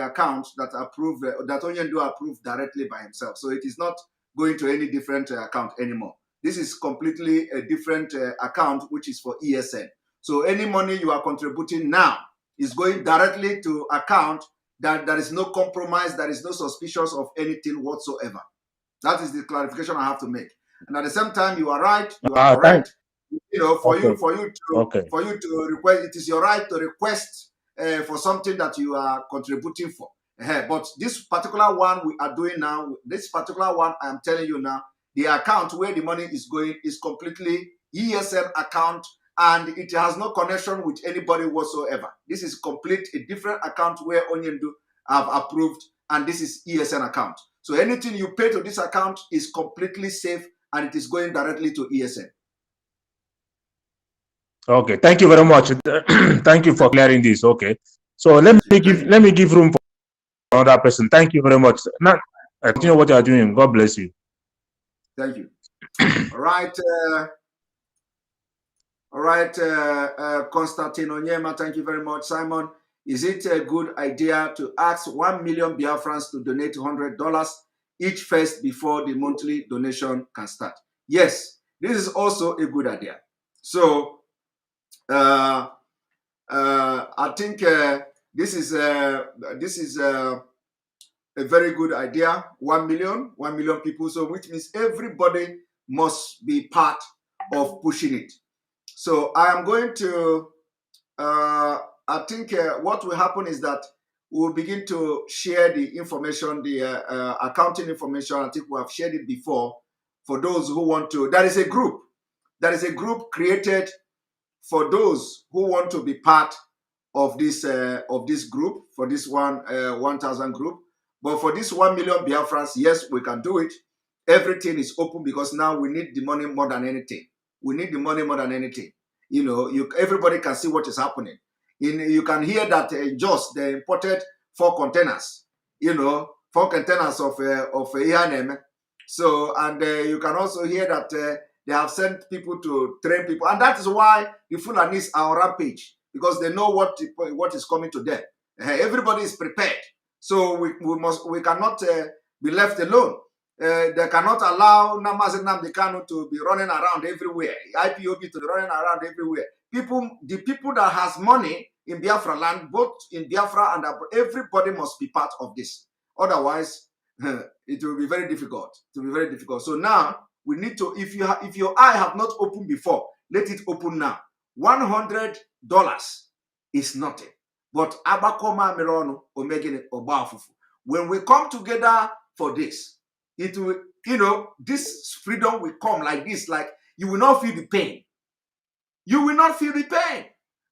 account that Onyendu approved directly by himself. So it is not going to any different account anymore. This is completely a different account, which is for ESN. So any money you are contributing now is going directly to account that there is no compromise, there is no suspicion of anything whatsoever. That is the clarification I have to make. And at the same time, you are right. You are correct. For you to request, it is your right to request for something that you are contributing for. But this particular one we are doing now, this particular one I am telling you now, the account where the money is going is completely ESN account, and it has no connection with anybody whatsoever. This is a different account where Onyendu have approved, and this is ESN account. So anything you pay to this account is completely safe, and it is going directly to ESN. Okay, thank you very much. Thank you for clearing this. Okay, so let me give room for another person. Thank you very much. Now, continue what you are doing. God bless you. Thank you. All right. Constantine Onyema, thank you very much. Simon, Is it a good idea to ask 1 million Biafrans to donate $100 each first before the monthly donation can start? Yes, this is also a good idea. So I think this is a very good idea. 1 million people. So which means everybody must be part of pushing it. So I am going to. I think what will happen is that we'll begin to share the information, the accounting information. I think we have shared it before. For those who want to, there is a group. There is a group created for those who want to be part of this group, for this 1,000 group. But for this 1 million Biafrans, yes, we can do it. Everything is open because now we need the money more than anything. We need the money more than anything. You know, everybody can see what is happening. You can hear that just they imported 4 containers. You know, 4 containers of ENM. So, and you can also hear that they have sent people to train people, and that is why the Fulanis are on rampage, because they know what is coming to them. Everybody is prepared, so we cannot be left alone. They cannot allow Mazi Nnamdi Kanu to be running around everywhere, IPOB to be running around everywhere. The people that has money in Biafra land, both in Biafra and abroad, everybody must be part of this. Otherwise, it will be very difficult. It will be very difficult. So now we need to, if your eye have not opened before, let it open now. $100 is nothing. But abakoma merono omegene obafufu. When we come together for this, it will, you know, this freedom will come like this. Like you will not feel the pain. You will not feel the pain.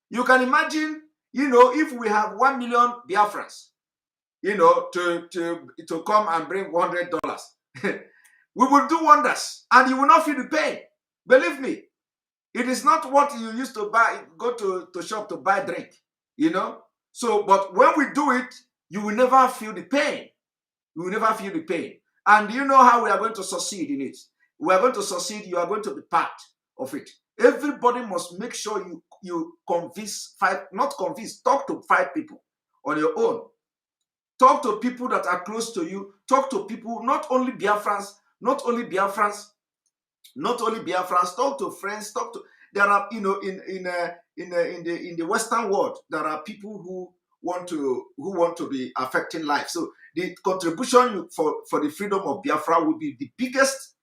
You can imagine, you know, if we have 1 million Biafrans, you know, to come and bring $100, we will do wonders, and you will not feel the pain. Believe me, it is not what you used to buy. Go to shop to buy drink, you know. So, but when we do it, you will never feel the pain. You will never feel the pain. And you know how we are going to succeed in it. We are going to succeed. You are going to be part of it. Everybody must make sure you convince 5, not convince, talk to 5 people on your own. Talk to people that are close to you. Talk to people, not only Biafrans, talk to friends, there are, you know, in the Western world, there are people who want to be affecting life. So the contribution for the freedom of Biafra will be the biggest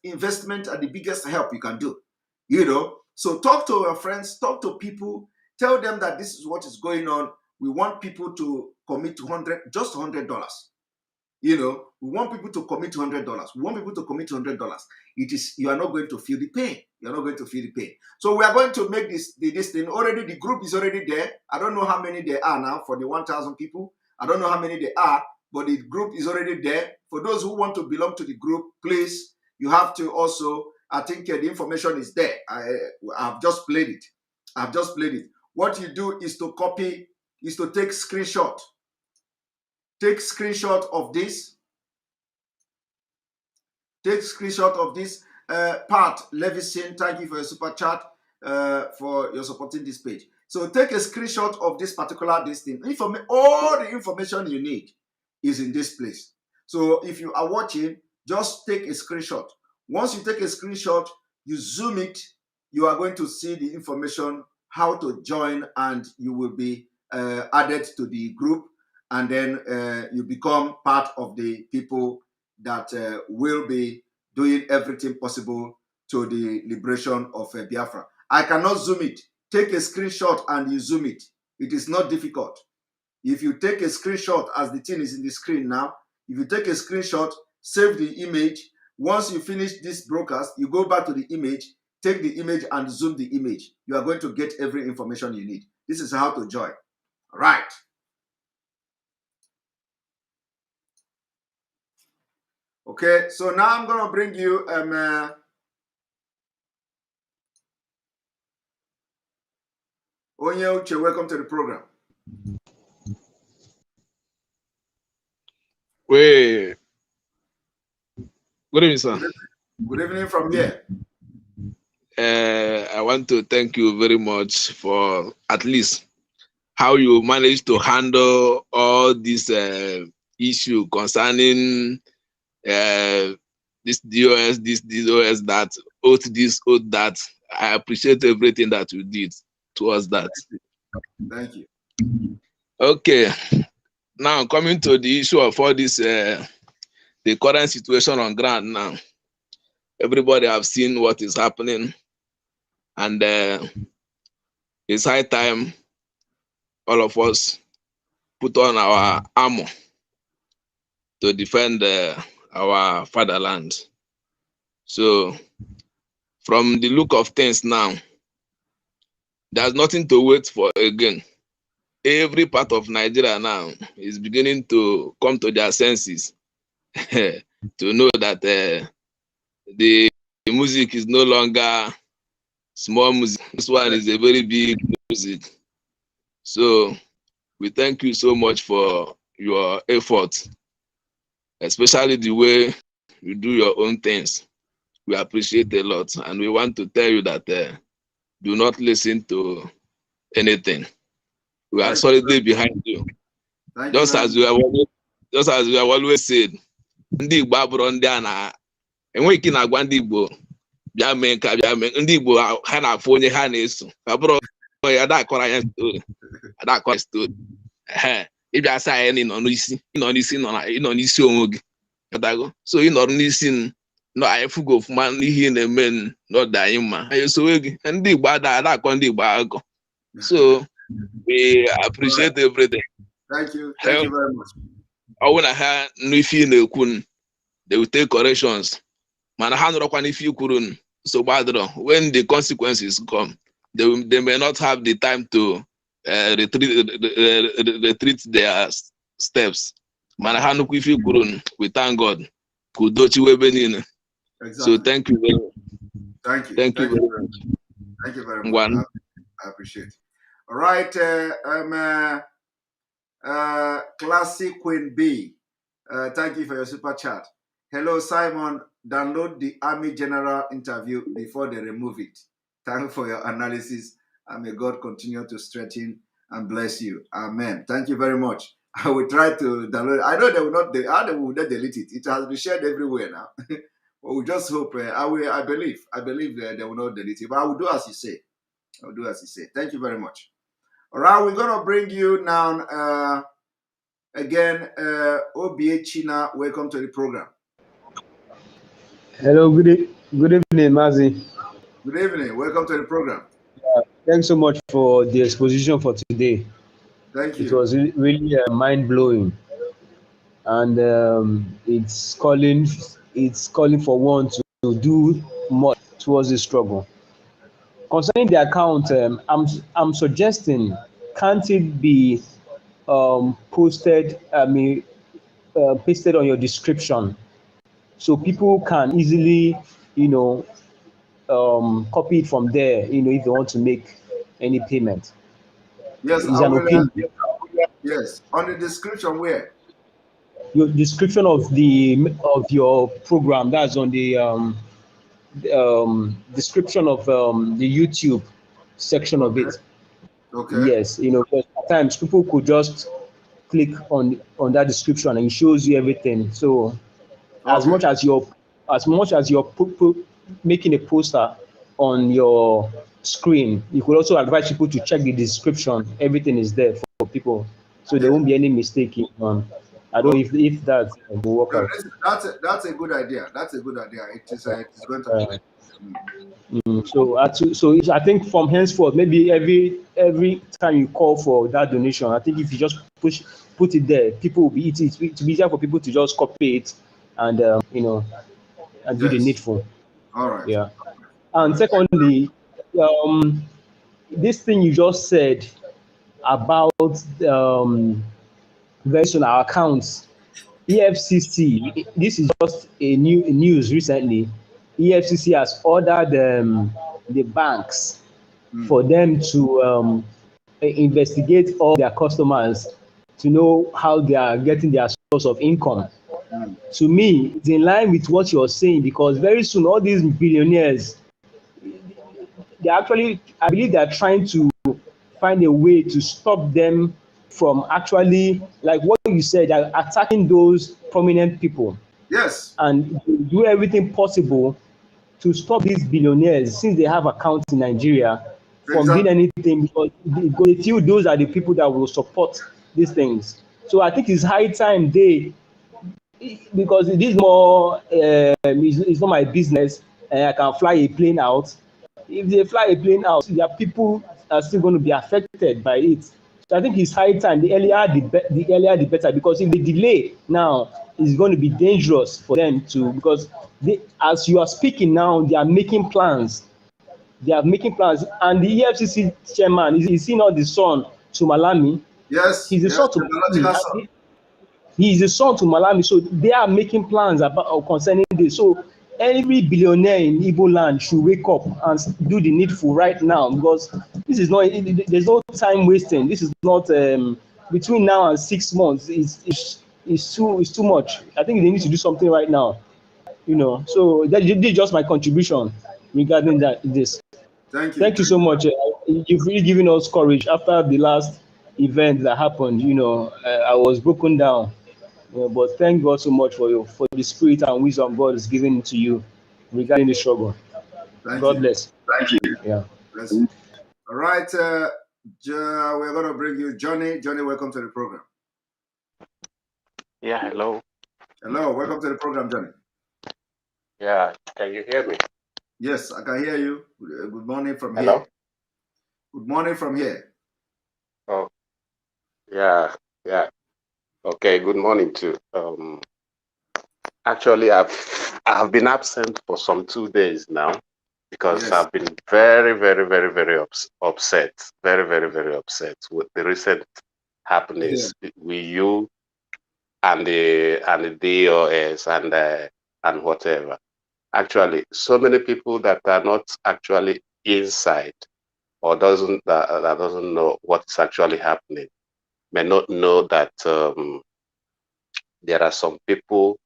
investment and the biggest help you can do. You know, so talk to your friends, talk to people, tell them that this is what is going on. We want people to commit to just $100. You know, we want people to commit to $100. We want people to commit to $100. You are not going to feel the pain. You are not going to feel the pain. So we are going to make this thing. Already the group is already there. I don't know how many there are now for the 1,000 people. I don't know how many there are, but the group is already there. For those who want to belong to the group, please, you have to also, I think the information is there. I've just played it. I've just played it. What you do is to copy, is to take screenshot. Take screenshot of this. Take screenshot of this part. Levison, thank you for your super chat, for your supporting this page. So take a screenshot of this particular thing. All the information you need is in this place. So if you are watching, just take a screenshot. Once you take a screenshot, you zoom it, you are going to see the information, how to join, and you will be added to the group. And then you become part of the people that will be doing everything possible to the liberation of Biafra. I cannot zoom it. Take a screenshot and you zoom it. It is not difficult. If you take a screenshot, as the thing is in the screen now, if you take a screenshot, save the image. Once you finish this broadcast, you go back to the image, take the image and zoom the image. You are going to get every information you need. This is how to join. All right. Okay, so now I'm going to bring you Onye Uche, welcome to the program. Wait. Good evening, sir. Good evening from here. I want to thank you very much for at least how you manage to handle all this issue concerning this DOS, this DOS, that, oath this, oath that. I appreciate everything that you did towards that. Thank you. Okay, now coming to the issue of all this, the current situation on ground now. Everybody have seen what is happening, and it's high time all of us put on our armor to defend our fatherland. So, from the look of things now, there's nothing to wait for again. Every part of Nigeria now is beginning to come to their senses to know that the music is no longer small music. This one is a very big music. So we thank you so much for your effort, especially the way you do your own things. We appreciate a lot, and we want to tell you that do not listen to anything. We are solidly behind you. Just as we have always said, ndị Igbo abụrụ ndị a enweghị ike na-agwa ndị Igbo bịa mee nka bịa mee, ndị Igbo ha na-afụ onye ha na-eso, abụrụ ya adakọrọ anya story ịbịa sị anyị na ịnọ n'isi onwe gị, so ịnọrọ n'isi nọ anyị fụgo ọfụma n'ihe ị na-eme n'ọdụ anyị mma, anyị esowe gị. Ndị Igbo adakọ ndị Igbo agụ. So we appreciate everything. Thank you very much. I want to hear n'ife na-ekwu, they will take corrections. Mana ha nọrọkwa n'ife ikwuru, so gbadoro, when the consequences come, they may not have the time to retreat their steps. Mana ha nukwu ife ikwuru, we thank God. Kudochi webe niile. So thank you very much. Thank you very much. Thank you very much. I appreciate it. All right, Classic Queen B. Thank you for your super chat. Hello, Simon. Download the Army General interview before they remove it. Thank you for your analysis, and may God continue to strengthen and bless you. Amen. Thank you very much. I will try to download it. I know they will not delete it. It has been shared everywhere now. But we just hope. I believe they will not delete it. But I will do as you say. I will do as you say. Thank you very much. All right, we're going to bring you now again, OBA China. Welcome to the program. Hello, good evening, Mazi. Good evening. Welcome to the program. Thanks so much for the exposition for today. Thank you. It was really mind-blowing, and it's calling for one to do more towards the struggle. Concerning the account, I'm suggesting, can't it be posted? Pasted on your description, so people can easily, copy it from there. If they want to make any payment. Yes, it's an opinion. Yes, on the description where? Your description of your program. That's on the description of the YouTube section of it. Okay. Yes, because at times people could just click on that description and it shows you everything. So as much as you're making a poster on your screen, you could also advise people to check the description. Everything is there for people, so there won't be any mistake. I don't know if that will work out. That's a good idea. That's a good idea. It's going to be. So I think from henceforth, maybe every time you call for that donation, I think if you just put it there, people will be it will be easier for people to just copy it and and do the needful. All right. Yeah. And secondly, this thing you just said about very soon our accounts, EFCC. This is just a news recently. EFCC has ordered the banks for them to investigate all their customers to know how they are getting their source of income. To me, it's in line with what you're saying, because very soon all these billionaires, I believe they're trying to find a way to stop them from actually, like what you said, attacking those prominent people. Yes. And do everything possible to stop these billionaires, since they have accounts in Nigeria, from doing anything, because they feel those are the people that will support these things. So I think it's high time because it is more, it's not my business, and I can fly a plane out. If they fly a plane out, their people are still going to be affected by it. So I think it's high time. The earlier the better, because if they delay now, it's going to be dangerous for them to, because as you are speaking now, they are making plans. They are making plans, and the EFCC chairman is he not the son to Malami? Yes. He's the son to Malami. He is the son to Malami, so they are making plans about concerning this. So every billionaire in Igbo land should wake up and do the needful right now, because this is not. There's no time wasting. This is not between now and 6 months. It's too much. I think they need to do something right now. So this is just my contribution regarding this. Thank you. Thank you so much. You've really given us courage after the last event that happened. I was broken down. But thank God so much for the spirit and wisdom God is giving to you regarding the struggle. God bless. Thank you. Yeah. Bless you. All right. We're going to bring you Johnny. Johnny, welcome to the program. Yeah, hello. Hello, welcome to the program, Johnny. Yeah, can you hear me? Yes, I can hear you. Good morning from Hello? here. Good morning from here. Oh, yeah. Okay, good morning too. Actually, I've been absent for some 2 days now because I've been very, very, very, very upset. Very, very, very upset with the recent happenings with you and the DOS and whatever. Actually, so many people that are not actually inside or that doesn't know what's actually happening may not know that there are some people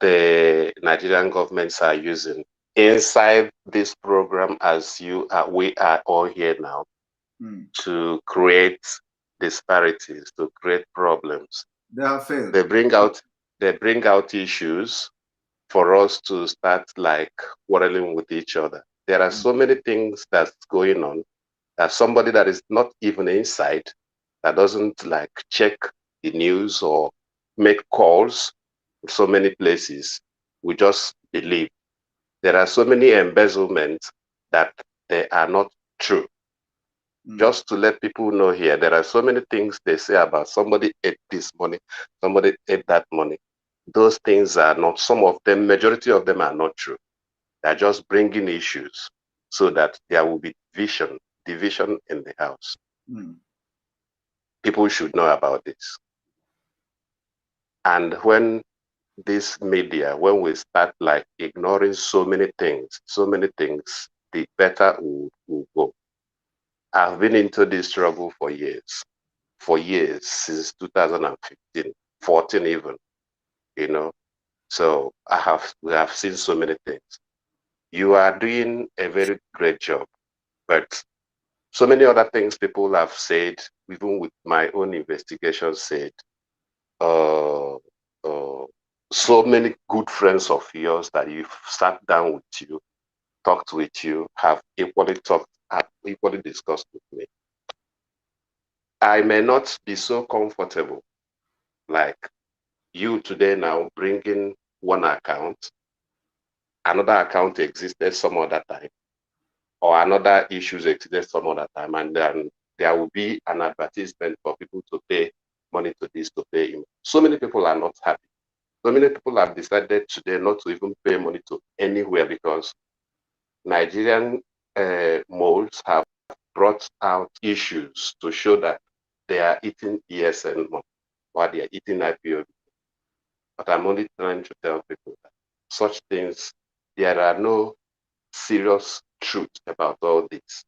the Nigerian governments are using inside this program, as we are all here now, to create disparities, to create problems. They have failed. They bring out issues for us to start like quarreling with each other. There are so many things that's going on that somebody that is not even inside, that doesn't like check the news or make calls in so many places, we just believe. There are so many embezzlements that they are not true. Just to let people know here, there are so many things they say about somebody ate this money, somebody ate that money. Those things are not, some of them, majority of them are not true. They're just bringing issues so that there will be division in the house. People should know about this. And when this media, when we start like ignoring so many things, the better we'll go. I've been into this struggle for years, since 2015, 14 even, So we have seen so many things. You are doing a very great job, but so many other things people have said, even with my own investigation said, so many good friends of yours that you've sat down with you, talked with you, have equally discussed with me. I may not be so comfortable like you today now bringing one account, another account existed some other time, or another issues existed some other time, and then there will be an advertisement for people to pay money to this, to pay him. So many people are not happy. So many people have decided today not to even pay money to anywhere because Nigerian malls have brought out issues to show that they are eating ESN money or they are eating IPOB. But I'm only trying to tell people that such things, there are no serious truth about all this.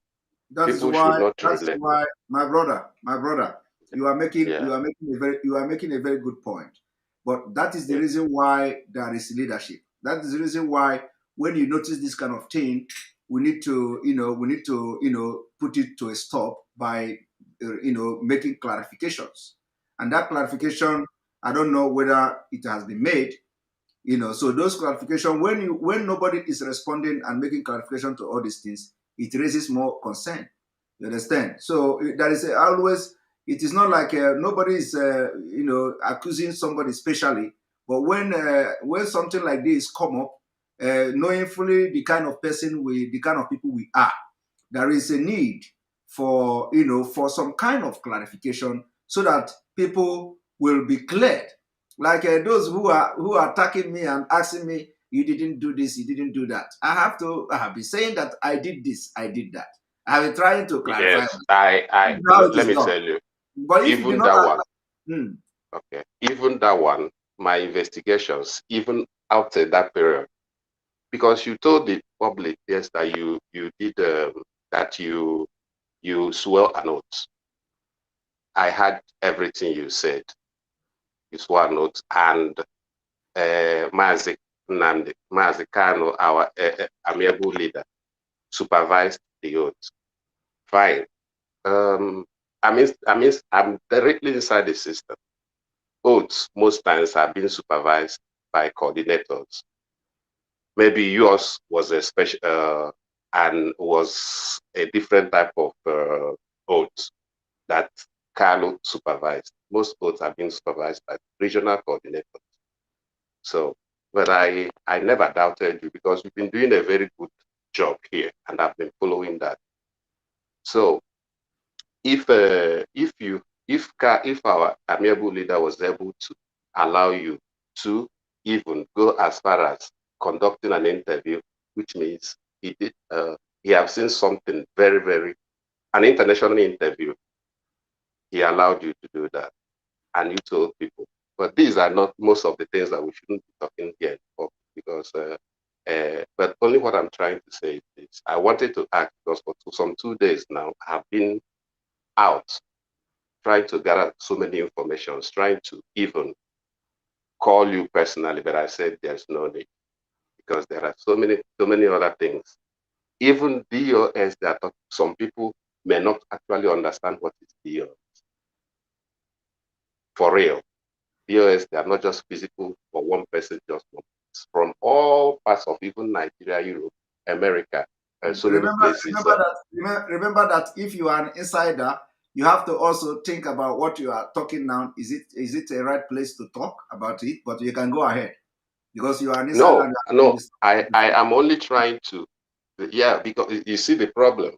That's why, my brother, you are making a very good point. But that is the reason why there is leadership. That is the reason why when you notice this kind of thing, we need to put it to a stop by making clarifications. And that clarification, I don't know whether it has been made. So those clarifications, when nobody is responding and making clarification to all these things, it raises more concern. You understand? So that is always. It is not like nobody is accusing somebody specially, but when something like this come up, knowing fully the kind of person the kind of people we are, there is a need for for some kind of clarification so that people will be cleared. Like those who are attacking me and asking me, you didn't do this, you didn't do that. I have been saying that I did this, I did that. I have been trying to clarify. Yes, let me tell you. But if even you that one, okay, even that one, my investigations, even after that period, because you told the public, yes, that you did that you swore an oath. I had everything you said. You swore an oath, and Mazi Nnamdi Kanu, our amiable leader, supervised the oath. Fine. I'm directly inside the system. Oaths most times are being supervised by coordinators. Maybe yours was a special and was a different type of oath that Carlo supervised. Most oaths are being supervised by regional coordinators. So, but I never doubted you because you've been doing a very good job here, and I've been following that. So, if our amiable leader was able to allow you to even go as far as conducting an interview, which means he have seen something very, an international interview, he allowed you to do that, and you told people. But these are not most of the things that we shouldn't be talking here because. But only what I'm trying to say is this. I wanted to ask because for some 2 days now, I have been out trying to gather so many informations, trying to even call you personally, but I said there's no need because there are so many other things. Even DOS, some people may not actually understand what is DOS. For real, DOS, they are not just physical for one person, just one. It's from all parts of even Nigeria, Europe, America, and so many places. Remember that if you are an insider, you have to also think about what you are talking now. Is it a right place to talk about it? But you can go ahead because you are an insider. No, I am only trying to, because you see the problem.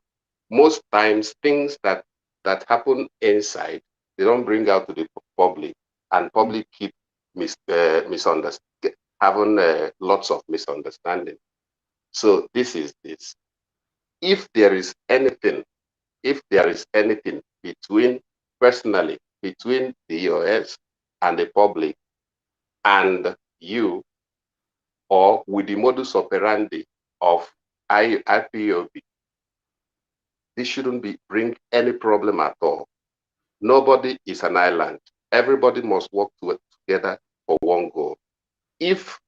Most times things that happen inside, they don't bring out to the public, and public keep misunderstanding, having lots of misunderstanding. So this is this. If there is anything personally between the EOS and the public and you, or with the modus operandi of IPOB, this shouldn't bring any problem at all. Nobody is an island. Everybody must work together for one goal. If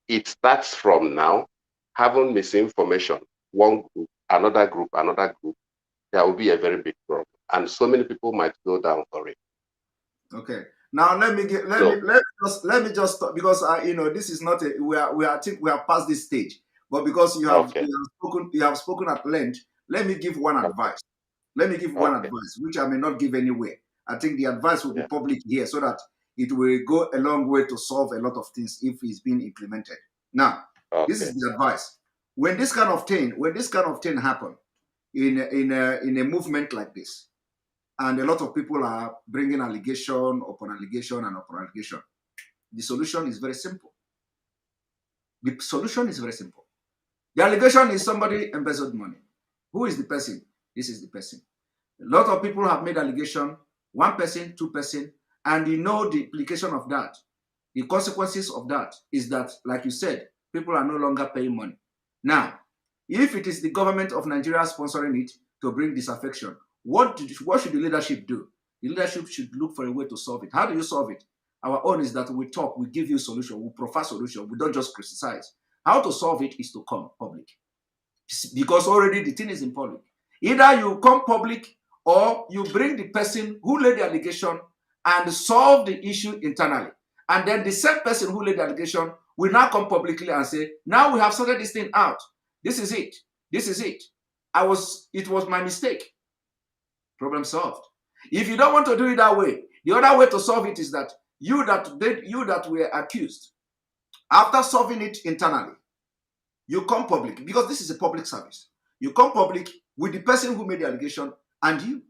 it starts from now, having misinformation, one group, another group, there will be a very big problem, and so many people might go down for it. Okay. Now let me just because this is not I think we are past this stage, but because you have spoken at length, let me give one advice. Let me give one advice, which I may not give anywhere. I think the advice will be public here so that it will go a long way to solve a lot of things if it's being implemented. Now, this is the advice. When this kind of thing happen in a movement like this, and a lot of people are bringing allegation upon allegation and upon allegation, the solution is very simple. The solution is very simple. The allegation is somebody embezzled money. Who is the person? This is the person. A lot of people have made allegation, one person, two person, and you know the implication of that. The consequences of that is that, like you said, people are no longer paying money. Now, if it is the government of Nigeria sponsoring it to bring disaffection, what should the leadership do? The leadership should look for a way to solve it. How do you solve it? Our own is that we talk, we give you solution, we provide solution, we don't just criticize. How to solve it is to come public. Because already the thing is in public. Either you come public or you bring the person who laid the allegation and solve the issue internally. And then the same person who laid the allegation will now come publicly and say, now we have sorted this thing out. This is it. This is it. It was my mistake. Problem solved. If you don't want to do it that way, the other way to solve it is that you that were accused, after solving it internally, you come public, because this is a public service. You come public with the person who made the allegation and you.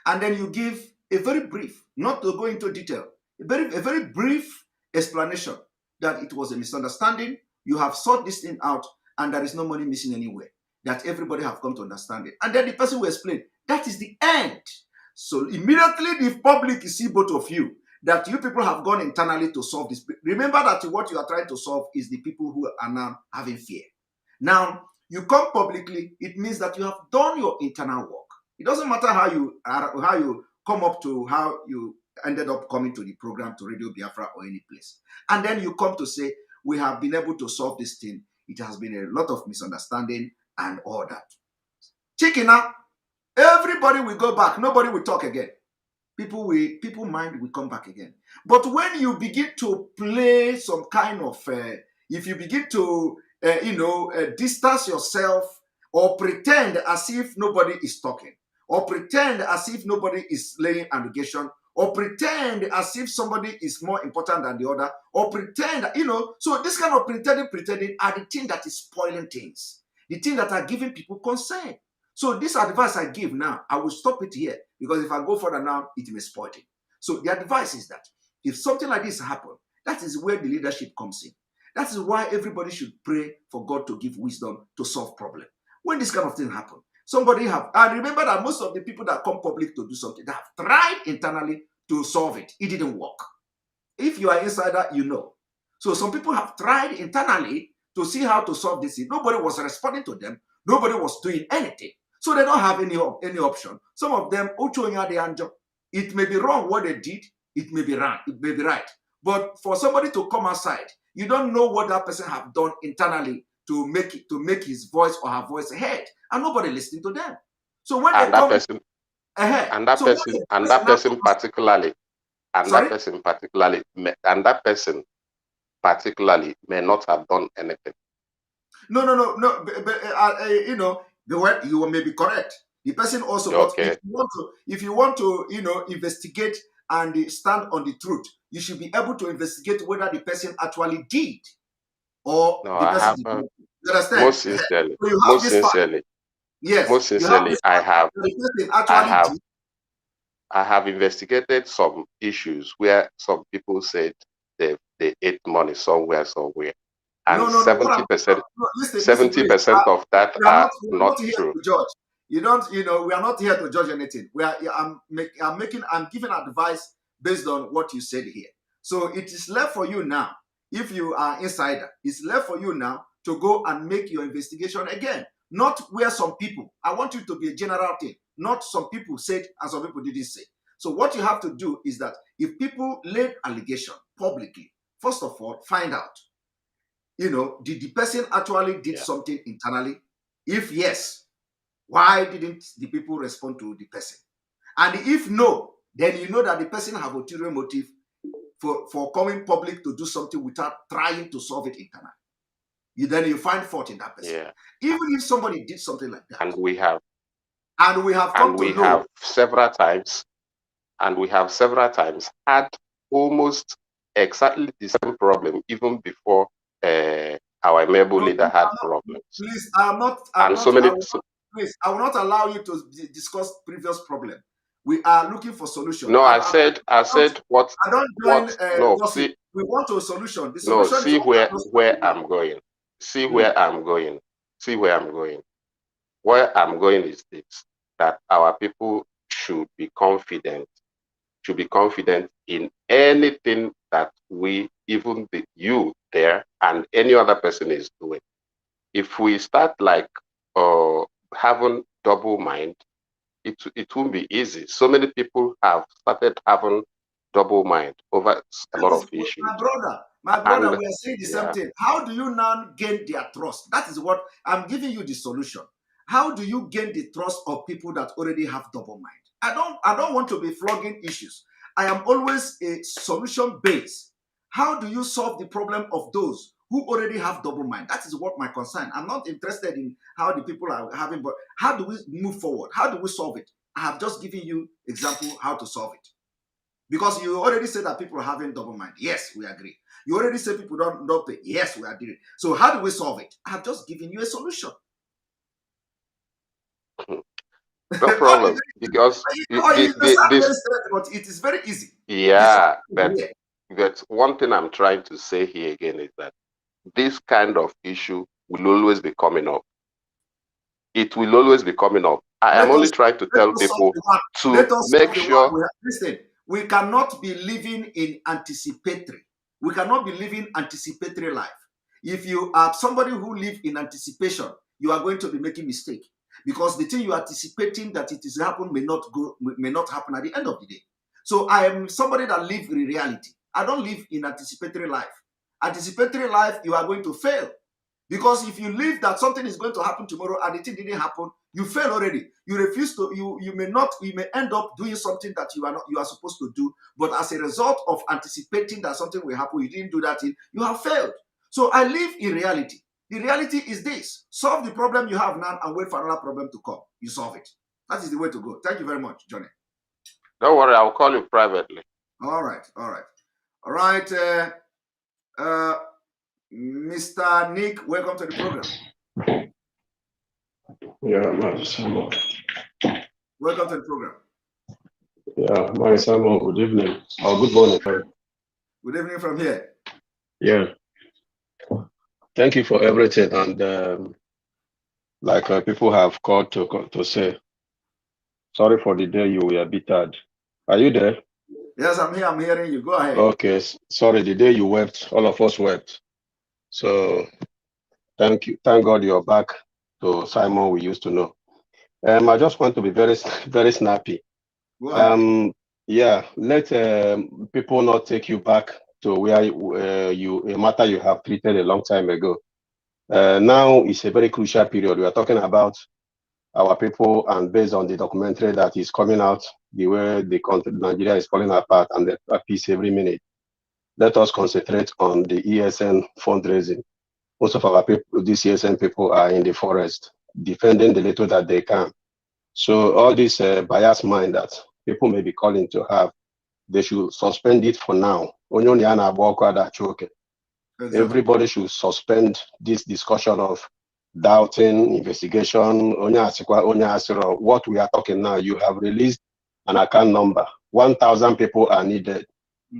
And then you give a very brief, not to go into detail, a very brief explanation that it was a misunderstanding, you have sought this thing out, and there is no money missing anywhere, that everybody have come to understand it. And then the person will explain, that is the end. So immediately the public see both of you, that you people have gone internally to solve this. Remember that what you are trying to solve is the people who are now having fear. Now, you come publicly, it means that you have done your internal work. It doesn't matter how you come up to how you ended up coming to the program, to Radio Biafra or any place. And then you come to say, we have been able to solve this thing. It has been a lot of misunderstanding and all that. Chicken out. Everybody will go back. Nobody will talk again. People mind will come back again. But when you begin to play some kind of, if you begin to, distance yourself or pretend as if nobody is talking, or pretend as if nobody is laying allegation, or pretend as if somebody is more important than the other, or pretend, so this kind of pretending are the thing that is spoiling things, the thing that are giving people concern. So this advice I give now, I will stop it here, because if I go further now, it may spoil it. So the advice is that if something like this happens, that is where the leadership comes in. That is why everybody should pray for God to give wisdom to solve problems. When this kind of thing happens, somebody and remember that most of the people that come public to do something, they have tried internally to solve it. It didn't work. If you are insider, you know. So some people have tried internally to see how to solve this. Nobody was responding to them. Nobody was doing anything. So they don't have any option. Some of them, it may be wrong what they did. It may be wrong. It may be right. But for somebody to come outside, you don't know what that person have done internally to make his voice or her voice heard, and nobody listening to them. So when that person particularly may not have done anything. No. But you may be correct. The person also, okay. But if you want to, investigate and stand on the truth, you should be able to investigate whether the person actually did or the person did not. You understand? Most sincerely, I have investigated some issues where some people said they ate money somewhere, and 70% of that are not true. We are not here to judge anything. I'm giving advice based on what you said here. So it is left for you now. If you are insider, it's left for you now to go and make your investigation again. Not where some people, I want you to be a general thing, not some people said and some people didn't say. So what you have to do is that if people laid allegation publicly, first of all, find out, did the person actually did something internally? If yes, why didn't the people respond to the person? And if no, then you know that the person have ulterior motive for coming public to do something without trying to solve it internally. Then you find fault in that person. Yeah. Even if somebody did something like that. And we have several times had almost exactly the same problem even before our amiable leader had problems. Please, I will not allow you to discuss previous problem. We are looking for solution. No, I said what. I don't join. We want a solution. The solution see where I'm going. See where I'm going. Where I'm going is this: that our people should be confident. In anything that even you there and any other person is doing. If we start having double mind, it won't be easy. So many people have started having double mind over a lot of issues. My brother, we are saying the same thing. How do you now gain their trust? That is what I'm giving you the solution. How do you gain the trust of people that already have double mind? I don't want to be flogging issues. I am always a solution-based. How do you solve the problem of those who already have double mind? That is what my concern. I'm not interested in how the people are having, but how do we move forward? How do we solve it? I have just given you example how to solve it. Because you already said that people are having double mind. Yes, we agree. You already said people don't pay. Yes, we agree. So how do we solve it? I have just given you a solution. No problem, because but it is very easy. Yeah, but one thing I'm trying to say here again is that this kind of issue will always be coming up. It will always be coming up. I am only trying to tell people to make sure. Listen, we cannot be living in anticipatory. We cannot be living anticipatory life. If you are somebody who live in anticipation, you are going to be making mistake, because the thing you are anticipating that it is happen may not happen at the end of the day. So I am somebody that live in reality. I don't live in anticipatory life. Anticipatory life, you are going to fail. Because if you live that something is going to happen tomorrow and the thing didn't happen, you fail already. You refuse to, you may end up doing something that you are supposed to do, but as a result of anticipating that something will happen, you didn't do that thing, you have failed. So I live in reality. The reality is this: solve the problem you have now and wait for another problem to come. You solve it. That is the way to go. Thank you very much, Johnny. Don't worry, I'll call you privately. All right. Mr. Nick, welcome to the program. Yeah, Mazi Simon. Welcome to the program. Yeah, Mazi Simon, good evening. Or good morning. Good evening from here. Yeah. Thank you for everything. And like people have called to say, sorry for the day you were bittered. Are you there? Yes, I'm here. I'm hearing you. Go ahead. Okay. Sorry, the day you wept, all of us wept. So thank you. Thank God you're back to Simon we used to know. I just want to be very, very snappy. Yeah, let people not take you back to where a matter you have treated a long time ago. Now it's a very crucial period. We are talking about our people, and based on the documentary that is coming out, the way the country Nigeria is falling apart and the peace every minute. Let us concentrate on the ESN fundraising. Most of our people, these ESN people, are in the forest, defending the little that they can. So all this biased mind that people may be calling to have, they should suspend it for now. Everybody should suspend this discussion of doubting, investigation. What we are talking now, you have released an account number. 1,000 people are needed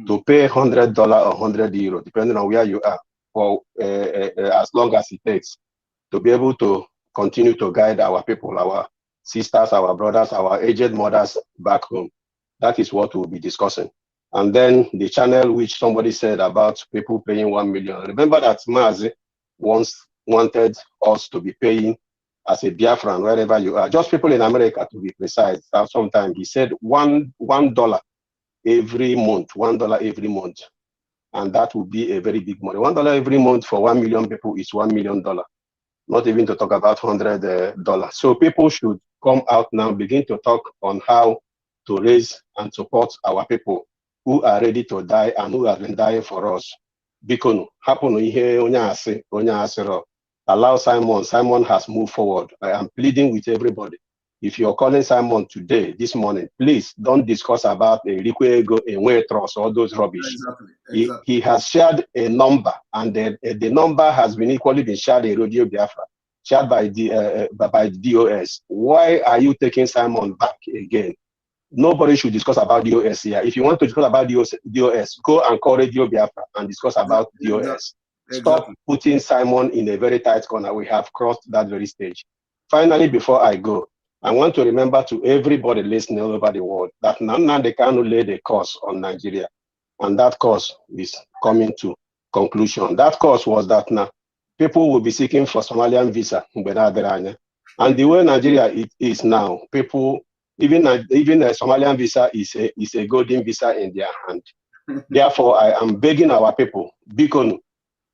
to pay $100 or €100, depending on where you are, for as long as it takes to be able to continue to guide our people, our sisters, our brothers, our aged mothers back home. That is what we'll be discussing. And then the channel which somebody said about people paying 1 million. Remember that Mazi once wanted us to be paying as a Biafran wherever you are. Just people in America, to be precise. Sometimes he said $1 every month, $1 every month. And that would be a very big money. $1 every month for 1 million people is $1 million. Not even to talk about $100. So people should come out now, begin to talk on how to raise and support our people who are ready to die and who have been dying for us. Bikonu, happen ihe onye asiro. Allow Simon. Simon has moved forward. I am pleading with everybody. If you're calling Simon today, this morning, please don't discuss about a Ego, a trust, all those rubbish. Exactly. He has shared a number, and the number has been equally been shared in Radio Biafra, shared by the DOS. Why are you taking Simon back again? Nobody should discuss about DOS here. If you want to discuss about DOS, go and call Radio Biafra and discuss about DOS. Stop putting Simon in a very tight corner. We have crossed that very stage. Finally, before I go, I want to remember to everybody listening all over the world that Nnamdi Kanu laid a curse on Nigeria, and that curse is coming to conclusion. That curse was that now people will be seeking for Somalian visa, and the way Nigeria is now, people even a Somalian visa is a golden visa in their hand. Therefore, I am begging our people, Bikonu,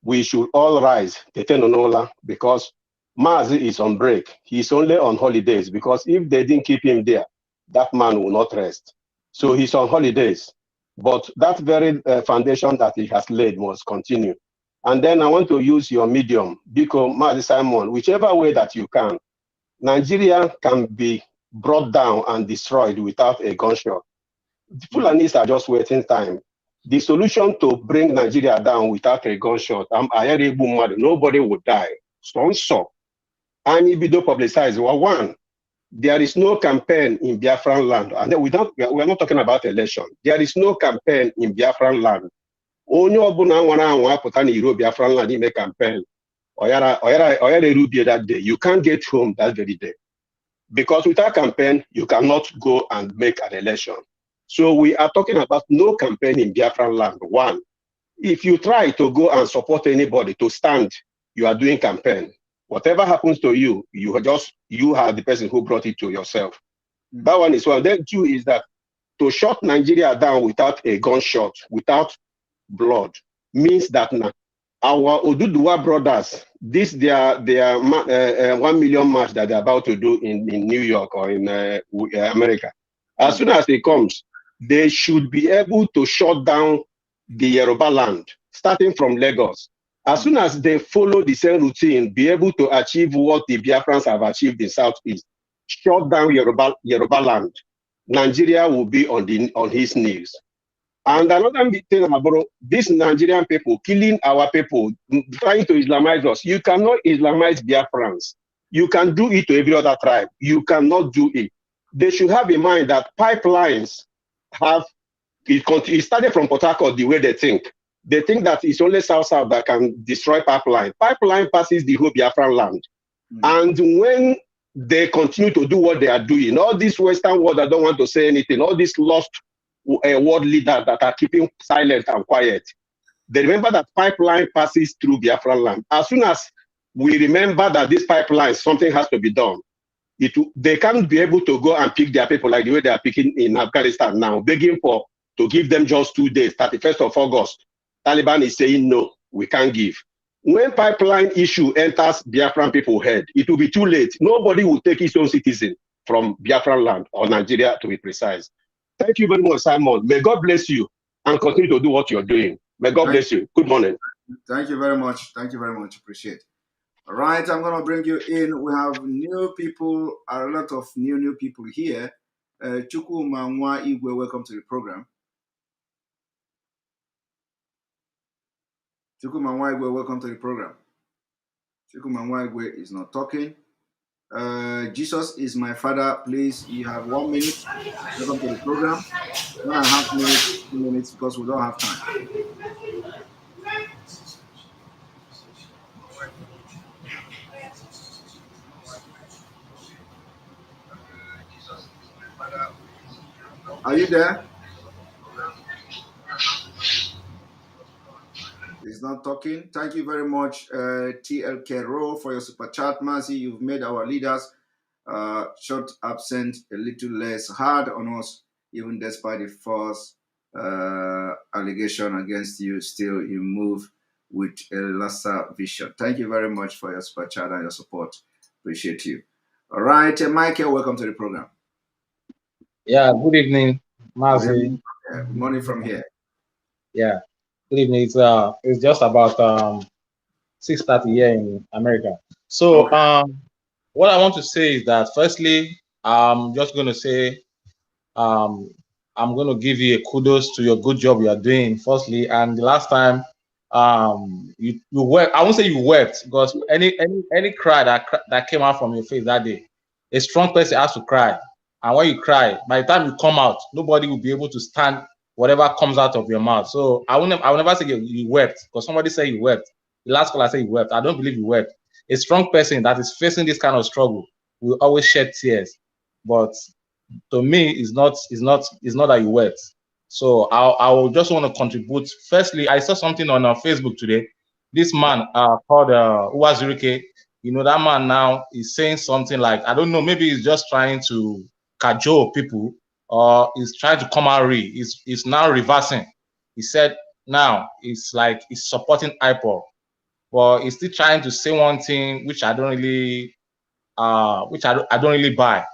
we should all rise, because Mazi is on break. He's only on holidays, because if they didn't keep him there, that man will not rest. So he's on holidays. But that very foundation that he has laid must continue. And then I want to use your medium, Biko, Mazi Simon, whichever way that you can. Nigeria can be brought down and destroyed without a gunshot. The Fulanis are just waiting time. The solution to bring Nigeria down without a gunshot, nobody would die. So, and if you don't publicize, well, one, there is no campaign in Biafran land. And then we're not talking about election. There is no campaign in Biafran land. Only Obuna wana put on Euro Biafran land in a campaign. Oyara Rubia that day. You can't get home that very day. Because without campaign, you cannot go and make an election. So we are talking about no campaign in Biafran land. One, if you try to go and support anybody to stand, you are doing campaign. Whatever happens to you, you are the person who brought it to yourself. That one is one. Then two is that to shut Nigeria down without a gunshot, without blood, means that now our Oduduwa brothers, this their 1 million march that they're about to do in New York or in America. As soon as it comes, they should be able to shut down the Yoruba land, starting from Lagos. As soon as they follow the same routine, be able to achieve what the Biafrans have achieved in Southeast, shut down Yoruba land, Nigeria will be on his knees. And another thing about these Nigerian people killing our people, trying to Islamize us. You cannot Islamize Biafrans. You can do it to every other tribe. You cannot do it. They should have in mind that pipelines it started from Port Harcourt the way they think. They think that it's only South-South that can destroy pipeline. Pipeline passes the whole Biafran land. And when they continue to do what they are doing, all these Western world that don't want to say anything, all these lost world leaders that are keeping silent and quiet, they remember that pipeline passes through Biafran land. As soon as we remember that this pipeline, something has to be done, they can't be able to go and pick their people like the way they are picking in Afghanistan now, begging to give them just 2 days, 31st of August. Taliban is saying, no, we can't give. When pipeline issue enters Biafran people's head, it will be too late. Nobody will take his own citizen from Biafran land or Nigeria, to be precise. Thank you very much, Simon. May God bless you and continue to do what you're doing. May God bless you. Good morning. Thank you very much. Thank you very much. Appreciate it. All right, I'm going to bring you in. We have new people, a lot of new people here. Chukuma Nwa Igwe, welcome to the program. Chukuma Nwa Igwe, welcome to the program. Chukuma Nwa Igwe is not talking. Jesus is my father. Please, you have 1 minute. Welcome to the program. 1.5 minutes, 2 minutes, because we don't have time. Are you there? He's not talking. Thank you very much, TLK Row, for your super chat. Mazi, you've made our leaders short absent a little less hard on us, even despite the false allegation against you. Still, you move with a lesser vision. Thank you very much for your super chat and your support. Appreciate you. All right, Michael, welcome to the program. Yeah, good evening, Mazi. Good morning from here. Yeah, good evening. It's just about 6:30 here in America. So okay. What I want to say is that firstly, I'm just going to say I'm going to give you a kudos to your good job you are doing. Firstly, and the last time you wept. I won't say you wept, because any cry that came out from your face that day, a strong person has to cry. And when you cry, by the time you come out, nobody will be able to stand whatever comes out of your mouth. So I will never say you wept, because somebody said you wept. The last caller said you wept. I don't believe you wept. A strong person that is facing this kind of struggle will always shed tears. But to me, it's not that you wept. So I will just want to contribute. Firstly, I saw something on Facebook today. This man called Uwazurike. You know, that man now is saying something like, I don't know, maybe he's just trying to cajole people, or he's trying to come out real. He's now reversing. He said now it's like he's supporting IPOB, but he's still trying to say one thing which I don't really buy.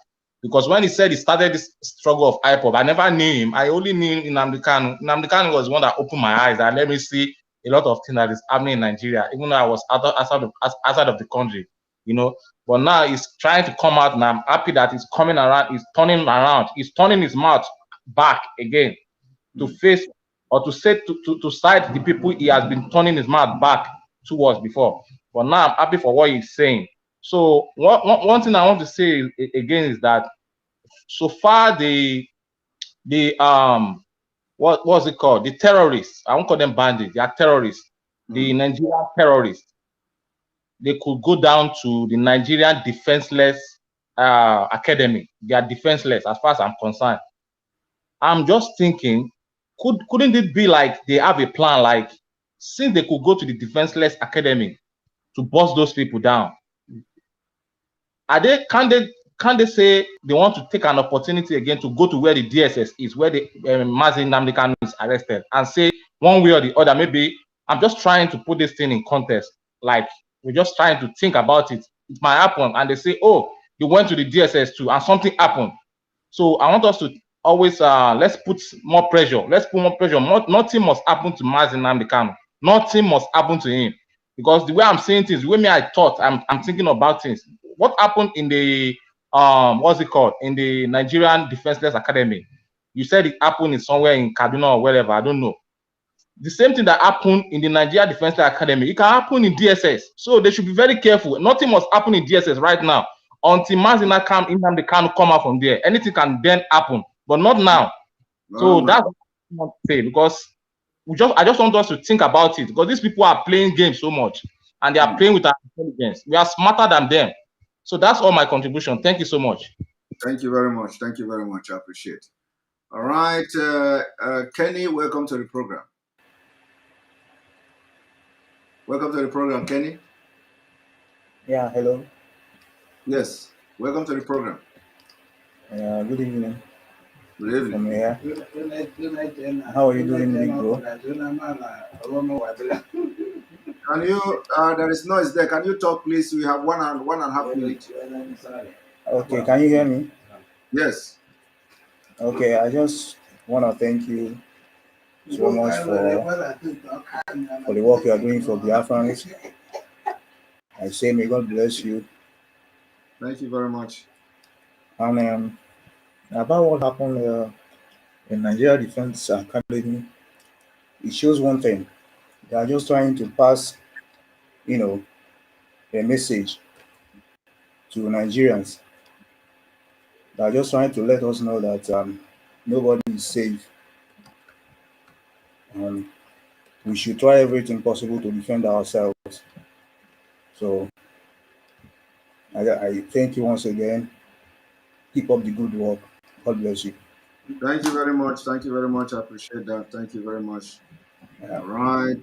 Because when he said he started this struggle of IPOB, I never knew him. I only knew Nnamdi Kanu. Nnamdi Kanu was one that opened my eyes and let me see a lot of things that is happening in Nigeria, even though I was outside of the country, you know. But now he's trying to come out, and I'm happy that he's coming around. He's turning around. He's turning his mouth back again to face or to say to cite the people he has been turning his mouth back towards before. But now I'm happy for what he's saying. So one thing I want to say again is that so far the what's it called? The terrorists, I won't call them bandits, they are terrorists. The Nigerian terrorists, they could go down to the Nigerian Defenseless Academy. They are defenseless as far as I'm concerned. I'm just thinking, couldn't it be like they have a plan, like since they could go to the Defenseless Academy to bust those people down, can't they say they want to take an opportunity again to go to where the DSS is, where the Mazi Nnamdi Kanu is arrested, and say one way or the other, maybe I'm just trying to put this thing in context, like we're just trying to think about it. It might happen, and they say, oh, you went to the DSS too, and something happened. So I want us to always let's put more pressure. Let's put more pressure. Nothing must happen to Mazi Nnamdi Kanu. Nothing must happen to him, because the way I'm saying things, the way I thought, I'm thinking about things. What happened in the what's it called, in the Nigerian Defenseless Academy? You said it happened in somewhere in Kaduna or wherever, I don't know. The same thing that happened in the Nigerian Defenseless Academy, it can happen in DSS. So they should be very careful. Nothing must happen in DSS right now until Mazi Nnamdi Kanu come out from there. Anything can then happen, but not now. So that's what I want to say, because I just want us to think about it, because these people are playing games so much and they are playing with our intelligence. We are smarter than them. So that's all my contribution. Thank you so much. Thank you very much. Thank you very much. I appreciate it. All right. Kenny, welcome to the program. Welcome to the program, Kenny. Yeah, hello. Yes, welcome to the program. Good evening. Good evening. From here. How are you doing, big bro? Can you, there is noise there. Can you talk, please? We have one and a half minutes. Okay, can you hear me? Yes. Okay, I just want to thank you so much for the work you are doing for Biafrans. I say may God bless you. Thank you very much. And about what happened in Nigeria Defense Academy, it shows one thing. They are just trying to pass, a message to Nigerians. They are just trying to let us know that nobody is safe. We should try everything possible to defend ourselves. So I thank you once again. Keep up the good work. God bless you. Thank you very much. Thank you very much. I appreciate that. Thank you very much. Yeah. All right.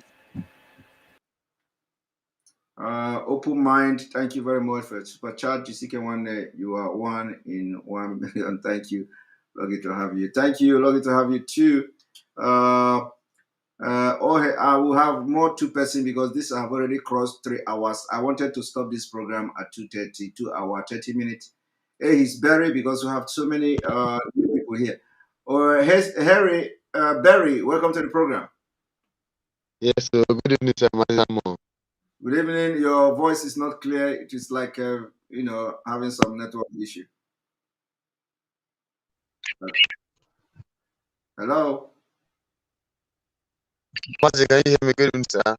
Open mind. Thank you very much for super chat. GCK1, you are 1 in 1 million. Thank you. Lucky to have you. Thank you. Lucky to have you too. I will have more 2 person because this have already crossed 3 hours. I wanted to stop this program at 2:30, 2 hour, 30 minutes. Hey, he's Barry because we have so many new people here. Or Harry Barry, welcome to the program. Yes, so good evening, sir. Good evening. Your voice is not clear. It is like having some network issue. Hello. Mazi, can you hear me? Good evening, sir.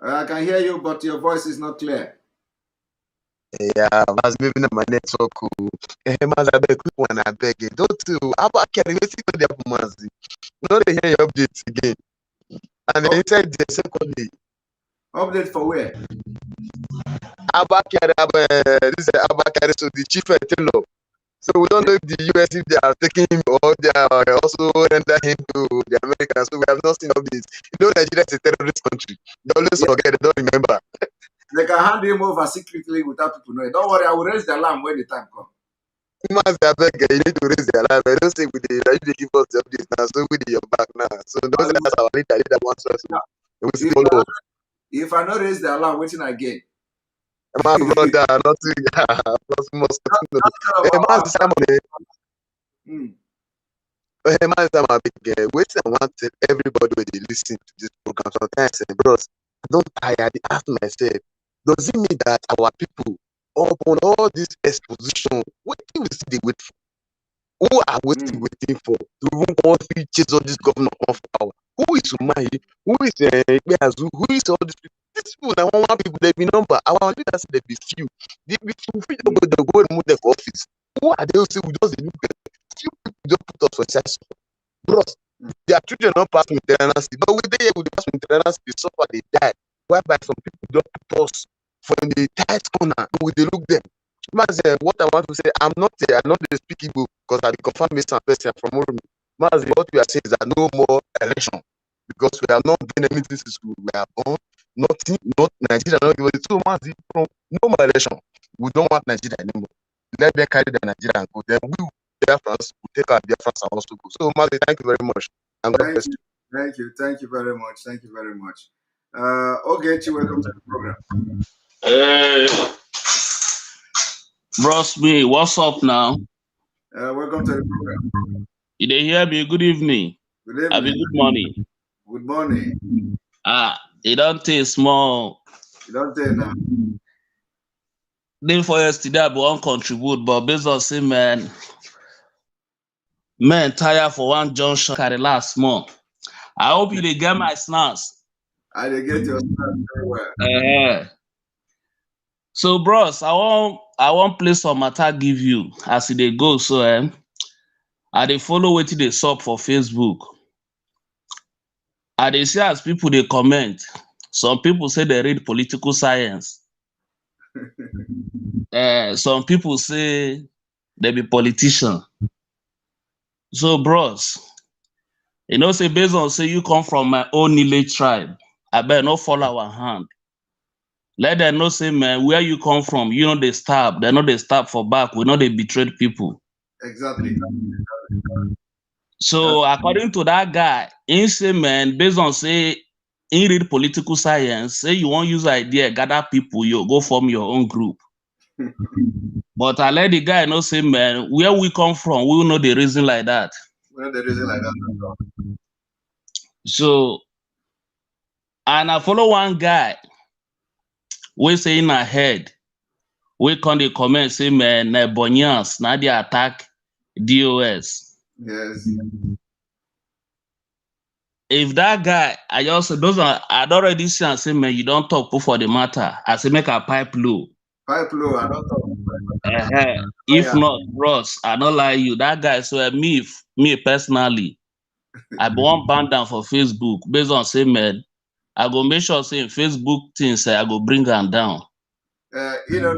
I can hear you, but your voice is not clear. Yeah, I was moving on my network. Mazi, I beg, quick one, I beg you. Don't you? How about carrying me to the Mazi? No, they hear your updates again. And then inside the secondly. Update for where? This is Abakari, so the chief tailor. So we don't know if the US, if they are taking him or they are also render him to the Americans. So we have not seen all this. You know, Nigeria is a terrorist country. They always forget, they don't remember. They can hand him over secretly without people knowing. Don't worry, I will raise the alarm when the time comes. You need to raise the alarm. I don't say with the they give us the updates now, so with your back now. So those are our leader wants us to follow. If I not raise the alarm, waiting again. My brother, nothing. Mazi Simon, Mazi Simon, wait, I want to tell everybody when they listen to this program. Sometimes, bros, I don't tire. I ask myself, does it mean that our people, upon all this exposition, what do we still wait for? Who are we still waiting for? To even want to chase all this governor off power? Who is Umahi? Who is Beazu? Who is all these people? These people that one people they be number. Our leaders they be few. They be few. They go and move them for office. Who are they? Say we just look at few people just put us for church. Bros, their children don't pass maintenance, but we they with pass maintenance, they suffer, they die. Whereby some people don't put us from the tight corner. We they look them. Mazi, what I want to say, I'm not the speaking book because I confirm Mr. Person from Urumi. Mazi, what we are saying is that no more election because we have not gained anything since we are born. Nothing, not Nigeria, not give us two Mazi from no more election. We don't want Nigeria anymore. Let them carry the Nigeria and go. Then we Biafrans will take our Biafrans and also go. So Mazi, thank you very much. And God bless you. Thank you very much. Thank you very much. Ogechi, welcome to the program. Bros, me, what's up now? Welcome to the program. You dey hear me? Good evening. Good evening. I mean, good morning. Good morning. It don't take small. It don't take now. Day for yesterday, I won't contribute, but based on say, man tire for one junction carry last month. I hope you dey get my snaps. I dey get your snaps very well. So, bros, I want play some matter give you as they go. So, I dey follow wetin dey sup for Facebook. I dey see as people dey comment. Some people say they read political science. Some people say they be politician. So, bros, you know, say based on say you come from my own Nile tribe, I better not follow our hand. Let them know say, man, where you come from, you know they stab. They know they stab for back. We know they betrayed people. Exactly. So according to that guy, he say, man, based on say he read political science, say you won't use idea, gather people, you go form your own group. But I let the guy know say, man, where we come from, we will know the reason like that. We know the reason like that. So, and I follow one guy, we say in our head, we can the comment say, man, Bonyans, now they attack DOS. Yes. If that guy, I'd already see and say, man, you don't talk for the matter. I say, make a pipe low. Pipe low, I don't talk. If not, Ross, I don't lie you. That guy, so me personally, I be one band down for Facebook based on say, man, I go make sure say Facebook things, I go bring them down. You know,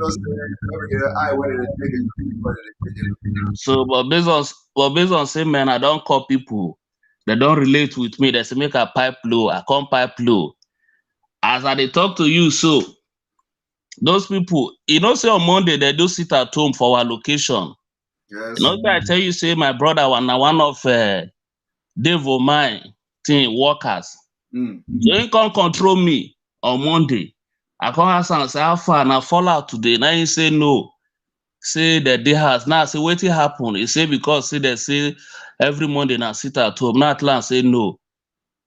so, but based on say, man, I don't call people. They don't relate with me. They say make a pipe low. I come pipe low. As I they talk to you, so those people, you know, say on Monday they do sit at home for our location. Yes. You know, I tell you, say my brother one of Dave O'Mine team workers. So he can't control me on Monday. I come ask and say how far now fall out today. Now he say no. Say that they has now say what happened. He say because say they say every Monday now sit at home. Now Atlanta say no.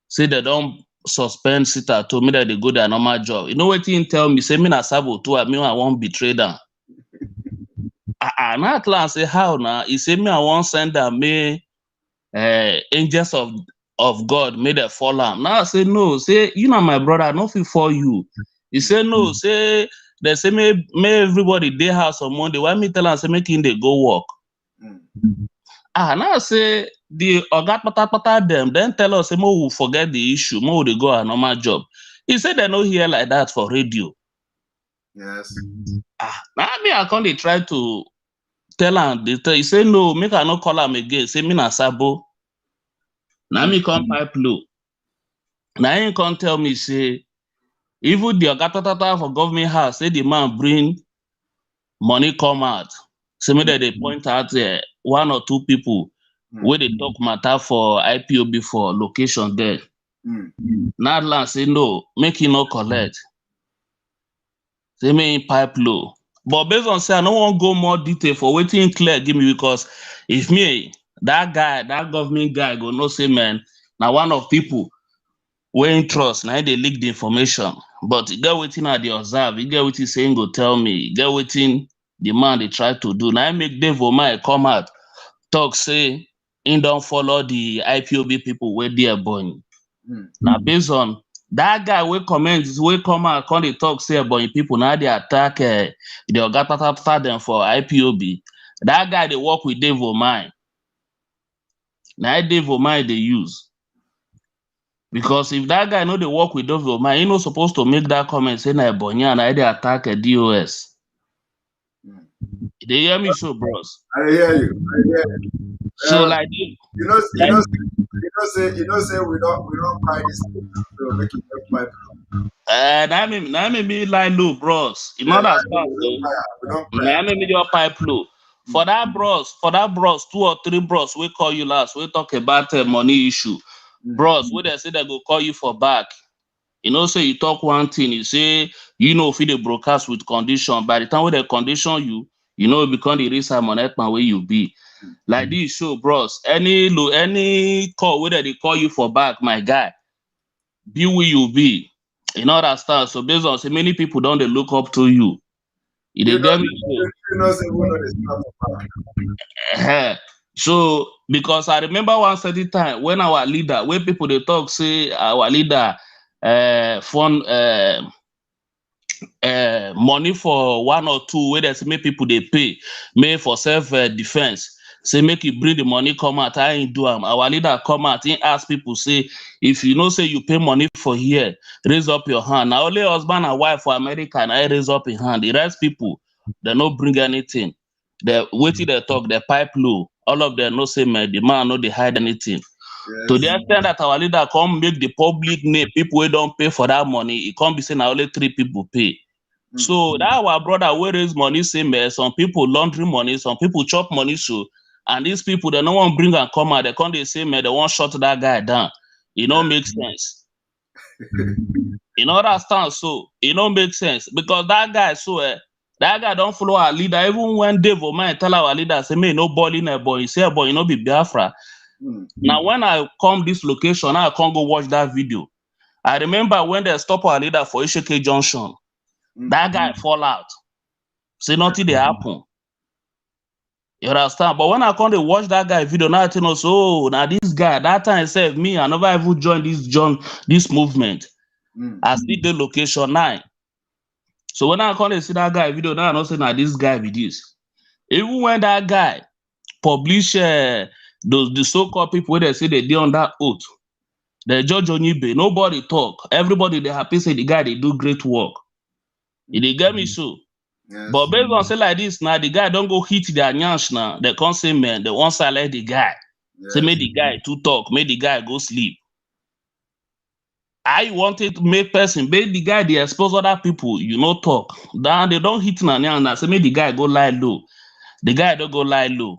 Say they don't suspend sit at home. Me that they go their normal job. You know what he tell me? Say me na sabo too. I mean I won't betray them. Now Atlanta say how now? He say me I won't send them me angels of God made a fall am. Now I say no. Say you know my brother, I no fit for you. He say no. Say they say may everybody dey house on Monday. Why me tell am say make him dey go work? Now I say the oga pata them then tell us say we will forget the issue. We will go our normal job. He said they no hear like that for radio. Yes. Now me I can't try to tell am. He say no. Make I no call am again. Say me na sabo. Now me come pipe low. Now he can't tell me say even the oga for government house say the man bring money come out. Say me that they point out one or two people where they talk matter for IPOB for location there. Now land say no, make him no collect. Say me pipe low. But based on say I don't want to go more detail for waiting clear give me because if me that guy, that government guy go no say man, now one of people we ain't trust, now they leak the information. But get waiting at the observe, you get what he's saying, go tell me, get waiting the man they try to do. Now I make Dave Omai come out, talk say he don't follow the IPOB people where they are born. Now based on that guy will comment, will come out, come they talk say about people now they attack the Ogata them for IPOB. That guy they work with Dave Omai. Now Dave Omai they use. Because if that guy know they work with Dave Omai, he not supposed to make that comment saying that Bonya and they attack a DOS. They hear me so, bros. I hear you. I hear you. So like say we don't buy this to make it pipe. I may be like low, bros. You know that stuff. We don't I may be your pipe low. For that bros, 2 or 3 bros, we call you last. We talk about money issue. Bros, we they say they go call you for back. You know, say you talk one thing, you say, you know, if they broadcast with condition. By the time when they condition you, you know, it become the reason money where you be. Like this show, bros. Any call whether they call you for back, my guy, be where you be. You know that stuff. So based on say many people don't they look up to you. They get me so because I remember one certain time when our leader, when people they talk, say our leader fund money for 1 or 2 where they say make people they pay, may for self defense. Say make you bring the money come out. I ain't do them. Our leader come out. He ask people say if you know say you pay money for here, raise up your hand. Now only husband and wife for America and I raise up his hand. The rest people they not bring anything. They waiting they talk. They pipe low. All of them no say man. The man no they hide anything. To the extent that our leader come make the public name people who don't pay for that money, it can't be saying only 3 people pay. So that our brother will raise money, same as some people laundry money, some people chop money so, and these people they no one bring and come out, they can't they say man, they want shut that guy down. It don't make sense. You know that stand so it don't make sense because that guy that guy don't follow our leader. Even when Dave Omai tell our leader say me no ball in a boy, he say boy, you know be Biafra. Now when I come this location, I can't go watch that video. I remember when they stop our leader for Isheke Junction, that guy fall out. Say nothing they happen. You understand? But when I come to watch that guy video, now I tell us, oh, now this guy, that time said me, I never even joined this movement. I see the location 9. So when I come to see that guy video, now I know say now this guy be this. Even when that guy publish the so-called people where they say they did on that oath, the judge Onibe, nobody talk. Everybody they happy say the guy they do great work. They get me so. Yes. But based on say like this now, the guy don't go hit their nyash now. They can't say man, they want to let the guy. Yes. Say make the guy to talk, make the guy go sleep. I wanted to make person, make the guy they expose other people, you know talk. Then they don't hit na now. Say make the guy go lie low. The guy don't go lie low.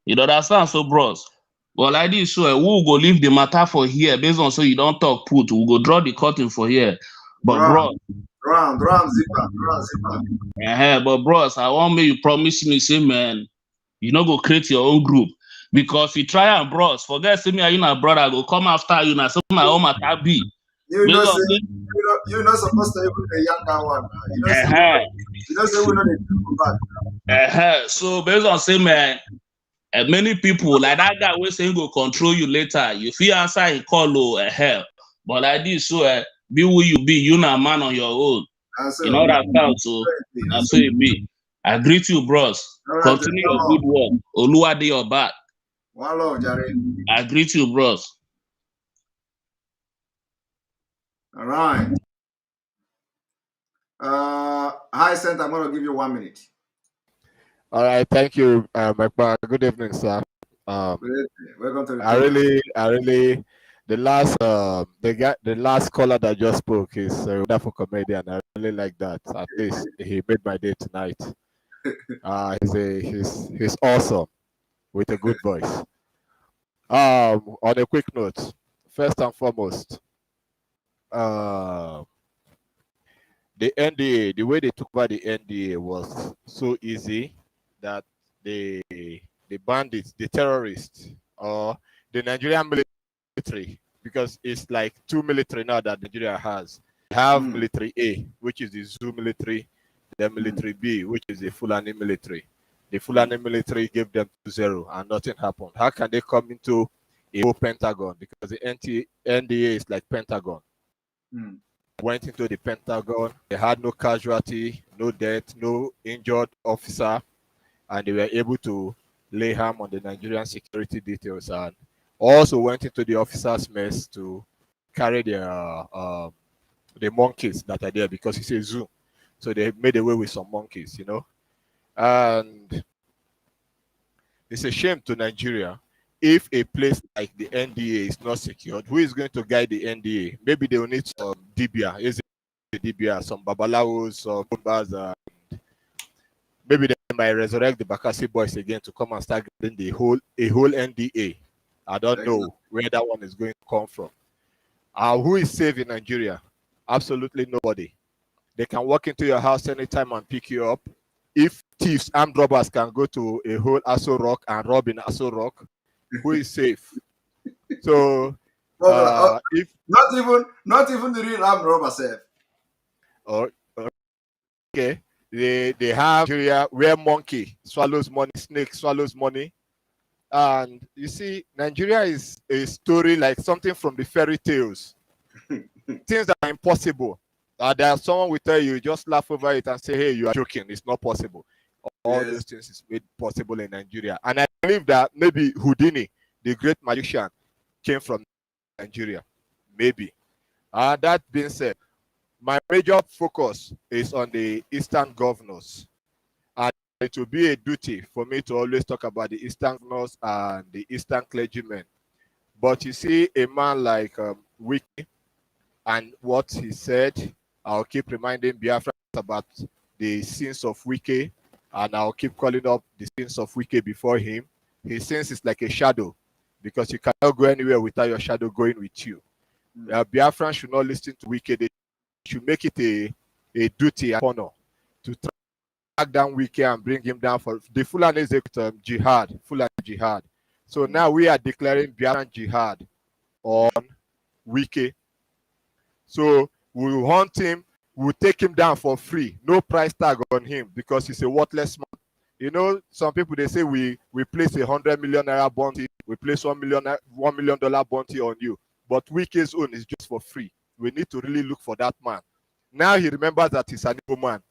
You know that sounds so bros. But like this, so we'll go leave the matter for here based on so you don't talk put. We'll go draw the curtain for here. But bro. Drum zipper. But bros, I want me you promise me, say man, you know go create your own group. Because you try and bros, forget say me, you know brother, go come after you now. So my own matter be. You're not supposed to even the younger one. You know say we know the So based on say man, many people like that guy will say go control you later. You feel answer he call hell. But like this, so be who you be, you not man on your own. You know that sound so that's so it be. I greet you, bros. Continue your good work. Oluwa dey your back. One love, Jerry. I greet you, bros. All right. Hi, Sent. I'm going to give you 1 minute. All right. Thank you, my good evening, sir. Good evening. Welcome to the I really, the last caller that just spoke is a wonderful comedian. I really like that. At least he made my day tonight. He's awesome with a good voice. On a quick note, first and foremost, the NDA, the way they took over the NDA was so easy that the bandits, the terrorists, or the Nigerian military, because it's like two military now that Nigeria has. We have military A, which is the Zoo military, then military B, which is the Fulani military. The Fulani military gave them 2-0 and nothing happened. How can they come into a whole Pentagon? Because the NDA is like Pentagon. Went into the Pentagon. They had no casualty, no death, no injured officer, and they were able to lay harm on the Nigerian security details, and also went into the officers' mess to carry their the monkeys that are there, because it's a zoo. So they made away with some monkeys, you know. And it's a shame to Nigeria if a place like the NDA is not secured. Who is going to guide the NDA? Maybe they will need some Dibia, some Babalawos, some Bombas, and maybe they might resurrect the Bakassi boys again to come and start getting a whole NDA. I don't know where that one is going to come from. Who is safe in Nigeria? Absolutely nobody. They can walk into your house anytime and pick you up. If thieves, armed robbers can go to a whole Aso Rock and rob in Aso Rock, who is safe? So, if not even the real armed robber safe. Okay, they have Nigeria where monkey swallows money, snake swallows money, and you see, Nigeria is a story like something from the fairy tales. Things that are impossible. There's someone will tell you, just laugh over it and say, hey, you are joking. It's not possible. All those things is made possible in Nigeria. And I believe that maybe Houdini, the great magician, came from Nigeria. Maybe. That being said, my major focus is on the Eastern governors. And it will be a duty for me to always talk about the Eastern governors and the Eastern clergymen. But you see, a man like Wiki and what he said, I'll keep reminding Biafra about the sins of Wiki, and I'll keep calling up the sins of Wiki before him. His sins is like a shadow, because you cannot go anywhere without your shadow going with you. Biafran should not listen to Wiki. They should make it a duty and honor to track down Wiki and bring him down for the Fulani jihad, Fulani jihad. So now we are declaring Biafran jihad on Wiki. So we will hunt him, we'll take him down for free, no price tag on him, because he's a worthless man. You know, some people, they say we place $100 million bounty, we place $1 million bounty on you, but Wiki's own is just for free. We need to really look for that man. Now he remembers that he's an Igbo man.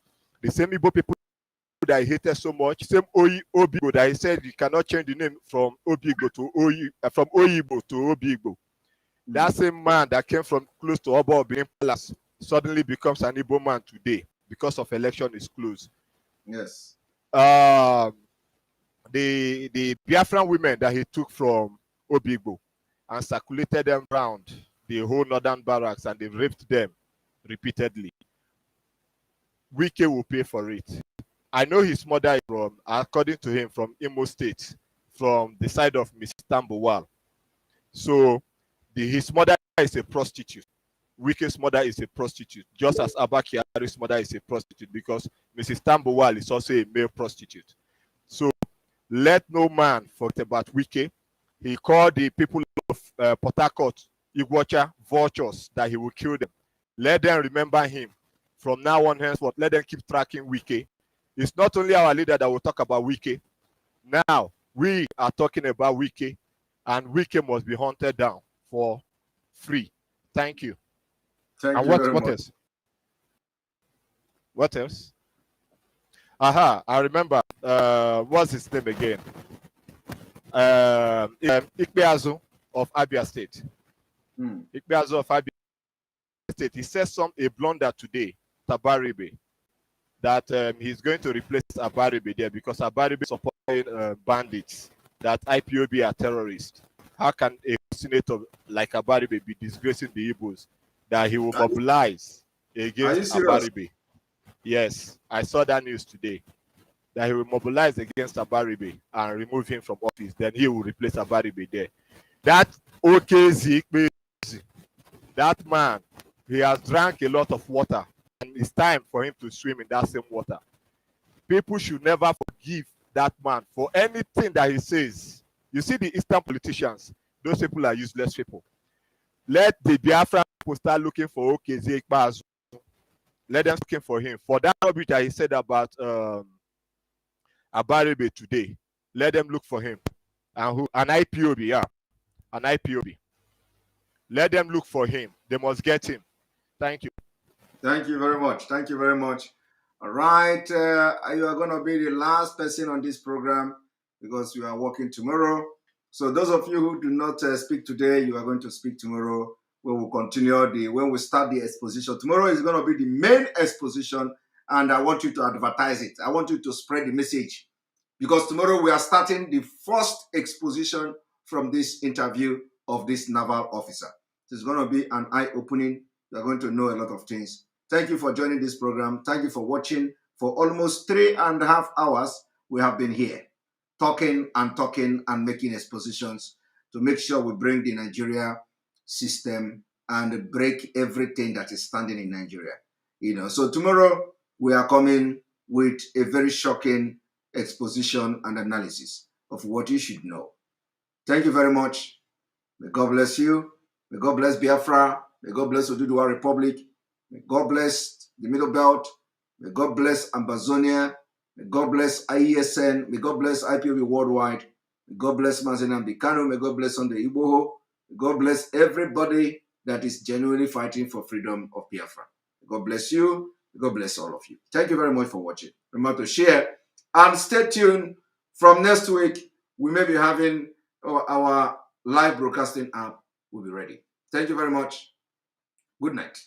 The same Igbo people that he hated so much, same Obiigbo that he said you cannot change the name from Obiigbo to from Oyibo to Obiigbo. That same man that came from close to Oba Obin Palace suddenly becomes an Igbo man today because of election is close. Yes. The Biafran women that he took from Obiigbo and circulated them around the whole northern barracks, and they raped them repeatedly. Wike will pay for it. I know his mother is from, according to him, from Imo State, from the side of Mrs. Tambowal. So his mother is a prostitute. Wike's mother is a prostitute, just as Abba Kyari's mother is a prostitute, because Mrs. Tambowal is also a male prostitute. So let no man forget about Wike. He called the people of Port Harcourt, Iguacha, vultures, that he will kill them. Let them remember him. From now on henceforth, let them keep tracking Wike. It's not only our leader that will talk about Wike. Now, we are talking about Wike, and Wike must be hunted down for free. Thank you. Thank you very much. Else? What else? Aha, I remember. What's his name again? Ikpeazu of Abia State. Ikpeazu of Abia State. He says a blunder today, Tabaribe, that he's going to replace Abaribe there because Abaribe is supporting bandits, that IPOB are terrorists. How can a senator like Abaribe be disgracing the Igbos? That he will mobilize against Abaribe. Yes, I saw that news today. That he will mobilize against Abaribe and remove him from office. Then he will replace Abaribe there. That OKZ, that man, he has drank a lot of water it's time for him to swim in that same water. People should never forgive that man for anything that he says. You see the Eastern politicians, those people are useless people. Let the Biafran people start looking for Okezie Ikpeazu. Let them looking for him. For that rubbish that he said about Abarebe today, let them look for him. And who? An IPOB, yeah. An IPOB. Let them look for him. They must get him. Thank you. Thank you very much. Thank you very much. All right. You are going to be the last person on this program because you are working tomorrow. So those of you who do not speak today, you are going to speak tomorrow. We will continue when we start the exposition. Tomorrow is going to be the main exposition, and I want you to advertise it. I want you to spread the message because tomorrow we are starting the first exposition from this interview of this naval officer. It's going to be an eye-opening. You are going to know a lot of things. Thank you for joining this program. Thank you for watching. For almost 3.5 hours, we have been here talking and making expositions to make sure we bring the Nigeria system and break everything that is standing in Nigeria. So tomorrow we are coming with a very shocking exposition and analysis of what you should know. Thank you very much. May God bless you. May God bless Biafra. May God bless Oduduwa Republic. May God bless the Middle Belt. May God bless Ambazonia. May God bless IESN. May God bless IPOB Worldwide. May God bless Mazi Nnamdi Kanu. May God bless Sunday Igboho. May God bless everybody that is genuinely fighting for freedom of Biafra. May God bless you. May God bless all of you. Thank you very much for watching. Remember to share and stay tuned. From next week, we may be having our live broadcasting app will be ready. Thank you very much. Good night.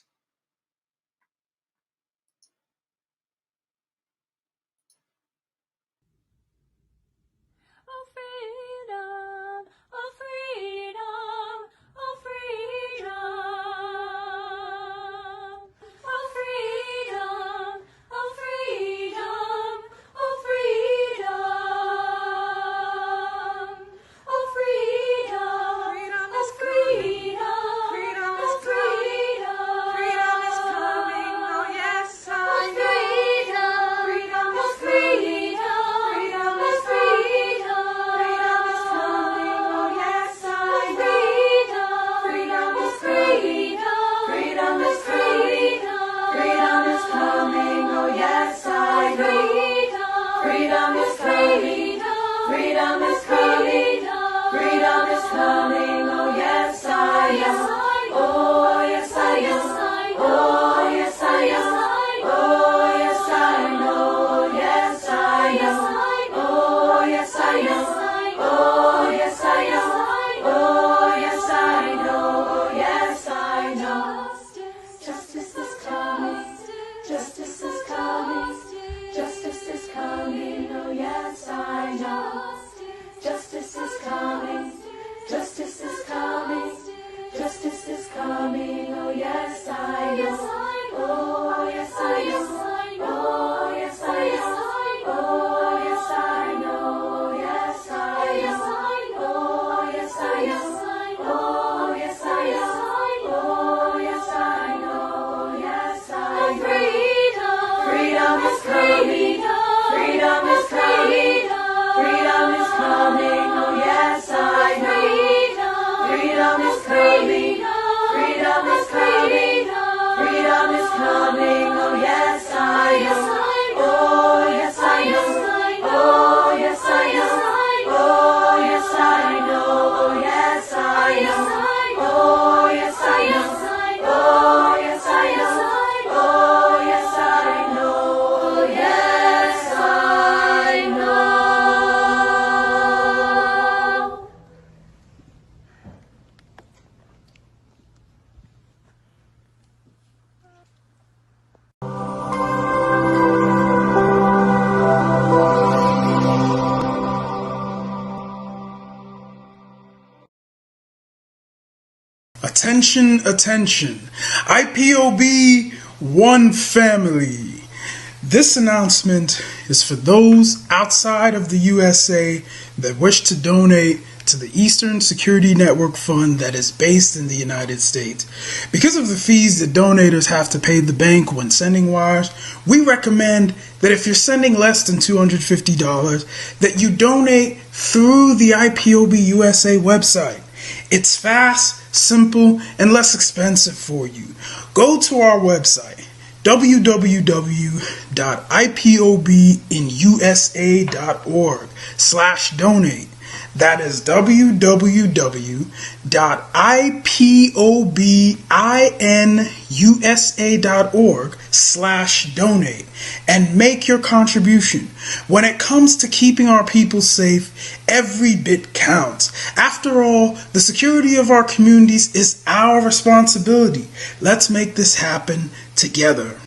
Attention, attention. IPOB One Family. This announcement is for those outside of the USA that wish to donate to the Eastern Security Network Fund that is based in the United States. Because of the fees that donators have to pay the bank when sending wires, we recommend that if you're sending less than $250, that you donate through the IPOB USA website. It's fast, simple, and less expensive for you. Go to our website, www.ipobinusa.org/donate. That is www.ipobinusa.org/donate and make your contribution. When it comes to keeping our people safe, every bit counts. After all, the security of our communities is our responsibility. Let's make this happen together.